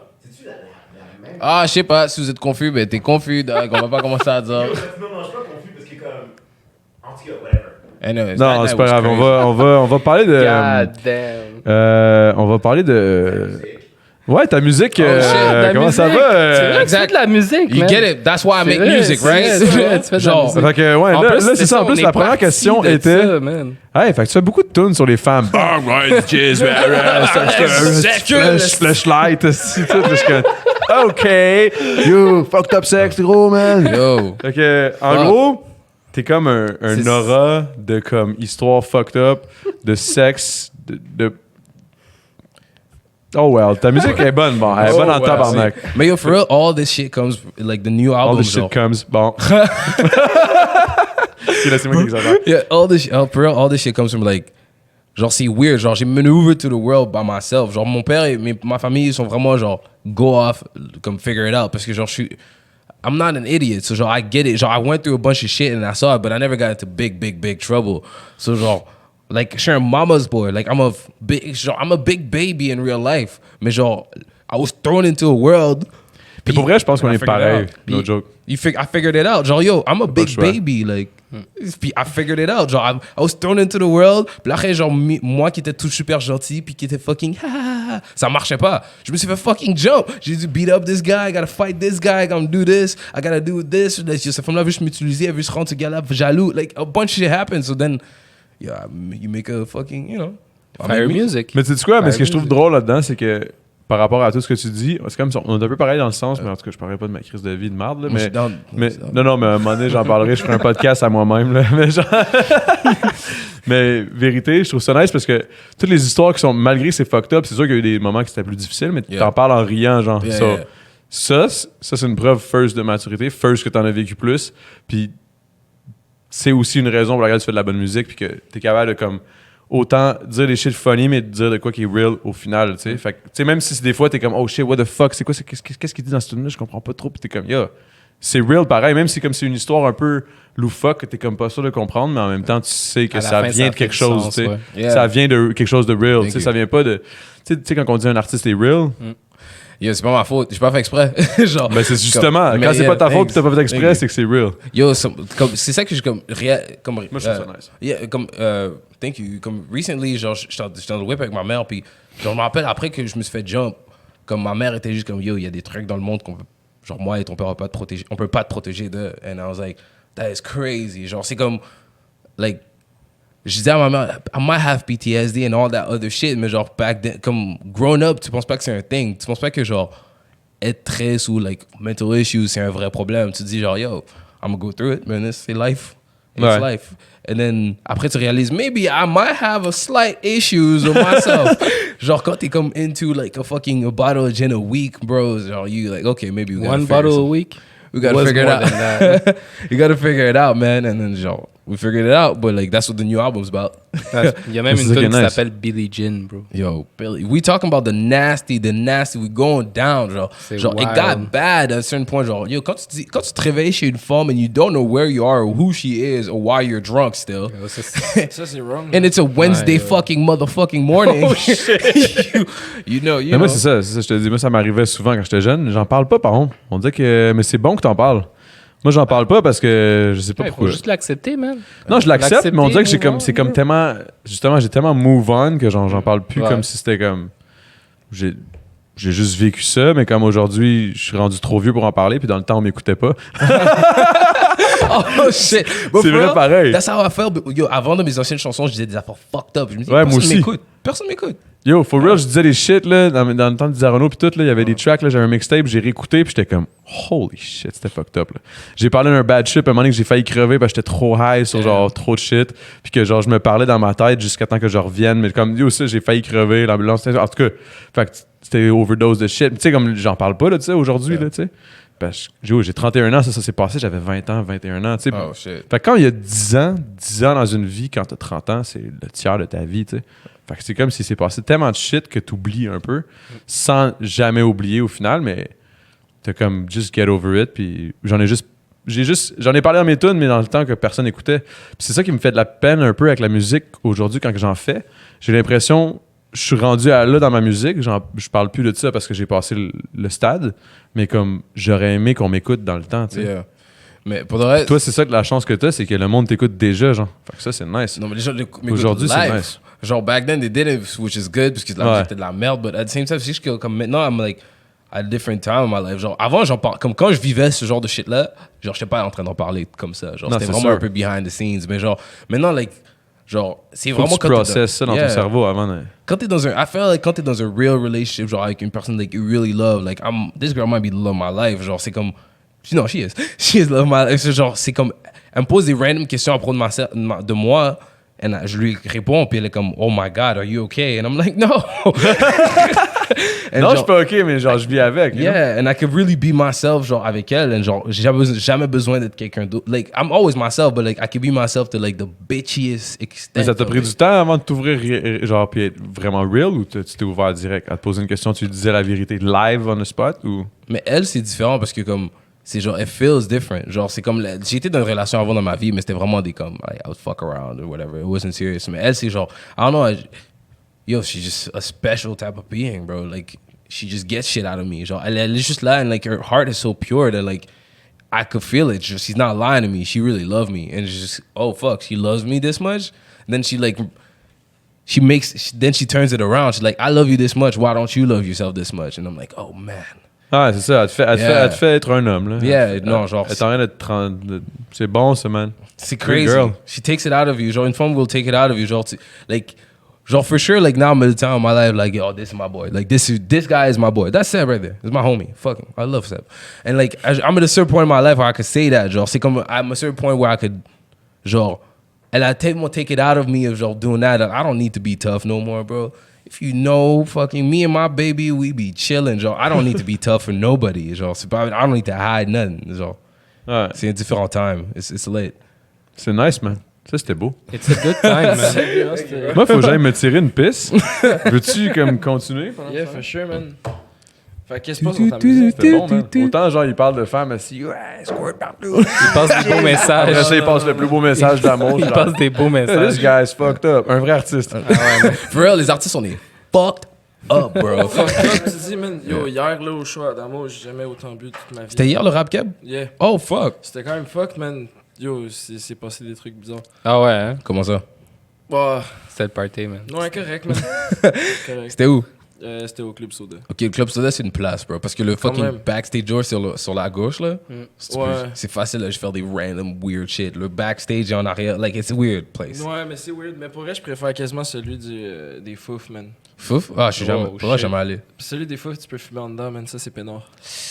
Ah, je sais pas. Si vous êtes confus, ben t'es confus, dog. On va pas commencer à dire. Yo, non, je suis pas confus parce que comme. En tout cas, whatever. Anyways, Non, that c'est night pas was grave. crazy. On va parler de... God damn. on va parler de... Ouais, ta musique, shit, La comment ça musique. va? C'est vrai que tu fais de la musique, You man. get it? That's why I C'est make vrai, music, c'est right? vrai, c'est vrai, tu fais de la Genre, musique. Fait que, ouais, En là, plus, là, c'est ça. En on plus, est la première parti question de était... ça, man. Hey, fait que tu fais beaucoup de tunes sur les femmes. Alright, flashlight, si tout. Je suis comme, OK, you fucked up sex, gros, man. yo. Fait que, en Ouais. gros, t'es comme un C'est- aura de comme histoire fucked up, de sexe, de Oh well, ta musique est bonne, bon, elle est bonne en tabarnak. Mais yo, for real, all this shit comes, like the new album. All this shit comes, bon. C'est moi qui exagère. Yeah, for real, all this shit comes from like, genre c'est weird, genre j'ai maneuvered to the world by myself. Genre mon père et ma famille ils sont vraiment genre go off, comme figure it out parce que genre je suis, I'm not an idiot, so genre I get it. Genre I went through a bunch of shit and I saw it, but I never got into big trouble. So genre like je suis un mama's boy, like I'm a big baby in real life. Mais genre I was thrown into a world. Puis pour vrai, je pense qu'on est pareil. No Puis, joke. I figured it out. Genre, yo, I'm a big baby. Like, puis I figured it out. Genre, I was thrown into the world. Puis après, genre, moi qui étais tout super gentil, puis qui était fucking ça marchait pas. Je me suis fait fucking jump. J'ai dû beat up this guy. I gotta fight this guy. I gotta do this. I gotta do this. Cette femme-là veut juste m'utiliser. Elle veut se rendre ce gars-là jaloux. Like, a bunch of shit happens. So then, yeah, you make a fucking, you know. Fire music. Mais tu sais quoi? Mais ce que je trouve music. drôle là-dedans, c'est que par rapport à tout ce que tu dis, c'est comme on est un peu pareil dans le sens, mais en tout cas, je parlerai pas de ma crise de vie de merde, là, mais non, mais à un moment donné, j'en parlerai, je ferai un podcast à moi-même, là, mais genre... mais vérité, je trouve ça nice parce que toutes les histoires qui sont, malgré c'est fucked up, c'est sûr qu'il y a eu des moments qui c'était plus difficiles, mais t'en parles en riant, genre, ça, c'est une preuve first de maturité, first que t'en as vécu plus, puis c'est aussi une raison pour laquelle tu fais de la bonne musique, puis que t'es capable de, comme, autant dire des shit funny, mais dire de quoi qui est real au final, tu sais. Fait que, tu sais, même si des fois t'es comme, oh shit, what the fuck, c'est quoi, qu'est-ce qu'il dit dans ce tune-là, je comprends pas trop, pis t'es comme, yo, c'est real pareil, même si comme c'est une histoire un peu loufoque, que t'es comme pas sûr de comprendre, mais en même temps, tu sais que ça vient de quelque chose, tu sais. Yeah. Ça vient de quelque chose de real, tu sais, ça vient pas de. Tu sais, quand on dit un artiste est real. Yo, c'est pas ma faute, j'ai pas fait exprès. Genre, ben c'est justement, quand c'est pas ta faute pis t'as pas fait exprès, c'est que c'est real. Yo, c'est ça que je comme. Moi, je trouve ça nice. Yeah, comme. Thank you. Comme recently, genre, j'étais dans le whip avec ma mère, puis genre, je me rappelle après que je me suis fait jump, comme ma mère était juste comme, yo, il y a des trucs dans le monde qu'on peut. Genre, moi et ton père, on peut pas te protéger de. And I was like, that is crazy. Genre, c'est comme. Like. Je disais à ma mère, I might have PTSD and all that other shit, mais genre, back then, comme grown up, tu penses pas que c'est un thing. Tu penses pas que, genre, être triste ou, like, mental issues, c'est un vrai problème. Tu te dis, genre, yo, I'm gonna go through it, man. C'est life. It's life. And then, après, tu réalises, maybe I might have a slight issues with myself. Genre, quand t'es comme into, like, a bottle of gin a week, bro, genre, you like, okay, maybe we gotta One bottle a week? We gotta figure it out. You gotta figure it out, man. And then, genre, we figured it out, but like that's what the new album's about. Il y a même une tune qui s'appelle Billie Jean, bro. Yo, Billy, we talking about the nasty, we going down, genre it got bad at a certain point, genre, yo, quand tu te réveilles chez une femme and you don't know where you are or who she is or why you're drunk still. Ça, c'est wrong. And it's a Wednesday fucking motherfucking morning. Oh shit. you know. Moi, c'est ça, je te dis, moi, ça m'arrivait souvent quand j'étais jeune. J'en parle pas, par contre. On dit que, mais c'est bon que t'en parles. Moi, j'en parle pas parce que je sais pas pourquoi. Faut juste l'accepter, man. Non, je l'accepte, mais on dirait que c'est comme tellement. Justement, j'ai tellement move on que j'en parle plus comme si c'était comme. J'ai juste vécu ça, mais comme aujourd'hui, je suis rendu trop vieux pour en parler, puis dans le temps, on m'écoutait pas. Oh shit! C'est vrai pareil. That's how I felt. Yo, avant de mes anciennes chansons, je disais des affaires fucked up. Je me disais, Ouais, moi aussi. Personne m'écoute. Yo, for real, je disais des shit, là, dans le temps de Dizarono, puis tout, là, il y avait des tracks, là, j'avais un mixtape, j'ai réécouté, puis j'étais comme, holy shit, c'était fucked up, là. J'ai parlé d'un bad shit, à un moment donné que j'ai failli crever, parce que j'étais trop high sur, genre, trop de shit, puis que, genre, je me parlais dans ma tête jusqu'à temps que je revienne, mais comme, yo, ça, j'ai failli crever, l'ambulance, en tout cas, fait que c'était overdose de shit. Tu sais, comme, j'en parle pas, là, tu sais, aujourd'hui, là, tu sais. Parce que j'ai 31 ans, ça s'est passé, j'avais 20 ans, 21 ans, tu sais. Oh shit. Fait que quand il y a 10 ans dans une vie, quand t'as 30 ans, c'est le tiers de ta vie, tu sais. Fait que c'est comme si c'est passé tellement de shit que t'oublies un peu, sans jamais oublier au final, mais t'as comme just get over it, puis j'en ai parlé dans mes tunes, mais dans le temps que personne n'écoutait. Puis c'est ça qui me fait de la peine un peu avec la musique aujourd'hui quand j'en fais. J'ai l'impression, je suis rendu à là dans ma musique, je parle plus de ça parce que j'ai passé le stade, mais comme j'aurais aimé qu'on m'écoute dans le temps, tu sais. Yeah. Mais pour le reste, toi, c'est ça que la chance que t'as, c'est que le monde t'écoute déjà, genre. Fait que ça, c'est nice. non, mais les gens Aujourd'hui, c'est nice. Genre, back then, they did it, which is good, parce que la musique était de la merde, but at the same time, c'est juste que comme maintenant, I'm like, at a different time in my life. Genre, avant, j'en parle, comme quand je vivais ce genre de shit-là, genre, j'étais pas en train d'en parler comme ça. Genre, c'était vraiment un peu behind the scenes. Mais genre, maintenant, like, genre, c'est vraiment quand tu processes ça dans ton cerveau avant de... Quand t'es dans I feel like quand t'es dans un real relationship, genre, avec une personne, like, you really love, like, this girl might be the love of my life. Genre, c'est comme, non, she is the love of my life. Genre, c'est comme, elle me pose des random questions à propos de moi, et je lui réponds, puis elle est comme, oh my God, are you okay? And I'm like, no. And Non, je genre, suis pas OK, mais genre, je vis avec. you know? yeah, and I could really be myself, genre, avec elle, and genre, j'ai jamais besoin d'être quelqu'un d'autre. Like, I'm always myself, but like, I could be myself to like the bitchiest extent. Mais ça t'a of pris it. du temps avant de t'ouvrir, genre, puis être vraiment real, ou tu t'es ouvert direct? À te poser une question, tu disais la vérité live on the spot, ou? Mais elle, c'est différent parce que comme, c'est genre, it feels different. Genre, c'est comme, j'ai été dans une relation avant dans ma vie, mais c'était vraiment des comme, like, I would fuck around or whatever. It wasn't serious. Mais elle, c'est genre, I don't know, yo, she's just a special type of being, bro. Like, she just gets shit out of me. Genre, elle est juste là, and like, her heart is so pure that like, I could feel it. She's not lying to me. She really loved me. And it's just, oh, fuck, she loves me this much? And then she like, then she turns it around. She's like, I love you this much. Why don't you love yourself this much? And I'm like, oh, man. Ah, c'est ça, elle te fait être un homme, là. Yeah, non, genre, Elle est en train c'est bon, ça, man. c'est Good crazy. girl. She takes it out of you. Genre, une femme will take it out of you. Genre, for sure, like, now I'm at the time of my life, like, yo, this is my boy. Like, this guy is my boy. That's Seb right there. It's my homie. Fuck him. I love Seb. And, like, I'm at a certain point in my life where I could say that. Genre, c'est comme, I'm at a certain point where I could, genre, elle a tellement take it out of me of, genre, doing that. I don't need to be tough no more, bro. If you know, fucking me and my baby, we be chilling, genre. I don't need to be tough for nobody, genre. C'est pas, I don't need to hide nothing, genre. Ouais, C'est un différent time. It's late. c'est nice, man. Ça, c'était beau. It's a good time, man. Moi, faut que j'aille me tirer une pisse. Veux-tu, comme, continuer? Yeah, for sure, man. Fait qu'est-ce qui se passe dans ta musique? C'était bon, man. Autant, genre, il parle de femmes assis, ouais, squirt partout. Il passe des beaux Après messages. ça, il passe le plus beau message d'amour. Il genre, passe des beaux This messages. guy's fucked up. Un vrai artiste. For real, les artistes, on est fucked up, bro. Fuck, comme tu dis, man, yo, hier, là, au show à Damo, j'ai jamais autant bu de toute ma vie. C'était hier le rap cab? Yeah. Oh, fuck. C'était quand même fuck, man. Yo, c'est passé des trucs bizarres. Ah ouais, hein? Comment ça? Bah, C'était le party, man. non, correct, man. Correct. C'était où? C'était au Club Soda. Ok, le Club Soda, c'est une place, bro. Parce que le fucking même. backstage door sur la gauche, là, Ouais. c'est facile de faire des random weird shit. Le backstage est en arrière. Like, it's a weird place. Ouais, mais c'est weird. Mais pour vrai, je préfère quasiment celui des Fouf, man. Fouf? Ah, je suis jamais, Oh, pour vrai, shit. jamais allé. Celui des Fouf, tu peux fumer en dedans, man. Ça, c'est peinard.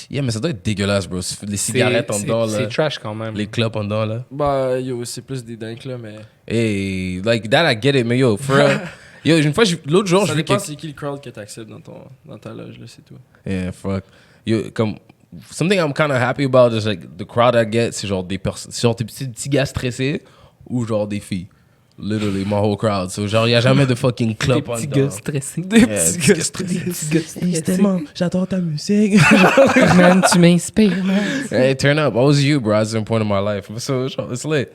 Yeah, mais ça doit être dégueulasse, bro. Les cigarettes en dedans, là. C'est trash quand même. Les clopes en dedans, là. Bah, yo, c'est plus des dinks, là, mais. Hey, like, that, I get it, mais yo, for real. Yo, une fois, l'autre jour, Ça je vu dépend que... c'est qui le crowd que t'acceptes dans ta loge, là, c'est tout. Yeah, fuck. Yo, comme, something I'm kind of happy about is like the crowd I get, c'est genre des personnes, genre des petits gars stressés ou genre des filles. Literally, my whole crowd. So, genre, y a jamais de fucking club en dedans. stressés. Des petits gars stressés. Tellement, j'adore ta musique. Man, tu m'inspires, man. Hey, turn up. I was you, bro, at some point in my life. So, genre, it's lit.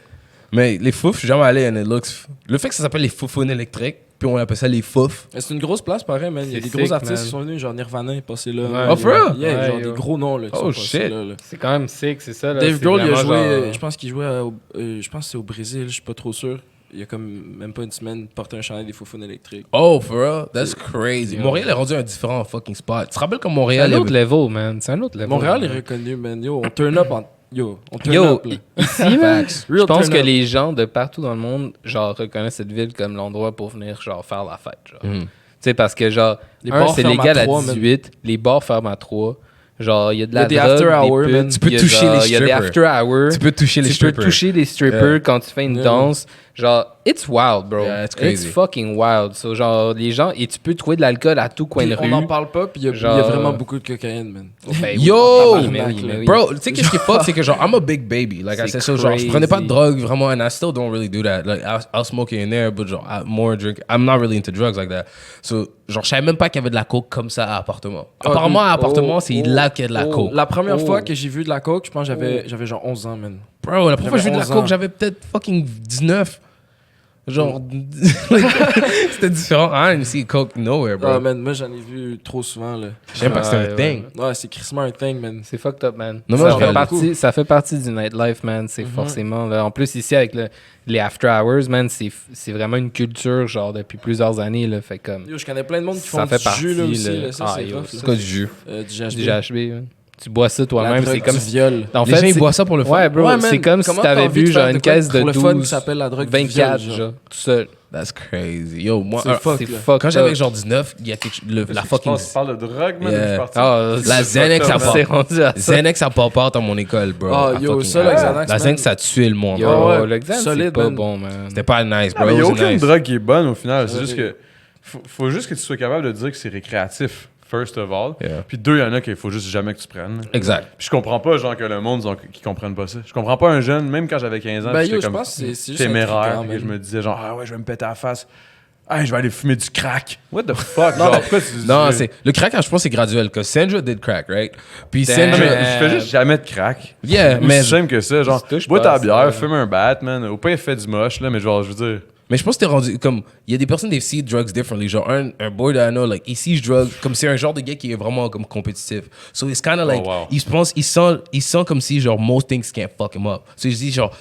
Mais les foufs, je suis jamais allé and it looks... Le fait que ça s'appelle les foufounes électriques, puis on appelle ça les foufs. Mais c'est une grosse place, pareil, man. Il y a C'est des gros sick, artistes man. qui sont venus, genre Nirvana est passé là. Ouais, Oh, for real? Yeah, Ouais, genre yo. des gros noms, là. Qui Oh, sont passés shit. là. C'est quand même sick, c'est ça. Là. Dave C'est Grohl, il a vraiment joué, genre- je pense qu'il jouait, je pense que c'est au Brésil, je suis pas trop sûr. Il y a comme même pas une semaine, porté un chandail des Foufounes électriques. Oh, for real? That's crazy. Montréal est rendu un différent fucking spot. Tu te rappelles comme C'est Montréal... un il y autre avait- level, man. C'est un autre level. Montréal est man. reconnu, man. Yo, on turn up en... Yo, on turn Yo, up, là. ici, man, Facts. je Real pense turn que up. les gens de partout dans le monde, genre, reconnaissent cette ville comme l'endroit pour venir, genre, faire la fête, genre. Tu sais, parce que, genre, Les bars c'est ferment à légal à 3, man. 18, les bars ferment à 3. Genre, il y a de Il y a la des drogue, after hours, des man. putes, Tu peux il y a toucher genre- les Il y a des strippers. after hours. Tu peux toucher les Tu peux strippers. toucher des strippers Yeah. quand tu fais une Yeah. danse. Genre, it's wild, bro. Yeah, it's crazy. fucking wild. So, genre, les gens, et tu peux trouver de l'alcool à tout coin de Puis rue. on n'en parle pas, puis il y a Genre- vraiment beaucoup de cocaïne, man. Ben oui. Yo! Ah, mais oui, mais oui. Bro, tu sais qu'est-ce qui est fuck, c'est que genre, I'm a big baby. Like I C'est said, so genre, je prenais pas de crazy. drogue vraiment, and I still don't really do that. Like, I'll smoke it in there, but genre, more drink. I'm not really into drugs like that. So, genre, je savais même pas qu'il y avait de la coke comme ça à appartement. Apparemment, à appartement, c'est là qu'il y a de la coke. La première fois que j'ai vu de la coke, je pense que j'avais genre 11 ans, man. Bro, la première fois que j'ai vu de la 11 coke, ans. j'avais peut-être fucking 19. Genre, like, c'était différent. I didn't see coke nowhere, bro. Ah, man, moi j'en ai vu trop souvent, là. Je savais pas que c'était un Ouais, thing. Ouais, c'est crissement un thing, man. C'est fucked up, man. Non, moi, ça, je fait vais partie, ça fait partie du nightlife, man. C'est forcément. Là. En plus, ici, avec les after hours, man, c'est vraiment une culture, genre, depuis plusieurs années. Là, fait comme. Yo, je connais plein de monde qui Ça font fait du jus, là, partie, aussi, là. là. Ça, Ah, c'est yo, rough, ça, là. C'est quoi du jus? Du GHB. Du GHB, man. Tu bois ça La toi-même, drogue c'est comme. du viol. En Les fait, gens, ils c'est- boivent ça pour le fun. Ouais, bro, Ouais, man, c'est comme si comment t'avais t'as envie bu, de genre, faire une de quoi caisse pour de le fun 12, qui s'appelle la drogue du 24, viol, genre, tout seul. That's crazy. Yo, moi, C'est fuck, C'est là. fucked quand j'avais up. genre 19, il y a la fucking... Tu parles de drogue, man, Yeah. je suis parti. Ah, La Xanax, ça c'est part. rendu à ça. Xanax, ça part pas dans mon école, bro. Ah, I yo, fucking ça, le hate. Xanax, La man. Xanax, ça tuait le monde, Yo, bro. ouais. le Xan, c'est Solide, pas man. bon, man. C'était pas nice, Ah, bro. mais il n'y a It was aucune nice. drogue qui est bonne au final. C'est Ouais, juste que faut juste que tu sois capable de dire que c'est récréatif. first of all. Yeah. Puis 2, il y en a qu'il faut juste jamais que tu prennes. Exact. Puis je comprends pas, genre, que le monde, genre, qui comprennent pas ça. Je comprends pas un jeune, même quand j'avais 15 ans, Ben, puis yo, j'étais je comme pense que c'est juste un téméraire, truc, puis quand je même. me disais, genre, ah ouais, je vais me péter la face. Ah, je vais aller fumer du crack. What the fuck? Genre, pourquoi tu Non, c'est le crack, je pense, c'est graduel. Que Sandra did crack, right? Puis Damn. Non, Sandra. mais je fais juste jamais de crack. Yeah, Mais mais c'est simple que ça, genre, touche bois pas, ta bière, ça. fume un bat, man. Au pire, fait du moche, là, mais genre, je veux dire. Mais je pense que t'es rendu comme. Il y a des personnes qui see drugs differently. Genre, un boy that I know, like, il sees drugs comme c'est un genre de gars qui est vraiment comme compétitif. So it's kind of like. wow. Il sent comme si, genre, most things can't fuck him up. So il se dit, genre,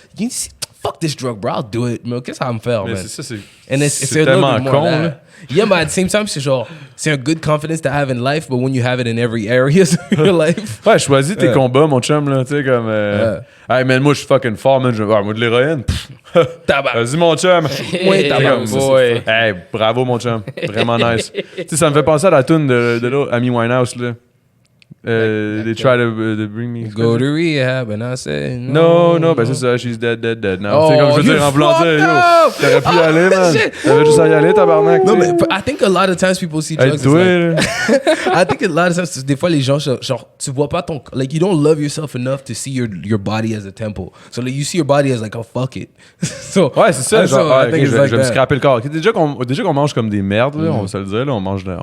fuck this drug, bro, I'll do it. Mais qu'est-ce que ça va me faire, Mais man? c'est ça, c'est. And c'est a little tellement bit more con, that. là. Yeah, but at the same time, c'est genre, c'est un good confidence to have in life, but when you have it in every area of your life. Ouais, choisis tes combats, mon chum, là, tu sais, comme. Hey, man, moi, je suis fucking fort, man. Moi, de l'héroïne. Pff. Tabac. Vas-y, mon chum. Ouais, tabac. Comme, Boy. Hey, bravo, mon chum. Vraiment nice. Tu sais, ça me fait penser à la tune de l'autre, Amy Winehouse, là. They try to bring me. Go to rehab, and I say, No, ben c'est ça, she's dead now. Oh, tu sais, comme je veux you dire, en voulant dire, fucked yo, up! t'aurais pu y aller, man. shit! T'avais juste à y aller, tabarnak. No, tu sais. mais I think a lot of times people see Hey, drugs. toi, It's like, là. I think a lot of times, des fois, les gens, genre, tu vois pas ton. Like, you don't love yourself enough to see your body as a temple. So, like, you see your body as, like, oh, fuck it. So, Ouais, c'est ça, so genre, I ouais, think ok, it's je like vais me that. scraper le corps. Ok, déjà qu'on mange comme des merdes, là, on va se le dire, là, on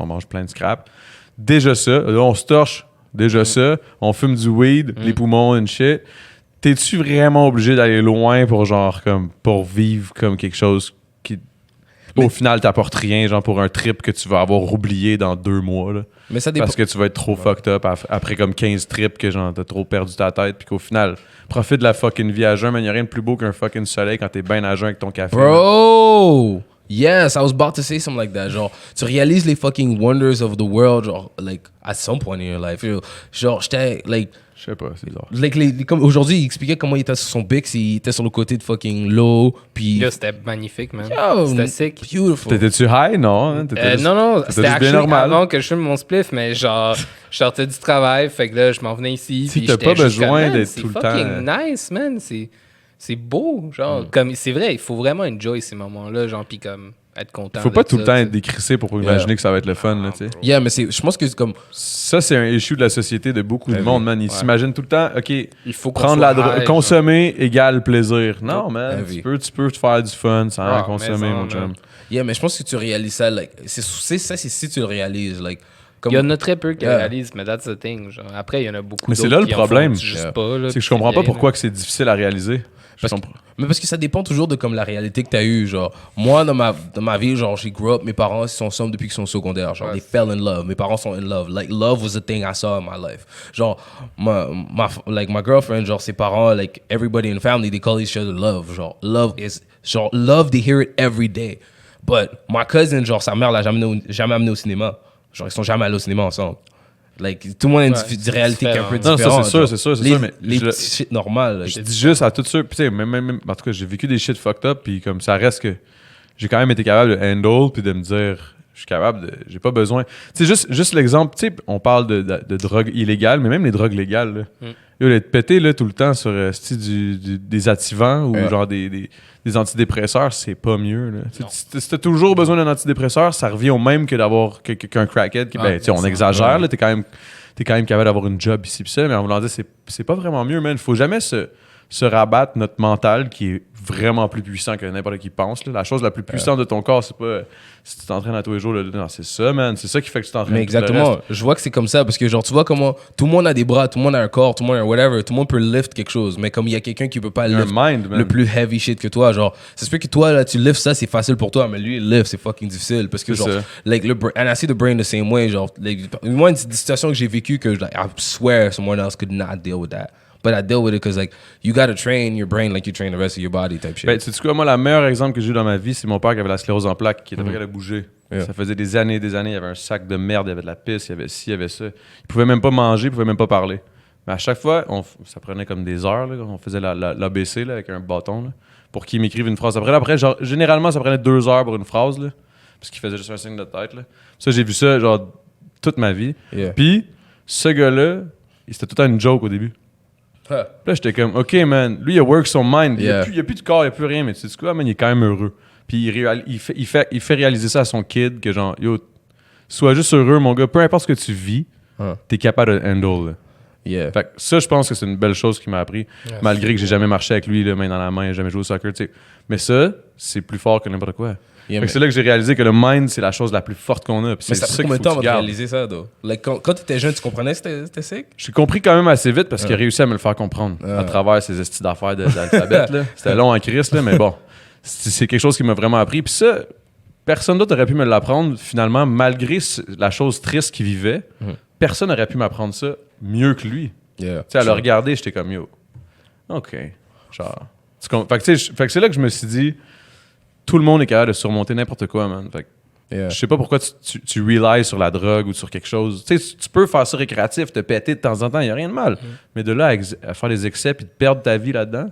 mange plein de scrap. Déjà ça, là, on se torche, déjà ça, on fume du weed, les poumons and shit. T'es-tu vraiment obligé d'aller loin pour genre comme pour vivre comme quelque chose qui au final t'apporte rien, genre pour un trip que tu vas avoir oublié dans 2 mois là. Mais ça dépend. Parce que tu vas être trop fucked up après comme 15 trips que genre t'as trop perdu ta tête puis qu'au final profite de la fucking vie à jeun, mais y'a rien de plus beau qu'un fucking soleil quand t'es bien à jeun avec ton café. Bro! Yes, I was about to say something like that. Genre, tu réalises les fucking wonders of the world, genre, like, at some point in your life. Genre, j'étais, like, Je sais pas, c'est bizarre. comme aujourd'hui, il expliquait comment il était sur son Bix, il était sur le côté de fucking l'eau, puis... Yo, c'était magnifique, man. Yo, C'était sick. Beautiful. T'étais-tu high, non? Hein? Non, t'étais c'était juste bien actually normal. avant que je fume mon spliff, mais genre, je sortais du travail, fait que là, je m'en venais ici. Si puis t'as j'étais pas juste besoin comme, man, d'être tout le C'est temps, fucking nice, man. C'est beau, genre, comme, c'est vrai, il faut vraiment enjoy ces moments-là, genre, pis comme, être content. Faut pas de tout le ça, temps tu être décrissé pour imaginer que ça va être le fun, là, tu sais. Yeah, mais je pense que c'est comme... Ça, c'est un issue de la société de beaucoup de Ben monde, oui. man. Ils s'imaginent tout le temps, OK, Il faut qu'on prendre soit la drogue, high, consommer égale plaisir. Non, man, Ben oui. tu peux te faire du fun sans Ah, consommer, mais ça, mon man. chum. Yeah, mais je pense que tu réalises ça, like, c'est si tu le réalises, like... Comme, Il y en a très peu qui Yeah. réalisent, mais that's the thing. Genre. Après, il y en a beaucoup Mais c'est d'autres là le qui en font problème. juste Yeah. pas, là, C'est que je puis comprends pas bien, pourquoi que c'est difficile à réaliser. Je comprends. Mais parce que ça dépend toujours de comme la réalité que t'as eue. Genre, moi, dans ma vie, genre, j'ai grow up, mes parents ils sont ensemble depuis qu'ils sont secondaires. Genre, they fell in love. Mes parents sont in love. Like, love was a thing I saw in my life. Genre, my girlfriend, genre, ses parents, like, everybody in the family, they call each other love. Genre, love, they hear it every day. But my cousin, genre, sa mère l'a jamais amené au cinéma. Genre, ils sont jamais allés au cinéma ensemble. Like, tout le monde a une c'est réalité qui est un peu Non, ça, différente. c'est sûr, genre. c'est sûr, c'est Les- sûr, mais les je- petits shit normales. Je dis juste à tous ceux, puis tu sais, même, en tout cas, j'ai vécu des shit fucked up, puis comme ça reste que j'ai quand même été capable de handle, puis de me dire, je suis capable de, j'ai pas besoin. Tu sais, juste l'exemple, tu sais, on parle de drogue illégale, mais même les drogues légales, là. Yo, d'être pété, là, tout le temps sur des activants ou Ouais. genre des antidépresseurs, c'est pas mieux, là. Si t'as toujours besoin d'un antidépresseur, ça revient au même que d'avoir qu'un crackhead qui, ben, tu sais, on exagère, là, t'es quand même capable d'avoir une job ici pis ça, mais en voulant dire, c'est pas vraiment mieux, man. Faut jamais se rabattre notre mental qui est vraiment plus puissant que n'importe qui pense. Là. La chose la plus puissante de ton corps, c'est pas si tu t'entraînes à tous les jours. Là, non, c'est ça, man. C'est ça qui fait que tu t'entraînes. Mais tout le exactement, reste. je vois que c'est comme ça parce que genre tu vois comment tout le monde a des bras, tout le monde a un corps, tout le monde a un whatever, tout le monde peut lift quelque chose, mais comme il y a quelqu'un qui peut pas Il y a un lift mind, man. le plus heavy shit que toi, genre ça se peut que toi là tu lifts ça, c'est facile pour toi, mais lui il lift c'est fucking difficile parce que C'est genre ça. like and I see the brain the same way, genre like, moi une situation que j'ai vécue que like, I swear someone else could not deal with that. But I deal with it because like you gotta train your brain like you train the rest of your body type shit. Ben, tu sais quoi, moi, le meilleur exemple que j'ai eu dans ma vie, c'est mon père qui avait la sclérose en plaques, qui était pas capable de bouger. Yeah. Ça faisait des années, il y avait un sac de merde, il y avait de la pisse, il y avait ci, il y avait ça. Il pouvait même pas manger, il pouvait même pas parler. Mais à chaque fois, ça prenait comme des heures, là, on faisait l'ABC là, avec un bâton, là, pour qu'il m'écrive une phrase. Après, genre, généralement, ça prenait 2 heures pour une phrase, là, parce qu'il faisait juste un signe de tête. Là. Ça, j'ai vu ça, genre, toute ma vie. Yeah. Puis, ce gars-là, c'était tout le temps une joke au début. Huh. Là, j'étais comme, OK, man, lui, il a work son mind. Yeah. Il n'y a plus de corps, il n'y a plus rien, mais tu sais quoi, man, il est quand même heureux. Puis il fait réaliser ça à son kid, que genre, yo, sois juste heureux, mon gars. Peu importe ce que tu vis, t'es capable de handle. Là. Yeah. Fait que ça, je pense que c'est une belle chose qu'il m'a appris, malgré que j'ai jamais marché avec lui, là, main dans la main, jamais joué au soccer, tu sais. Mais ça, c'est plus fort que n'importe quoi. Yeah, Fait que c'est là que j'ai réalisé que le mind, c'est la chose la plus forte qu'on a. Puis Mais c'est ça ça fait qu'il combien faut de temps que avant tu de gardes. réaliser ça, though? Like, quand t'étais jeune, tu comprenais que c'était sick? J'ai compris quand même assez vite parce qu'il a réussi à me le faire comprendre à travers ses estis d'affaires d'alphabet. là. C'était long en crise, là, mais bon. C'est quelque chose qui m'a vraiment appris. Puis ça, personne d'autre aurait pu me l'apprendre, finalement, malgré la chose triste qu'il vivait. Personne n'aurait pu m'apprendre ça mieux que lui. Yeah. Tu sais, à le regarder, j'étais comme yo. OK. Genre. Fait que c'est là que je me suis dit, tout le monde est capable de surmonter n'importe quoi, man. Fait que Yeah. je sais pas pourquoi tu relies sur la drogue ou sur quelque chose. Tu sais, tu peux faire ça récréatif, te péter de temps en temps, il n'y a rien de mal. Mais de là à faire des excès puis de perdre ta vie là-dedans,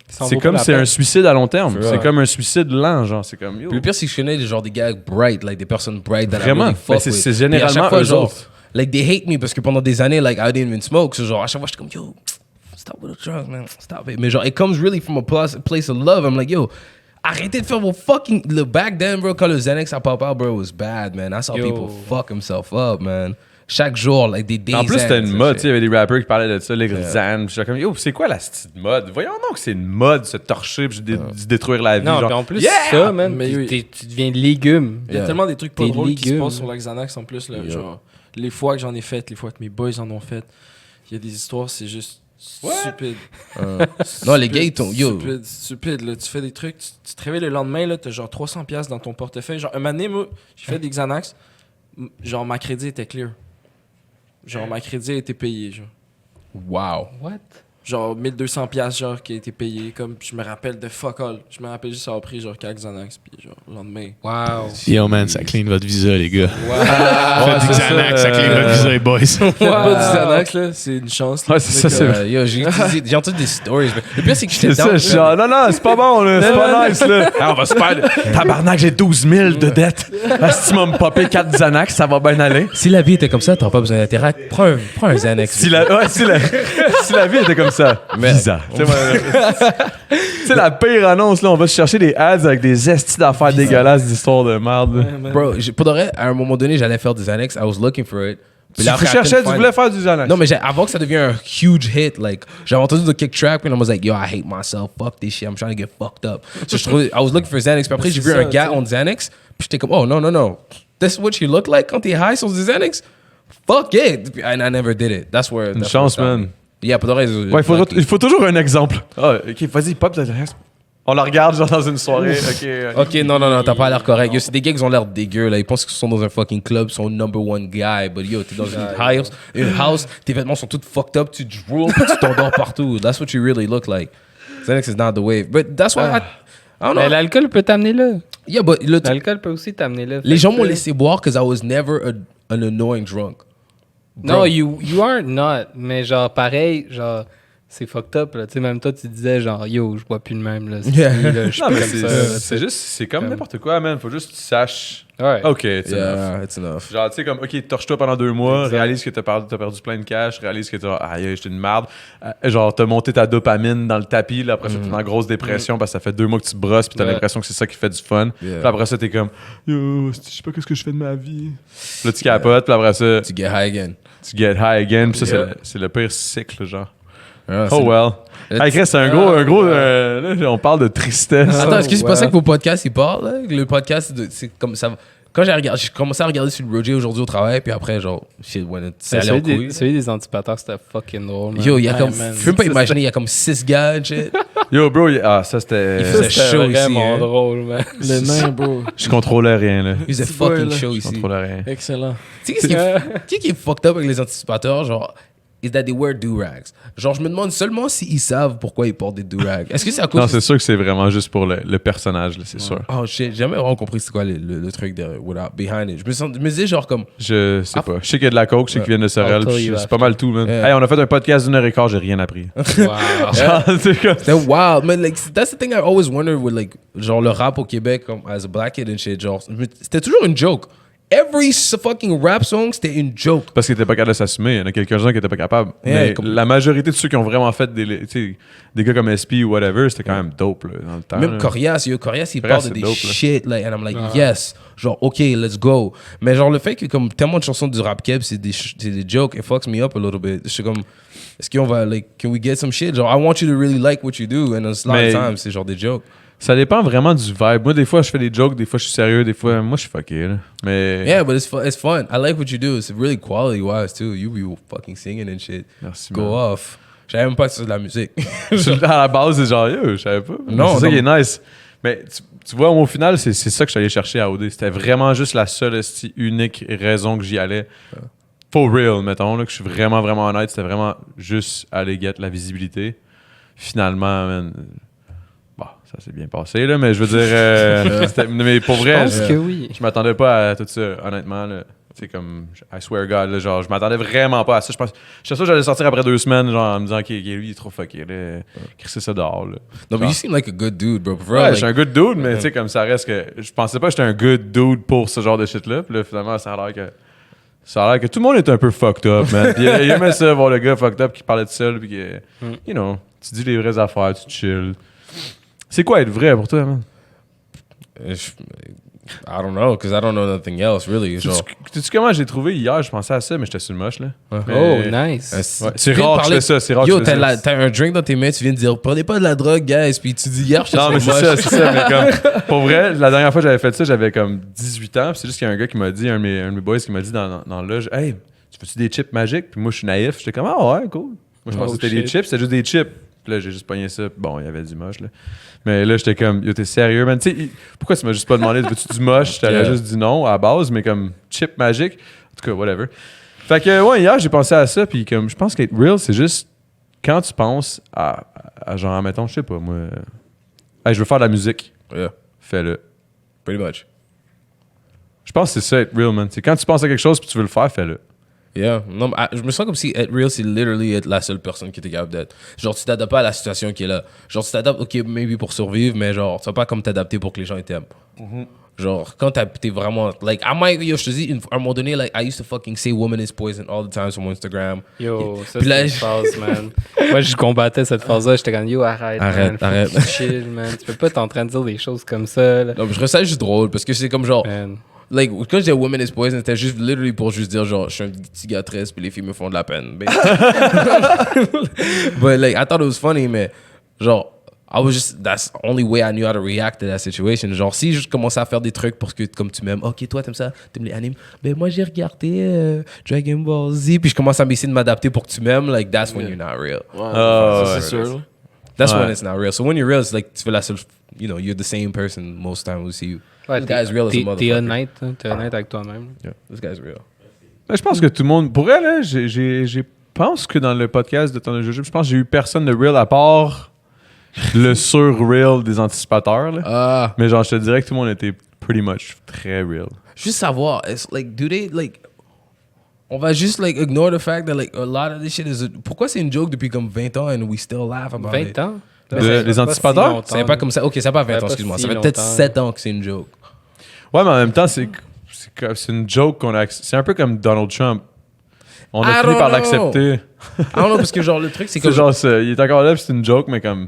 c'est comme c'est un suicide à long terme. C'est comme un suicide lent, genre. C'est comme yo. Puis le pire, c'est que je connais des gars bright, like des personnes bright that I Vraiment. really Ben, fuck c'est with. c'est Puis à chaque généralement fois, eux genre, autres. like they hate me parce que pendant des années, like I didn't even smoke. So genre, à chaque fois, j'étais comme, yo, stop with the drugs, man. Stop it. Mais genre, it comes really from a place of love. I'm like, yo, arrêtez de faire vos fucking... Le back then, bro, quand le Xanax a pop out, bro, it was bad, man. I saw people fuck themselves up, man. Chaque jour, like des days. En plus, c'était une mode. Tu sais, il y avait des rappers qui parlaient de ça, les Xan. J'étais comme, yo, c'est quoi la petite mode? Voyons donc que c'est une mode, se torcher puis se détruire la vie. Non, genre, puis en plus, yeah! ça, man, Mais oui. tu deviens de légumes. Il y a tellement des trucs pas Des drôles qui se légumes. passent sur la Xanax en plus. Là, genre, les fois que j'en ai fait, les fois que mes boys en ont fait, il y a des histoires, c'est juste stupide. Non, les gars, ils t'ont... Yo. Stupide, là. Tu fais des trucs, tu te réveilles le lendemain, là, t'as genre 300$ dans ton portefeuille. Genre, un moment donné, moi, j'ai fait des Xanax, genre, ma crédit était clear. Genre, ma crédit a été payé, genre. Wow. What? Genre, 1200$, genre, qui a été payé. Comme, je me rappelle de fuck all. Je me rappelle juste avoir pris, genre, 4 Xanax, puis genre, le lendemain. Wow. Yo, man, ça clean votre visa, les gars. Ouais, Faites du Xanax, ça clean votre visa, les boys. Pas du Xanax, là, c'est une chance. Là. Ouais, c'est ça, c'est vrai. Yo, j'ai entendu des stories. Le pire, c'est que j'étais C'est ça, down. genre, non, c'est pas bon, là. C'est pas nice, là. Ah, on va se faire. Tabarnak, j'ai 12 000 de dettes. Si tu m'as me popé 4 Xanax, ça va bien aller. Si la vie était comme ça, t'auras pas besoin d'intérêt. Prends un Xanax. Si la vie était comme ça. Visa. Tu sais, la pire annonce, là, on va se chercher des ads avec des estis d'affaires dégueulasses d'histoires de merde. là. Bro, pour de vrai, à un moment donné, j'allais faire du Xanax. I was looking for it. Puis là, Tu après, I cherchais, couldn't tu find voulais it. faire du Xanax. Non, mais avant que ça devienne un huge hit, like, j'avais entendu le kick track, puis I was like, yo, I hate myself, fuck this shit, I'm trying to get fucked up. So, I was looking for Xanax, puis après, j'ai vu un gars on Xanax, puis j'étais comme, oh, no. This is what you look like quand t'es high sur du Xanax? Fuck it! And I never did it. That's where... Une chance, man. Yeah, pour de vrai... Ouais, il faut toujours un exemple. Ah, ok, vas-y, pop le reste. On la regarde, genre, dans une soirée. Ok, non, t'as pas l'air correct. Yo, c'est des gars qui ont l'air dégueux, là. Ils pensent qu'ils sont dans un fucking club, ils sont number one guy. But yo, t'es dans une house, tes vêtements sont tous fucked up, tu drool, puis tu t'endors partout. That's what you really look like. Xanax is not the wave. But that's why I don't know. Mais l'alcool peut t'amener là. Yeah, but L'alcool peut aussi t'amener là. les gens m'ont laissé boire because I was never an annoying drunk. Non, you are not. Mais genre, pareil, genre, c'est fucked up, là. Tu sais, même toi, tu disais, genre, yo, je bois plus le même, là. Yeah. Là, je suis Non, pas mais comme ça. là, c'est juste, c'est comme n'importe quoi, man. Faut juste que tu saches. Ouais. Ok, it's enough. Yeah, it's enough. Genre, tu sais, comme, ok, torche-toi pendant 2 mois, réalise que t'as perdu plein de cash, réalise que j'étais une merde. Genre, t'as monté ta dopamine dans le tapis, là, après ça, t'es en grosse dépression parce que ça fait 2 mois que tu te brosses, puis t'as l'impression que c'est ça qui fait du fun. Yeah. Puis après ça, t'es comme, yo, je sais pas qu'est-ce que je fais de ma vie. Puis là, tu capotes, puis après ça, To get high again. tu get high again, puis ça, Yeah. c'est le pire cycle, genre. Ah, Oh well. Hey, Chris, c'est un gros. Ah. Là, on parle de tristesse. Attends, est-ce que c'est pas ça que vos podcasts ils parlent? Là? Le podcast, c'est comme ça. Quand j'ai commencé à regarder sur le Roger aujourd'hui au travail, puis après, genre, shit, c'est allé en couille. Celui des antipateurs, c'était fucking drôle. Man. Yo, il y a comme. man. Je peux même pas imaginer, il y a comme 6 gars, shit. Yo, bro, ça c'était. Il faisait C'était chaud ici. vraiment Hein. drôle, man. Le nain, bro. Je contrôlais rien, là. Il faisait C'est boy, fucking là. chaud Je ici. contrôlais rien. Excellent. Tu sais, qu'est-ce qui est fucked up avec les anticipateurs, genre, is that they wear do-rags. Genre, je me demande seulement s'ils savent pourquoi ils portent des do-rags. Est-ce que c'est à cause Non, c'est sûr que c'est vraiment juste pour le personnage, là, c'est sûr. Oh shit, j'ai jamais vraiment compris c'est quoi le truc de behind it. Je me disais genre comme. Je sais pas. Je sais qu'il y a de la coke, je sais qu'ils viennent de Sorel, I'll tell puis you c'est pas mal tout, man. Yeah. Hey, on a fait un podcast d'1h15, j'ai rien appris. Wow. Genre, c'est comme- C'était wild, man. Like, that's the thing I always wondered with, like, genre, le rap au Québec, comme, as a black kid and shit. Genre, c'était toujours une joke. every fucking rap song, c'était une joke. Parce qu'ils étaient pas capables de s'assumer. Il y en a quelques-uns qui étaient pas capables. Yeah, mais comme- la majorité de ceux qui ont vraiment fait des gars comme SP ou whatever, c'était quand même dope là, dans le temps. Même là. Corias, il parle Corias, de c'est des dope, là. shit, like, and I'm like, yes. Genre, OK, let's go. Mais genre, le fait que comme tellement de chansons du rap keb, c'est des jokes, it fucks me up a little bit. Je suis comme, est-ce qu'on va, like, can we get some shit? Genre, I want you to really like what you do, and a lot Mais- of times, c'est genre des jokes. Ça dépend vraiment du vibe. Moi, des fois, je fais des jokes, des fois, je suis sérieux, des fois, moi, je suis fucké. Là. Mais. Yeah, but it's fun. I like what you do. It's really quality wise too. You be fucking singing and shit. Merci, Go man. off. Je savais même pas que c'était de la musique. À la base, c'est genre, yo, je savais pas. Non, c'est ça non. qui est nice. Mais tu vois, au final, c'est ça que je suis allé chercher à OD. C'était vraiment juste la seule unique raison que j'y allais. For real, mettons, là, que je suis vraiment, vraiment honnête. C'était vraiment juste aller get la visibilité. Finalement, man, bon, ça s'est bien passé, là, mais je veux dire, mais pour vrai, Je pense que oui. je m'attendais pas à tout ça, honnêtement. Là. C'est comme, I swear God, là, genre, je m'attendais vraiment pas à ça. Je suis sûr que j'allais sortir après 2 semaines, genre, en me disant, OK, lui, il est trop fucké, là. Crisser ça dehors, là. No, but you seem like a good dude, bro. For Ouais, real, je suis un good dude, mais tu sais, comme ça reste que. Je pensais pas que j'étais un good dude pour ce genre de shit-là. Puis là, finalement, ça a l'air que tout le monde est un peu fucked up, man. Puis il aimait ça, voir le gars fucked up qui parlait de seul, puis que, you know, tu dis les vraies affaires, tu chill. C'est quoi être vrai pour toi, man? I don't know, because I don't know nothing else, really. Genre, Sais-tu comment j'ai trouvé hier? Je pensais à ça, mais j'étais sur le moche, là. Oh, Mais- nice. Ouais, c'est rare que je fais ça, c'est rare que Yo, je fais ça. t'as un drink dans tes mains, tu viens de dire, prenez pas de la drogue, guys. Puis tu dis, hier, je Non, mais suis c'est ça, mais comme, pour vrai, la dernière fois que j'avais fait ça, j'avais comme 18 ans, puis c'est juste qu'il y a un gars qui m'a dit, un de mes boys qui m'a dit dans le loge, hey, tu veux-tu des chips magiques? Puis moi, je suis naïf, j'étais comme, ah ouais, cool. Moi, je pensais que c'était des shit. chips, c'était juste des chips. Puis là, j'ai juste pogné ça, puis bon, il y avait du moche, là. Mais là, j'étais comme, yo, t'es sérieux, man? Tu sais, pourquoi tu m'as juste pas demandé, veux-tu du moche? Je t'aurais juste dit non à la base, mais comme chip magique, en tout cas, whatever. Fait que, ouais, hier, j'ai pensé à ça, puis comme, je pense qu'être real, c'est juste quand tu penses à genre, mettons, je sais pas, moi, hey, je veux faire de la musique. Yeah, Fais-le. pretty much. Je pense que c'est ça, être real, man. C'est quand tu penses à quelque chose puis tu veux le faire, fais-le. Yeah. Non, mais, je me sens comme si être real, c'est literally être la seule personne qui était capable d'être. Genre, tu t'adaptes pas à la situation qui est là. Genre, tu t'adaptes, OK, maybe pour survivre, mais genre, tu vas pas comme t'adapter pour que les gens t'aiment. Genre, quand t'es vraiment... Like, yo, je te dis, à un moment donné, like, I used to fucking say woman is poison all the time sur mon Instagram. Yo, ça Puis c'est là, une phase, man. Moi, je combattais cette phase-là. J'étais comme, yo, arrête, Arrête, man. arrête. Faut que tu chill, man. Tu peux pas être en train de dire des choses comme ça, là. Non, mais je trouvais ça juste drôle, parce que c'est comme genre... Man. Like, quand je disais woman is poison, c'était juste literally pour juste dire genre, je suis un petit gars triste, puis les filles me font de la peine. But like, I thought it was funny, mais genre, I was just, that's the only way I knew how to react to that situation. Genre, si je commençais à faire des trucs parce que comme tu m'aimes, ok, toi t'aimes ça, t'aimes les animes, ben moi j'ai regardé Dragon Ball Z, puis je commence à essayer de m'adapter pour que tu m'aimes, like, that's when you're not real. Ah, Ça, ouais. c'est sûr. là. That's Ouais. when it's not real. So when you're real, it's like, tu fais la seule, you know, you're the same person most time we see you. Ouais, This guy's real as a t'es motherfucker. honnête, hein, t'es honnête avec toi-même. Yeah, this guy's real. Je pense que tout le monde. Pour elle, là, je pense que dans le podcast de Ton de Jujube, je pense que j'ai eu personne de real à part le sur-real des anticipateurs. Là. Ah. Mais genre, je te dirais que tout le monde était pretty much très real. Juste savoir, it's like, do they, like, on va juste, like, ignore the fact that, like, a lot of this shit is, pourquoi c'est une joke depuis comme 20 ans and we still laugh about 20 it? ans? Les anticipateurs? longtemps, Ça fait pas comme ça, ok, ça fait pas 20 Ça fait ans, pas excuse-moi, si ça fait peut-être longtemps. 7 ans que c'est une joke. Ouais, mais en même temps, c'est une joke qu'on a. C'est un peu comme Donald Trump. On a I fini don't par know. l'accepter. I don't know, parce que genre, le truc, c'est C'est que genre, il est encore là, puis c'est une joke, mais comme.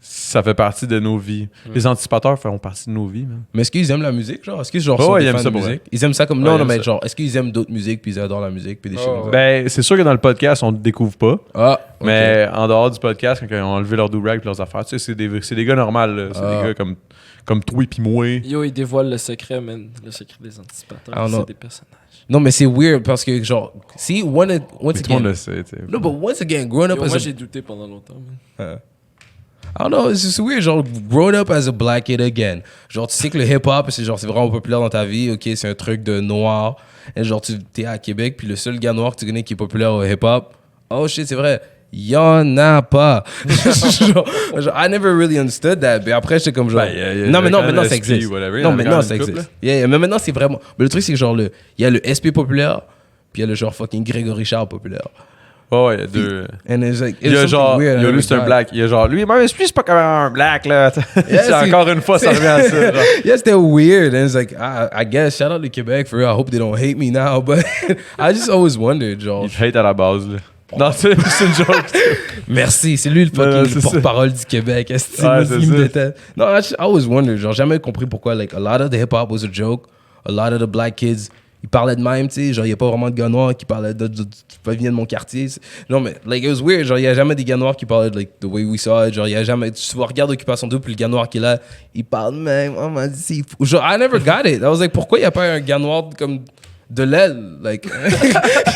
Ça fait partie de nos vies. Les anticipateurs feront partie de nos vies, man. mais est-ce qu'ils aiment la musique, genre? Est-ce qu'ils genre, Ouais, sont ouais, des ils aiment fans ça de pour musique? Ils aiment ça comme, Ouais, non, ils non, aiment mais ça. genre, est-ce qu'ils aiment d'autres musiques, puis ils adorent la musique, puis des shit comme ça? Ben, c'est sûr que dans le podcast, on ne découvre pas. Ah, ok. Mais en dehors du podcast, quand ils ont enlevé leur do-rag et leurs affaires, tu sais, c'est des gars normaux. là. C'est Ah. des gars comme toi et moi. Yo, il dévoile le secret, man. Le secret des anticipateurs. Ah, non. C'est des personnages. Non, mais c'est weird, parce que genre, si, once Mais tout le monde again, le sait. tu sais. no, but once again, growing up Yo, as moi, a j'ai douté pendant longtemps, man. I don't know, it's just weird. Genre, grown up as a black kid again. Genre, tu sais que le hip-hop, c'est vraiment populaire dans ta vie. Ok, c'est un truc de noir. Et genre, tu es à Québec, puis le seul gars noir que tu connais qui est populaire au hip-hop, oh shit, c'est vrai. Y'en a pas. genre, I never really understood that. Mais après, j'étais comme genre. Ben, y a non, mais non, quand maintenant le ça SP, existe. whatever, y Non, en a maintenant quand ça même une existe. Yeah, mais maintenant c'est vraiment. Mais le truc, c'est que genre, il y a le SP populaire, puis il y a le genre fucking Grégory Charles populaire. Ouais, il y a deux. And it's like, Il y a it's genre, something weird. I lui, never c'est un got. black. Il y a genre, lui, mais c'est pas comme un black, là. Yeah, C'est encore une fois, ça revient à ça. Genre. Yes, they're weird. And it's like, I guess, shout out to Quebec for real. I hope they don't hate me now. But I just always wondered, genre. Il hate à la base, là. Non, c'est une joke. Merci, c'est lui le Non, fucking c'est porte-parole du Québec. Est-ce Ouais, que c'est il me ça. déteste? Non, I always wondered, genre, jamais compris pourquoi, like, a lot of the hip-hop was a joke. A lot of the black kids, ils parlaient de même, tu sais, genre, il n'y a pas vraiment de gars noirs qui parlaient qui viennent de mon quartier. Non, mais, like, it was weird, genre, il n'y a jamais des gars noirs qui parlaient de, like, the way we saw it, genre, il n'y a jamais, tu vois, regarde Occupation Double, puis le gars noir qui est là, il parle de même, on m'a dit, c'est fou. Genre, I never got it. I was like, pourquoi il n'y a pas un gars noir comme de l'aile, like,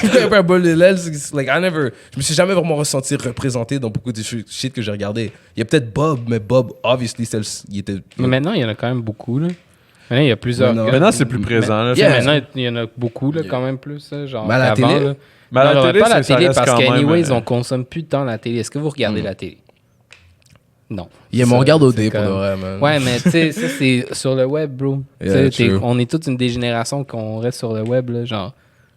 il n'y a pas un bol de l'aile, like, je me suis jamais vraiment ressenti représenté dans beaucoup de shit que j'ai regardé. Il y a peut-être Bob, mais Bob, obviously, il était... Mais maintenant, il y en a quand même beaucoup, là. Maintenant, il y a plusieurs Maintenant- gars. Maintenant, c'est plus présent, là. Yeah. Maintenant, il y en a beaucoup, là, quand même plus, là, genre Mais à la avant, télé? là. Mais à la Non, télé, pas la ça télé, reste parce quand même, qu'anyways, on consomme plus de temps la télé. Est-ce que vous regardez la télé? Non. Yeah, mais Ça, on regarde au c'est dé pour comme- de vrai, man. Ouais, mais tu sais, ça, c'est sur le web, bro. Yeah, Tu sais, true. on est toute une des générations qu'on reste sur le web, là, genre.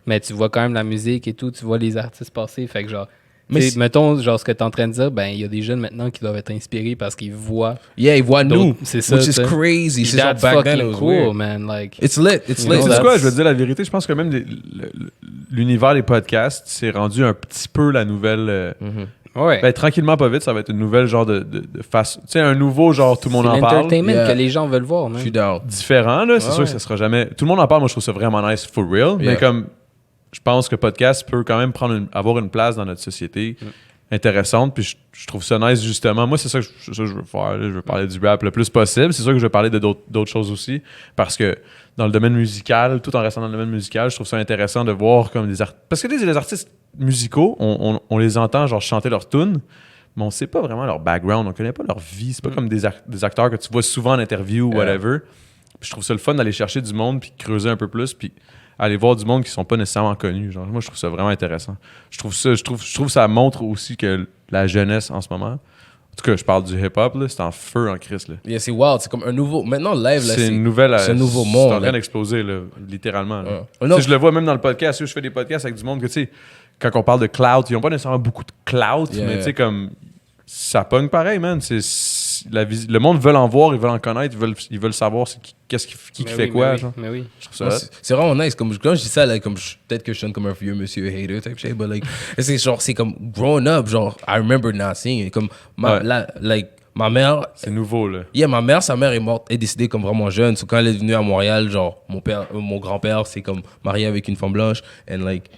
Mais tu vois quand même la musique et tout, tu vois les artistes passer, fait que genre... Mais tu sais, mettons, genre, ce que t'es en train de dire, ben, il y a des jeunes maintenant qui doivent être inspirés parce qu'ils voient... Yeah, ils voient nous, d'autres- c'est ça, which is t'sais. crazy. Puis C'est genre that's back then, it fucking was cool, weird. man, like... It's lit, it's You lit. know, Tu sais quoi, that's- je veux dire la vérité, je pense que même l'univers des podcasts s'est rendu un petit peu la nouvelle. Ouais. Ben, tranquillement, pas vite, ça va être une nouvelle genre de face. Tu sais, un nouveau genre, tout le monde C'est en parle. l'entertainment Yeah. que les gens veulent voir, Je man. suis down. Différent, là. C'est Ouais, sûr ouais. que ça sera jamais. Tout le monde en parle, moi, je trouve ça vraiment nice for real. Yeah. Mais comme, je pense que podcast peut quand même avoir une place dans notre société intéressante. Puis je trouve ça nice, justement. Moi, c'est ça que je veux faire. Là. Je veux parler du rap le plus possible. C'est sûr que je veux parler de d'autres choses aussi. Parce que dans le domaine musical, tout en restant dans le domaine musical, je trouve ça intéressant de voir comme des artistes. Parce que les artistes musicaux, on les entend genre chanter leurs tunes, mais on sait pas vraiment leur background, on connaît pas leur vie. C'est pas comme des acteurs que tu vois souvent en interview ou whatever. Puis je trouve ça le fun d'aller chercher du monde puis creuser un peu plus puis aller voir du monde qui sont pas nécessairement connus. Genre, moi, je trouve ça vraiment intéressant. Je trouve ça montre aussi que la jeunesse en ce moment, en tout cas, je parle du hip-hop, là, c'est en feu en crise. Là. Yeah, c'est wild. C'est comme un nouveau. Maintenant, live, là, C'est une nouvelle. c'est un nouveau C'est monde, en train là. d'exploser, là, littéralement. là. Ouais. Tu Non. sais, je le vois même dans le podcast. Je fais des podcasts avec du monde que, tu sais, quand on parle de clout, ils n'ont pas nécessairement beaucoup de clout, Yeah, mais yeah. tu sais, comme. Ça pogne pareil, man. Le monde veut en voir, ils veulent en connaître, ils veulent savoir qui fait quoi. Genre. Mais oui. Je trouve ça Ouais, hot. c'est vraiment nice. Comme, quand je dis ça, là, comme peut-être que je sonne comme un vieux monsieur hater type shit, but like, c'est genre, c'est comme grown up, genre, I remember not seeing it. Comme, Ouais. ma mère, C'est nouveau, là. yeah, sa mère est morte, est décédée comme vraiment jeune. So, quand elle est venue à Montréal, genre, mon grand-père, c'est comme marié avec une femme blanche, and like,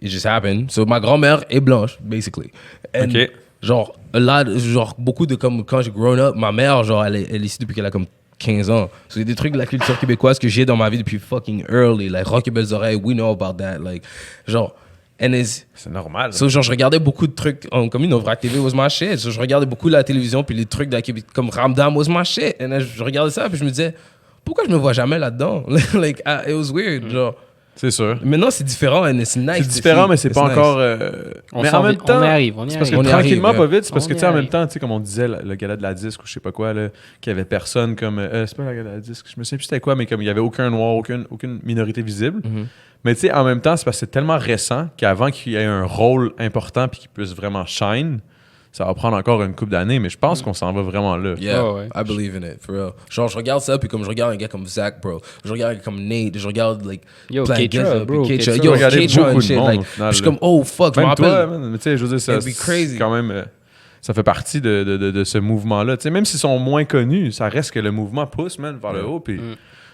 it just happened. So, ma grand-mère est blanche, basically. And, Ok. genre, là, genre, beaucoup de, comme, quand j'ai grown up, ma mère, genre, elle est ici depuis qu'elle a comme 15 ans. So, c'est des trucs de la culture québécoise que j'ai dans ma vie depuis fucking early. Like, Rock et Belles Oreilles, we know about that. Like, genre, and it's, C'est normal. so, genre, je regardais beaucoup de trucs, comme Vrac TV was my shit. So, je regardais beaucoup la télévision, puis les trucs de la Québec, comme Ramdam was my shit. And then, je regardais ça, puis je me disais, pourquoi je me vois jamais là-dedans? Like, it was weird, genre. C'est sûr. Maintenant, c'est différent, and it's nice. C'est to différent, see. mais c'est It's pas nice. encore. On Mais s'en en même va- temps. on y arrive, on y C'est parce que arrive. On y arrive, tranquillement, yeah. pas vite. C'est parce On que, y tu sais, en même arrive. temps, tu sais, comme on disait, le gala de la disque ou je sais pas quoi, là, qu'il y avait personne comme. C'est pas la gala de la disque, je me souviens plus c'était quoi, mais comme il y avait aucun noir, aucune minorité visible. Mais tu sais, en même temps, c'est parce que c'est tellement récent qu'avant qu'il y ait un rôle important puis qu'il puisse vraiment shine, ça va prendre encore une couple d'années, mais je pense qu'on s'en va vraiment là. Yeah, Ouais, ouais. I believe in it, for real. Genre, je regarde ça, puis comme je regarde un gars comme Zach, bro. Je regarde un gars comme Nate, je regarde, like, Yo, plein de Keitra, gars, bro, puis Keitra. Keitra. Yo, Regardez Keitra beaucoup and de shit, monde, like, au final, je suis là. comme, oh, fuck, je me Même toi, rappelle. man, mais tu sais, je veux dire, ça, It'd be crazy. quand même, ça fait partie de ce mouvement-là. Tu sais, même s'ils sont moins connus, ça reste que le mouvement pousse, man, vers le haut, puis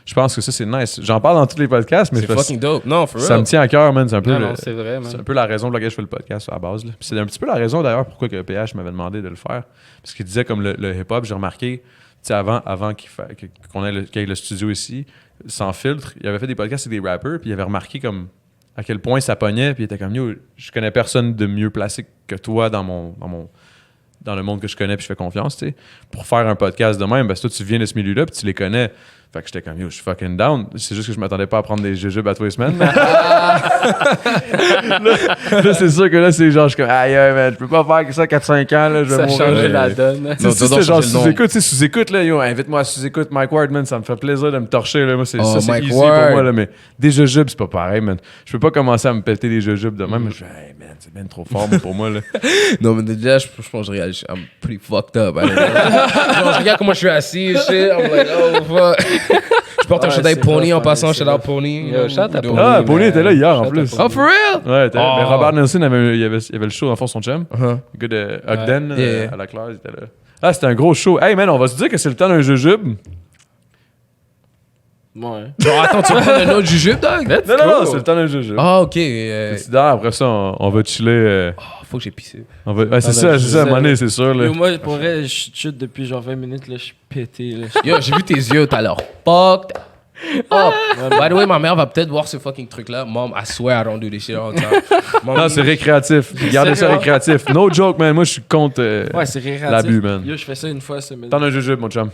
je pense que ça, c'est nice. J'en parle dans tous les podcasts, mais C'est parce- fucking dope. Non, for ça real. me tient à cœur, man. C'est un peu, Non, non, c'est vrai, man. c'est un peu la raison pour laquelle je fais le podcast à la base. Là. Puis c'est un petit peu la raison d'ailleurs pourquoi que PH m'avait demandé de le faire. Parce qu'il disait comme le hip-hop, j'ai remarqué, tu sais, avant qu'on ait qu'il y ait le studio ici, sans filtre, il avait fait des podcasts avec des rappers, puis il avait remarqué comme à quel point ça pognait, puis il était comme, yo, je connais personne de mieux placé que toi dans le monde que je connais puis je fais confiance, tu sais, pour faire un podcast de même, parce que toi, tu viens de ce milieu-là puis tu les connais. Fait que j'étais comme, yo, je suis fucking down. C'est juste que je m'attendais pas à prendre des jujubes à tous les semaines. là, c'est sûr que là, c'est genre, je suis comme, aïe, man, je peux pas faire ça 4-5 ans, là, je vais Ça a mourir. changé la Tu donne. sais, si t'as c'est genre changé le nom. sous-écoute, tu sais, sous-écoute, là, yo, invite-moi à sous-écoute Mike Ward, man, ça me fait plaisir de me torcher, là. Moi, c'est Oh, ça, c'est Mike easy Ward. pour moi, là, mais des jujubes, c'est pas pareil, man. Je peux pas commencer à me péter des jujubes de même, mais je fais, hey, man, c'est bien trop fort, moi, pour moi, là. Non, mais déjà, je pense que je réalise, I'm pretty fucked up. I don't know. Genre, je regarde comment je suis assis, shit. I'm like, oh, fuck. Je porte un chandail c'est Pony rough, en passant, ouais, shout c'est out Pony. Yo, shout out à Pony. Ah, Pony était là hier, en Shout plus. out à Oh, for real? Ouais, mais Oh. Robert Nelson, il y avait le show, en fond, son chum. Uh-huh. Le gars de Ogden, Yeah. à la Claire, il était là. Ah, c'était un gros show. Hey, man, on va se dire que c'est le temps d'un jujube. Ouais. Genre, attends, tu vas prendre un autre jujube, dog? Non, c'est le temps d'un jujube. Ah, ok. Puis après ça, on va chiller. Faut que j'ai pissé. Ouais, c'est ça, à un moment donné, c'est sûr. Là. Yo, moi, pour vrai, je chute depuis genre 20 minutes, là, je suis pété. Là. Yo, j'ai vu tes yeux tout à l'heure. Fucked up. By the way, ma mère va peut-être voir ce fucking truc-là. Mom, I swear I don't do this shit all the time. Non, c'est récréatif. Gardez ça récréatif. No joke, man. Moi, je suis contre Ouais, c'est récréatif. l'abus, man. Yo, je fais ça une fois semaine. T'en as un jujube, mon chum.